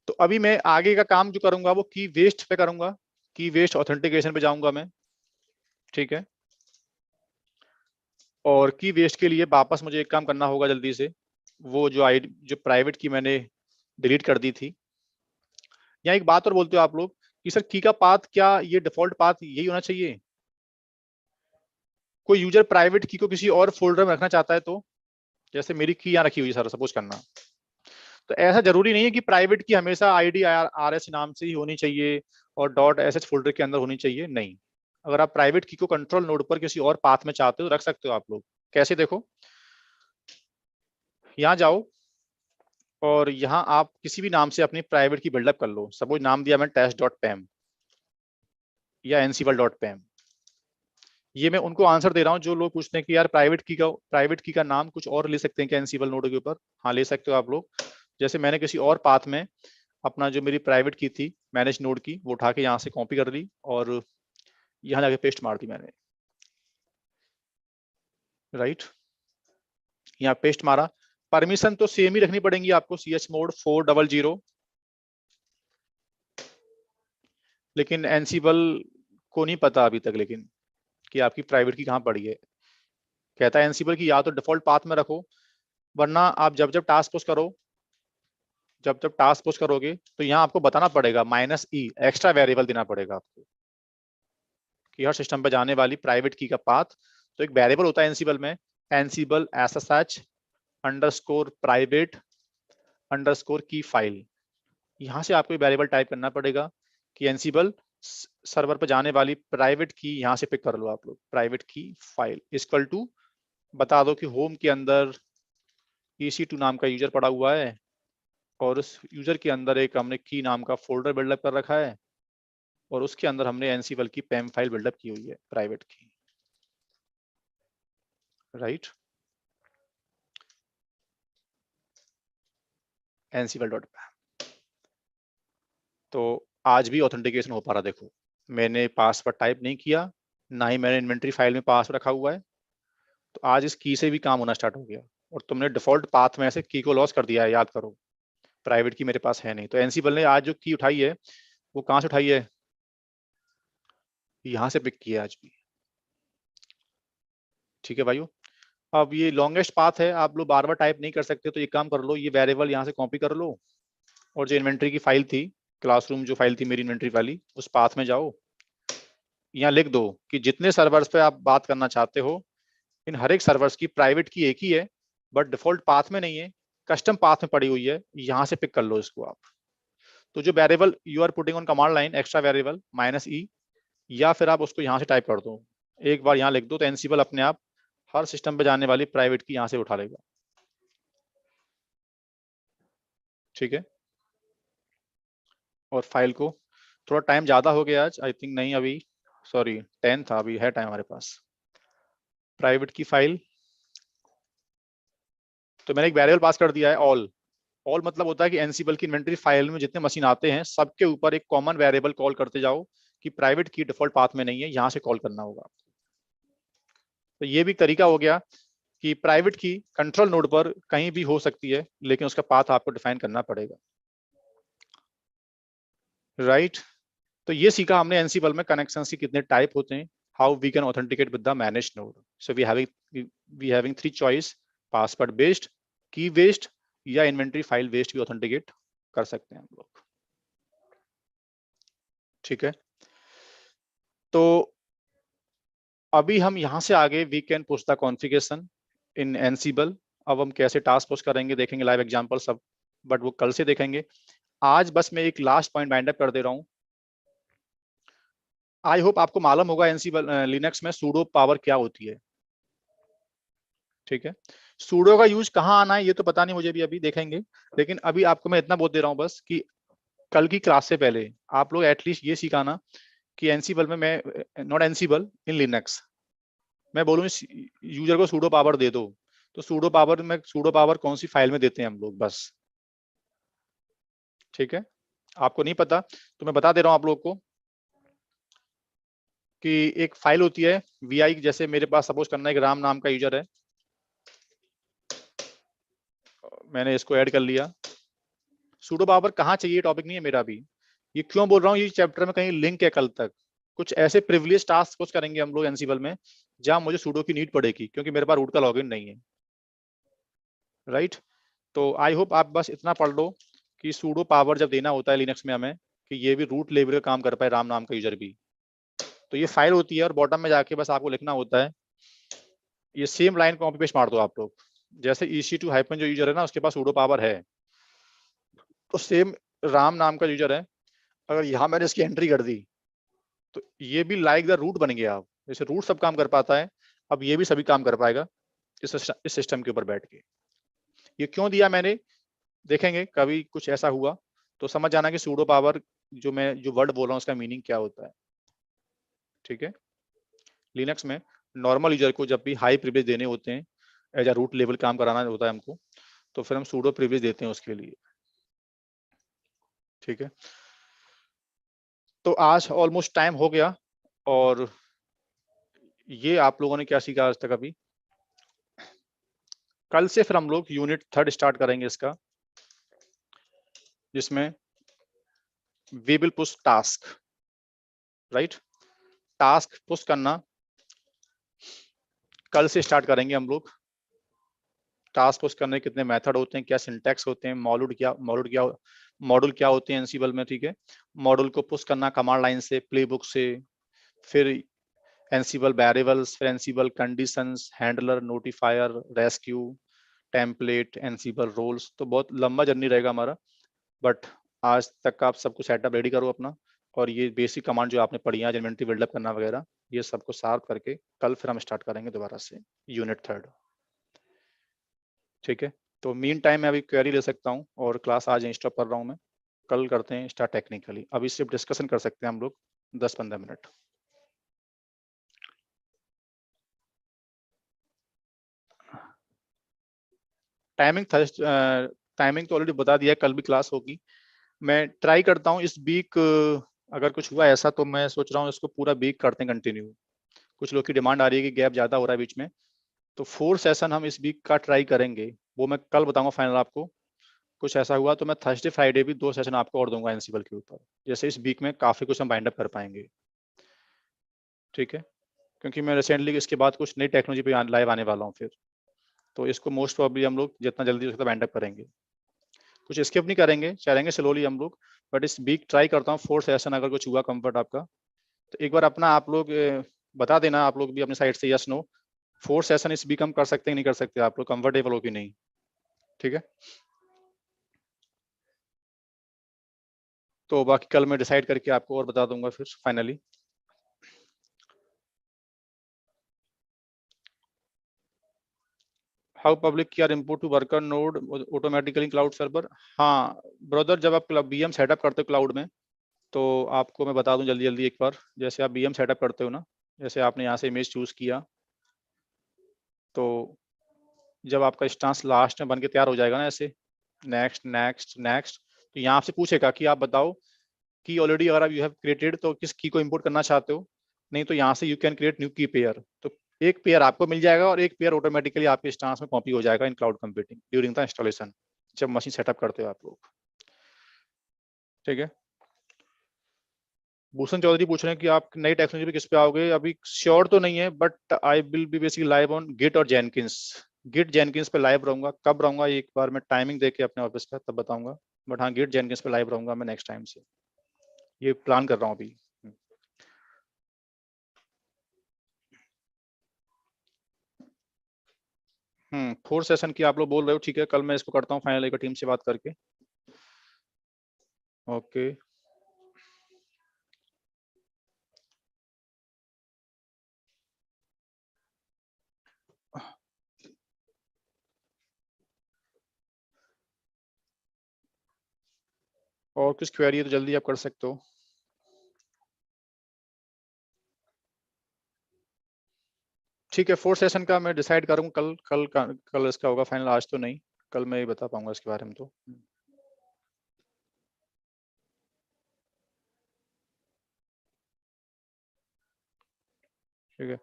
तो अभी मैं आगे का काम जो करूंगा वो की वेस्ट पे करूंगा, की वेस्ट ऑथेंटिकेशन पे जाऊंगा मैं, ठीक है। और की वेस्ट के लिए वापस मुझे एक काम करना होगा जल्दी से, वो जो आईडी जो प्राइवेट की मैंने डिलीट कर दी थी। यहाँ एक बात और बोलते हो आप लोग कि सर की का पाथ, क्या ये डिफॉल्ट पाथ यही होना चाहिए। कोई यूजर प्राइवेट की को किसी और फोल्डर में रखना चाहता है तो, जैसे मेरी की यहाँ रखी हुई है सर, सपोज करना, तो ऐसा जरूरी नहीं है कि प्राइवेट की हमेशा आईडी RS नाम से ही होनी चाहिए और .sh फोल्डर के अंदर होनी चाहिए, नहीं। अगर आप प्राइवेट की को कंट्रोल नोड पर किसी और पाथ में चाहते हो तो रख सकते हो आप लोग। कैसे, देखो यहाँ जाओ और यहाँ आप किसी भी नाम से अपनी प्राइवेट की बिल्डअप कर लो। सपोज नाम दिया मैं test.pam या ansible.pam। ये मैं उनको आंसर दे रहा हूँ जो लोग पूछते हैं कि यार प्राइवेट की का नाम कुछ और ले सकते हैं क्या एनसीबल नोड के ऊपर। हाँ ले सकते हो आप लोग। जैसे मैंने किसी और पाथ में अपना जो मेरी प्राइवेट की थी मैनेज नोड की, वो उठा के यहाँ से कॉपी कर ली और यहाँ जाके पेस्ट मार दी मैंने, राइट। यहाँ पेस्ट मारा। परमिशन तो सेम ही रखनी पड़ेंगी आपको, chmod 400, लेकिन एनसीबल को नहीं पता अभी तक लेकिन कि आपकी प्राइवेट की कहाँ पड़ी है। कहता है एनसीबल की या तो डिफॉल्ट पाथ में रखो, वरना आप जब जब टास्क पुश करो, जब जब टास्क पुश करोगे तो यहाँ आपको बताना पड़ेगा -e एक्स्ट्रा वेरिएबल देना पड़ेगा आपको कि हर सिस्टम पे जाने वाली प्राइवेट की का पाथ। तो एक वेरिएबल होता है एनसीबल में, एनसीबल SSH _private _की फाइल। यहाँ से आपको वेरिएबल टाइप करना पड़ेगा कि एनसीबल सर्वर पर जाने वाली प्राइवेट की यहाँ से पिक कर लो आप लोग, प्राइवेट की फाइल इक्वल टू बता दो कि होम के अंदर EC2 नाम का यूजर पड़ा हुआ है और उस यूजर के अंदर एक हमने की नाम का फोल्डर बिल्डअप कर रखा है और उसके अंदर हमने एनसीबल की पैम फाइल बिल्डअप की हुई है प्राइवेट की, राइट। ansible.pam। तो आज भी ऑथेंटिकेशन हो पा रहा, देखो मैंने पासवर्ड टाइप नहीं किया, ना ही मैंने इन्वेंटरी फाइल में पासवर्ड रखा हुआ है, तो आज इस की से भी काम होना स्टार्ट हो गया। और तुमने डिफॉल्ट पाथ में से की को लॉस कर दिया है, याद करो प्राइवेट की मेरे पास है नहीं, तो एनसीबल ने आज जो की उठाई है वो कहाँ से उठाई है, यहाँ से पिक किया आज भी, ठीक है भाइयों। अब ये लॉन्गेस्ट पाथ है, आप लोग बार बार टाइप नहीं कर सकते, तो ये काम कर लो, ये वेरिएबल यहाँ से कॉपी कर लो और जो इन्वेंटरी की फाइल थी, क्लासरूम जो फाइल थी मेरी इन्वेंटरी वाली, उस पाथ में जाओ, यहाँ लिख दो कि जितने सर्वर्स पे आप बात करना चाहते हो इन हर एक सर्वर्स की प्राइवेट की एक ही है बट डिफॉल्ट पाथ में नहीं है, कस्टम पाथ में पड़ी हुई है, यहाँ से पिक कर लो इसको आप। तो जो variable you are putting on command line extra variable -e, या फिर आप उसको यहाँ से टाइप कर दो, एक बार यहाँ लिख दो, तो एनसिबल अपने आप हर सिस्टम पे जाने वाली प्राइवेट की यहाँ से उठा लेगा। ठीक है, और फाइल को, थोड़ा टाइम ज्यादा हो गया आज, आई थिंक नहीं अभी, सॉरी 10 था, अभी है टाइम हमारे पास। प्राइवेट की फाइल, तो मैंने एक वेरिएबल पास कर दिया है ऑल। ऑल मतलब होता है कि एनसिबल की इन्वेंटरी फाइल में जितने मशीन आते हैं सबके ऊपर एक कॉमन वेरिएबल कॉल करते जाओ कि प्राइवेट की डिफॉल्ट पाथ में नहीं है, यहाँ से कॉल करना होगा। तो ये भी तरीका हो गया कि प्राइवेट की कंट्रोल नोड पर कहीं भी हो सकती है, लेकिन उसका पाथ आपको डिफाइन करना पड़ेगा। राइट, तो ये सीखा हमने एनसिबल में कनेक्शन के कितने टाइप होते हैं, how we can authenticate with the manage node. So we having 3 choice, password based, key based, या इन्वेंटरी फाइल बेस्ड भी ऑथेंटिकेट कर सकते हैं हम लोग। ठीक है, तो अभी हम यहां से आगे we can push the configuration in Ansible. अब हम कैसे टास्क पुश करेंगे देखेंगे, लाइव एग्जांपल सब, बट वो कल से देखेंगे। आज बस मैं एक लास्ट पॉइंट वाइंड अप कर दे रहा हूं। आई होप आपको मालूम होगा एनसिबल लिनक्स में सूडो पावर क्या होती है। ठीक है, सूडो का यूज कहाँ आना है ये तो पता नहीं मुझे भी, अभी देखेंगे। लेकिन अभी आपको मैं इतना बोल दे रहा हूँ बस कि कल की क्लास से पहले आप लोग एटलीस्ट ये सिखाना कि एनसिबल में, मैं नॉट एनसिबल इन लिनक्स, मैं बोलूँ यूजर को सूडो पावर दे दो, तो सूडो पावर में सूडो पावर कौन सी फाइल में देते हैं हम लोग, बस। ठीक है, आपको नहीं पता तो मैं बता दे रहा हूँ आप लोग को कि एक फाइल होती है vi, जैसे मेरे पास सपोज करना एक राम नाम का यूजर है, मैंने इसको ऐड कर लिया। सूडो पावर कहाँ चाहिए टॉपिक नहीं है मेरा भी, ये क्यों बोल रहा हूँ, ये चैप्टर में कहीं लिंक है कल तक। कुछ ऐसे प्रिविलेज टास्क कुछ करेंगे हम लोग एनसिबल में जहां मुझे सूडो की नीड पड़ेगी, क्योंकि मेरे पास रूट का लॉगिन नहीं है। राइट, तो आई होप आप बस इतना पढ़ लो कि सूडो पावर जब देना होता है लिनक्स में हमें, कि ये भी रूट लेवल का काम कर पाए राम नाम का यूजर भी। तो ये फाइल होती है और बॉटम में जाके बस आपको लिखना होता है, ये सेम लाइन कॉपी पेस्ट मार दो आप लोग, जैसे EC2 हाइफन जो यूजर है ना उसके पास सूडो पावर है, तो सेम राम नाम का यूजर है, अगर यहाँ मैंने इसकी एंट्री कर दी तो ये भी लाइक द रूट बन गया। जैसे रूट सब काम कर पाता है, अब ये भी सभी काम कर पाएगा इस सिस्टम के ऊपर बैठ के। ये क्यों दिया मैंने, देखेंगे कभी कुछ ऐसा हुआ तो समझ जाना कि सूडो पावर जो मैं जो वर्ड बोल रहा हूँ उसका मीनिंग क्या होता है। ठीक है, लिनक्स में नॉर्मल यूजर को जब भी हाई प्रिविलेज देने होते हैं, एज अ रूट लेवल काम कराना होता है हमको, तो फिर हम सूडो प्रिविलेज देते हैं उसके लिए। ठीक है, तो आज ऑलमोस्ट टाइम हो गया, और ये आप लोगों ने क्या सीखा आज तक अभी। कल से फिर हम लोग यूनिट 3 स्टार्ट करेंगे इसका, जिसमें we will push task. Right, task push करना कल से स्टार्ट करेंगे हम लोग। टास्क पुश करने के कितने मेथड होते हैं, क्या सिंटैक्स होते हैं, मॉड्यूल क्या होते हैं एनसिबल में। ठीक है, मॉड्यूल को पुश करना कमांड लाइन से, प्लेबुक से, फिर एनसिबल वेरिएबल्स, फिर Ansible conditions, handler, notifier, rescue, template, Ansible roles. तो बहुत लंबा जर्नी रहेगा हमारा, बट आज तक का आप सब कुछ सेटअप रेडी करो अपना, और ये बेसिक कमांड जो आपने पढ़ी है, इन्वेंटरी बिल्डअप करना वगैरह, ये सबको साफ करके कल फिर हम स्टार्ट करेंगे दोबारा से यूनिट 3। ठीक है, तो मीन टाइम में अभी क्वेरी ले सकता हूँ, और क्लास आज स्टॉप कर रहा हूँ मैं, कल करते हैं स्टार्ट टेक्निकली। अभी सिर्फ डिस्कशन कर सकते हैं हम लोग 10-15 मिनट। टाइमिंग तो ऑलरेडी बता दिया है, कल भी क्लास होगी। मैं ट्राई करता हूँ इस वीक, अगर कुछ हुआ ऐसा तो मैं सोच रहा हूँ इसको पूरा वीक करते हैं कंटिन्यू। कुछ लोग की डिमांड आ रही है कि गैप ज्यादा हो रहा है बीच में, तो 4 सेशन हम इस वीक का ट्राई करेंगे, वो मैं कल बताऊंगा फाइनल आपको। कुछ ऐसा हुआ तो मैं थर्सडे फ्राइडे भी 2 सेशन आपको और दूंगा एनसिबल के ऊपर, जैसे इस वीक में काफी कुछ हम बाइंड अप कर पाएंगे। ठीक है, क्योंकि मैं रिसेंटली इसके बाद कुछ नई टेक्नोलॉजी पे लाइव आने वाला हूँ फिर, तो इसको मोस्ट प्रॉब्ली हम लोग जितना जल्दी हो सकता है बाइंड अप करेंगे, कुछ स्किप नहीं करेंगे, चलेंगे स्लोली हम लोग। बट इस वीक ट्राई करता हूँ 4 सेशन, अगर कुछ हुआ कंफर्ट आपका तो एक बार अपना आप लोग बता देना, आप लोग भी अपनी साइड से यस नो, 4 सेशन इस बीकम कर सकते हैं नहीं कर सकते, आप लोग कंफर्टेबल हो कि नहीं? ठीक है, तो बाकी कल मैं डिसाइड करके आपको और बता दूंगा फिर finally. How public key are import to worker node automatically cloud server. हाँ ब्रदर, जब आप बीएम सेटअप करते हो क्लाउड में, तो आपको मैं बता दूं जल्दी जल्दी एक बार। जैसे आप बीएम सेटअप करते हो ना, जैसे आपने यहाँ से इमेज चूज किया, तो जब आपका इंस्टेंस लास्ट में बन के तैयार हो जाएगा ना, ऐसे नेक्स्ट नेक्स्ट नेक्स्ट, तो यहाँ से पूछेगा कि आप बताओ की ऑलरेडी अगर आप यू हैव क्रिएटेड तो किस की को इंपोर्ट करना चाहते हो। नहीं तो यहाँ से you can create new key pair, तो एक पेयर आपको मिल जाएगा और एक पेयर ऑटोमेटिकली आपके इंस्टेंस में कॉपी हो जाएगा in cloud computing during the installation, जब मशीन सेटअप करते हो आप लोग। ठीक है, भूषण चौधरी पूछ रहे हैं कि आप नई टेक्नोलॉजी पे किस पे आओगे। अभी श्योर तो नहीं है, but I will be basically live on Git और जेनकिंस। गिट जेनकिंस पे लाइव रहूंगा, कब रहूंगा एक बार मैं टाइमिंग देके अपने ऑफिस पे तब बताऊंगा, बट हाँ गिट जेनकिंस पे लाइव रहूंगा मैं नेक्स्ट टाइम से, ये प्लान कर रहा हूँ अभी। फोर सेशन की आप लोग बोल रहे हो, ठीक है, कल मैं इसको करता हूँ फाइनल एक टीम से बात करके। ओके, और कुछ क्वेरी है तो जल्दी आप कर सकते हो। ठीक है, फोर सेशन का मैं डिसाइड करूंगा कल इसका होगा फाइनल, आज तो नहीं, कल मैं ही बता पाऊंगा इसके बारे में तो। ठीक है,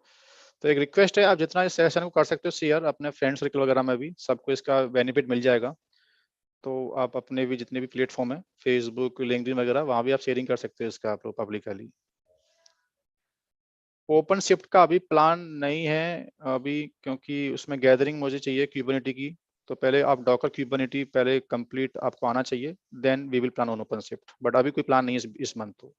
तो एक रिक्वेस्ट है, आप जितना इस सेशन को कर सकते हो शेयर अपने फ्रेंड सर्कल वगैरह में भी, सबको इसका बेनिफिट मिल जाएगा। तो आप अपने भी जितने भी प्लेटफॉर्म है, फेसबुक लिंक्डइन वगैरह, वहां भी आप शेयरिंग कर सकते हो इसका आप लोग पब्लिकली। ओपन शिफ्ट का अभी प्लान नहीं है अभी, क्योंकि उसमें गैदरिंग मुझे चाहिए क्यूबरनेटी की, तो पहले आप डॉकर क्यूबरनेटी पहले कंप्लीट आपको आना चाहिए, then we will plan on OpenShift, but अभी कोई प्लान नहीं है इस मंथ तो।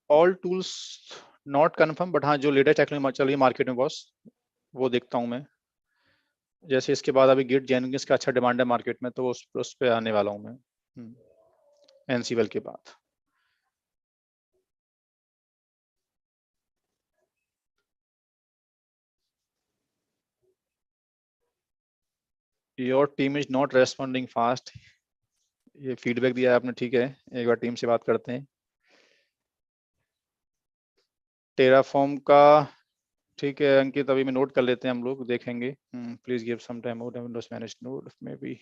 All tools not confirm, but हाँ जो लेटेस्ट टेक्नोलॉजी चल रही है मार्केट में बॉस, वो देखता हूँ मैं। जैसे इसके बाद अभी गिट जेनकिंस का अच्छा डिमांड है मार्केट में, तो उस पे आने वाला हूँ मैं एनसीबल के बाद। Your team is not responding fast, ये फीडबैक दिया है आपने, ठीक है, एक बार टीम से बात करते हैं। टेराफॉर्म का ठीक है अंकित, अभी मैं नोट कर लेते हैं, हम लोग देखेंगे। Please give some time out Windows manage node में भी।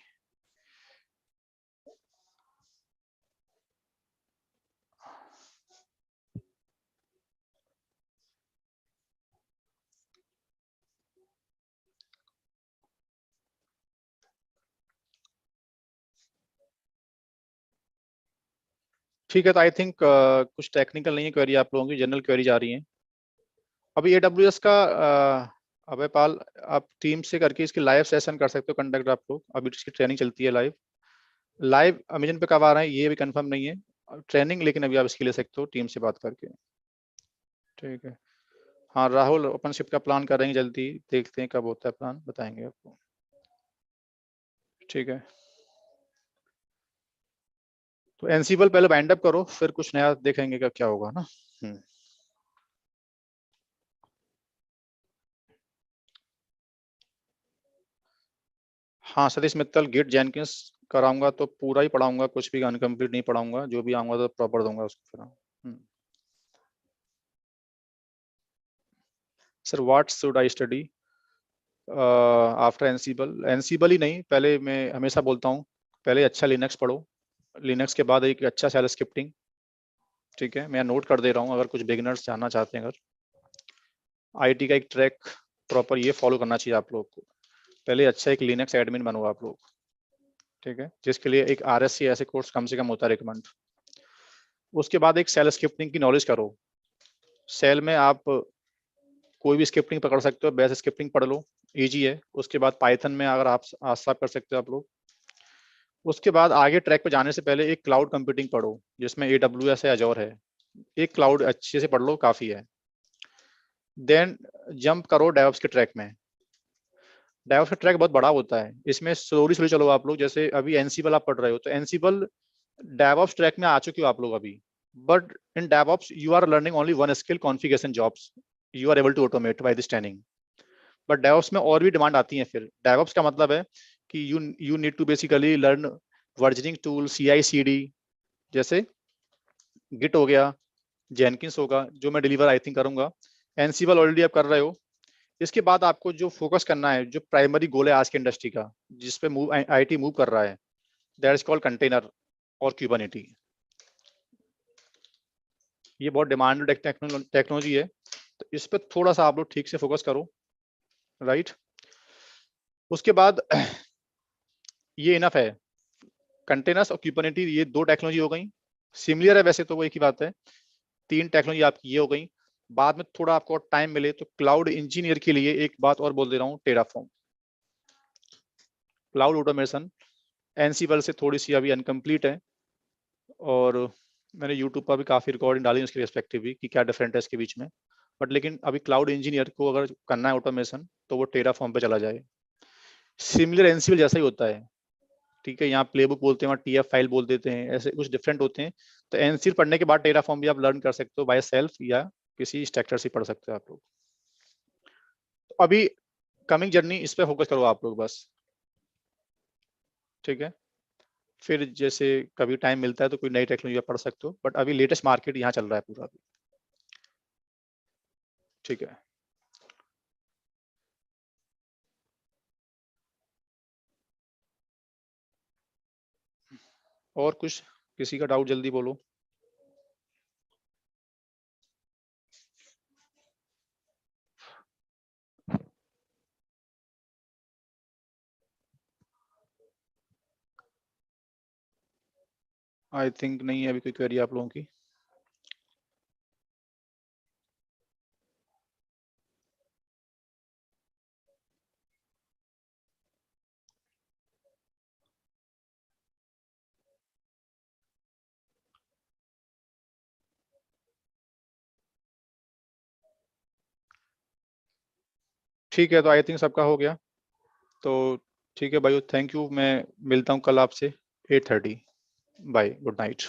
ठीक है, तो आई थिंक कुछ टेक्निकल नहीं है क्वेरी आप लोगों की, जनरल क्वेरी जा रही है अभी एडब्ल्यूएस का। अबे पाल, आप टीम से करके इसकी लाइव सेशन कर सकते हो कंडक्ट आप लोग, अभी इसकी ट्रेनिंग चलती है लाइव। लाइव अमेजन पे कब आ रहा है ये भी कंफर्म नहीं है ट्रेनिंग, लेकिन अभी आप इसकी ले सकते हो टीम से बात करके। ठीक है, हाँ राहुल ओपनशिफ्ट का प्लान कर रहे हैं जल्दी, देखते हैं कब होता है प्लान, बताएंगे आपको। ठीक है, तो एनसीबल पहले बाइंड अप करो, फिर कुछ नया देखेंगे क्या क्या होगा ना। हाँ सतीश मित्तल गिट जेनकिंस कराऊंगा तो पूरा ही पढ़ाऊंगा, कुछ भी अनकम्प्लीट नहीं पढ़ाऊंगा, जो भी आऊंगा तो प्रॉपर दूंगा उसको फिर। Sir what should I study after Ansible? Ansible ही नहीं, पहले मैं हमेशा बोलता हूँ पहले अच्छा लिनक्स पढ़ो, लिनक्स के बाद एक अच्छा शेल स्क्रिप्टिंग। ठीक है, मैं नोट कर दे रहा हूँ, अगर कुछ बिगिनर्स जानना चाहते हैं, अगर आईटी का एक ट्रैक प्रॉपर ये फॉलो करना चाहिए आप लोग को। पहले अच्छा एक लिनक्स एडमिन बनो आप लोग, ठीक है, जिसके लिए एक आरएससी ऐसे कोर्स कम से कम होता है रिकमेंड। उसके बाद एक सेल स्क्रिप्टिंग की नॉलेज करो, सेल में आप कोई भी स्क्रिप्टिंग पकड़ सकते हो, बेस स्क्रिप्टिंग पढ़ लो, इजी है। उसके बाद पाइथन में अगर आप आस्था कर सकते हो आप लोग। उसके बाद आगे ट्रैक पे जाने से पहले एक क्लाउड कंप्यूटिंग पढ़ो, जिसमें AWS है, अजोर है, एक क्लाउड अच्छे से पढ़ लो, काफी है। देन जंप करो डेवऑप्स के ट्रैक में। डेवऑप्स का ट्रैक बहुत बड़ा होता है, इसमें स्लोली स्लोली चलो आप लोग। जैसे अभी एनसीबल आप पढ़ रहे हो, तो एनसीबल डेवऑप्स ट्रैक में आ चुके हो आप लोग अभी, but in DevOps you are learning only one skill, configuration jobs. You are able to automate by this training. But DevOps में और भी डिमांड आती है। फिर डेवऑप्स का मतलब है कि you need to basically learn versioning tool, CI/CD, जैसे गिट हो गया, जेनकिंस होगा, जो मैं डिलीवर आई थिंक करूंगा। एनसीबल ऑलरेडी आप कर रहे हो। इसके बाद आपको जो फोकस करना है, जो प्राइमरी गोल है आज के इंडस्ट्री का, जिस पे मूव आईटी मूव कर रहा है, दैट इज कॉल्ड कंटेनर और क्यूबरनेटी। ये बहुत डिमांडेड टेक्नोलॉजी है, तो इस पे थोड़ा सा आप लोग ठीक से फोकस करो, राइट। उसके बाद ये इनफ है। कंटेनर्स और क्यूबरनेटी, ये दो टेक्नोलॉजी हो गई। सिमिलर है वैसे तो, वो एक ही बात है। तीन टेक्नोलॉजी आपकी ये हो गई। बाद में थोड़ा आपको टाइम मिले तो क्लाउड इंजीनियर के लिए एक बात और बोल दे रहा हूँ, टेराफॉर्म, क्लाउड ऑटोमेशन। एनसीबल से थोड़ी सी अभी अनकम्प्लीट है, और मैंने यूट्यूब पर भी काफ़ी रिकॉर्डिंग डाली उसके रिस्पेक्टिव भी, कि क्या डिफरेंट है इसके बीच में। बट लेकिन अभी क्लाउड इंजीनियर को अगर करना है ऑटोमेशन, तो वो टेराफॉर्म पे चला जाए। सिमिलर एनसीबल जैसा ही होता है, ठीक है। यहाँ प्लेबुक बोलते हैं, वहाँ TF फाइल बोल देते हैं, ऐसे कुछ डिफरेंट होते हैं। तो एनसीबल पढ़ने के बाद टेराफॉर्म भी आप लर्न कर सकते हो बाय सेल्फ, या किसी स्ट्रक्चर से पढ़ सकते हो आप लोग। तो अभी कमिंग जर्नी इस पे फोकस करो आप लोग बस, ठीक है। फिर जैसे कभी टाइम मिलता है तो कोई नई टेक्नोलॉजी पढ़ सकते हो, बट अभी लेटेस्ट मार्केट यहाँ चल रहा है पूरा, ठीक है। और कुछ किसी का डाउट जल्दी बोलो। आई थिंक नहीं है अभी कोई क्वेरी आप लोगों की। ठीक है, तो आई थिंक सबका हो गया। तो ठीक है भाई, थैंक यू। मैं मिलता हूँ कल आपसे 8:30। Bye, good night.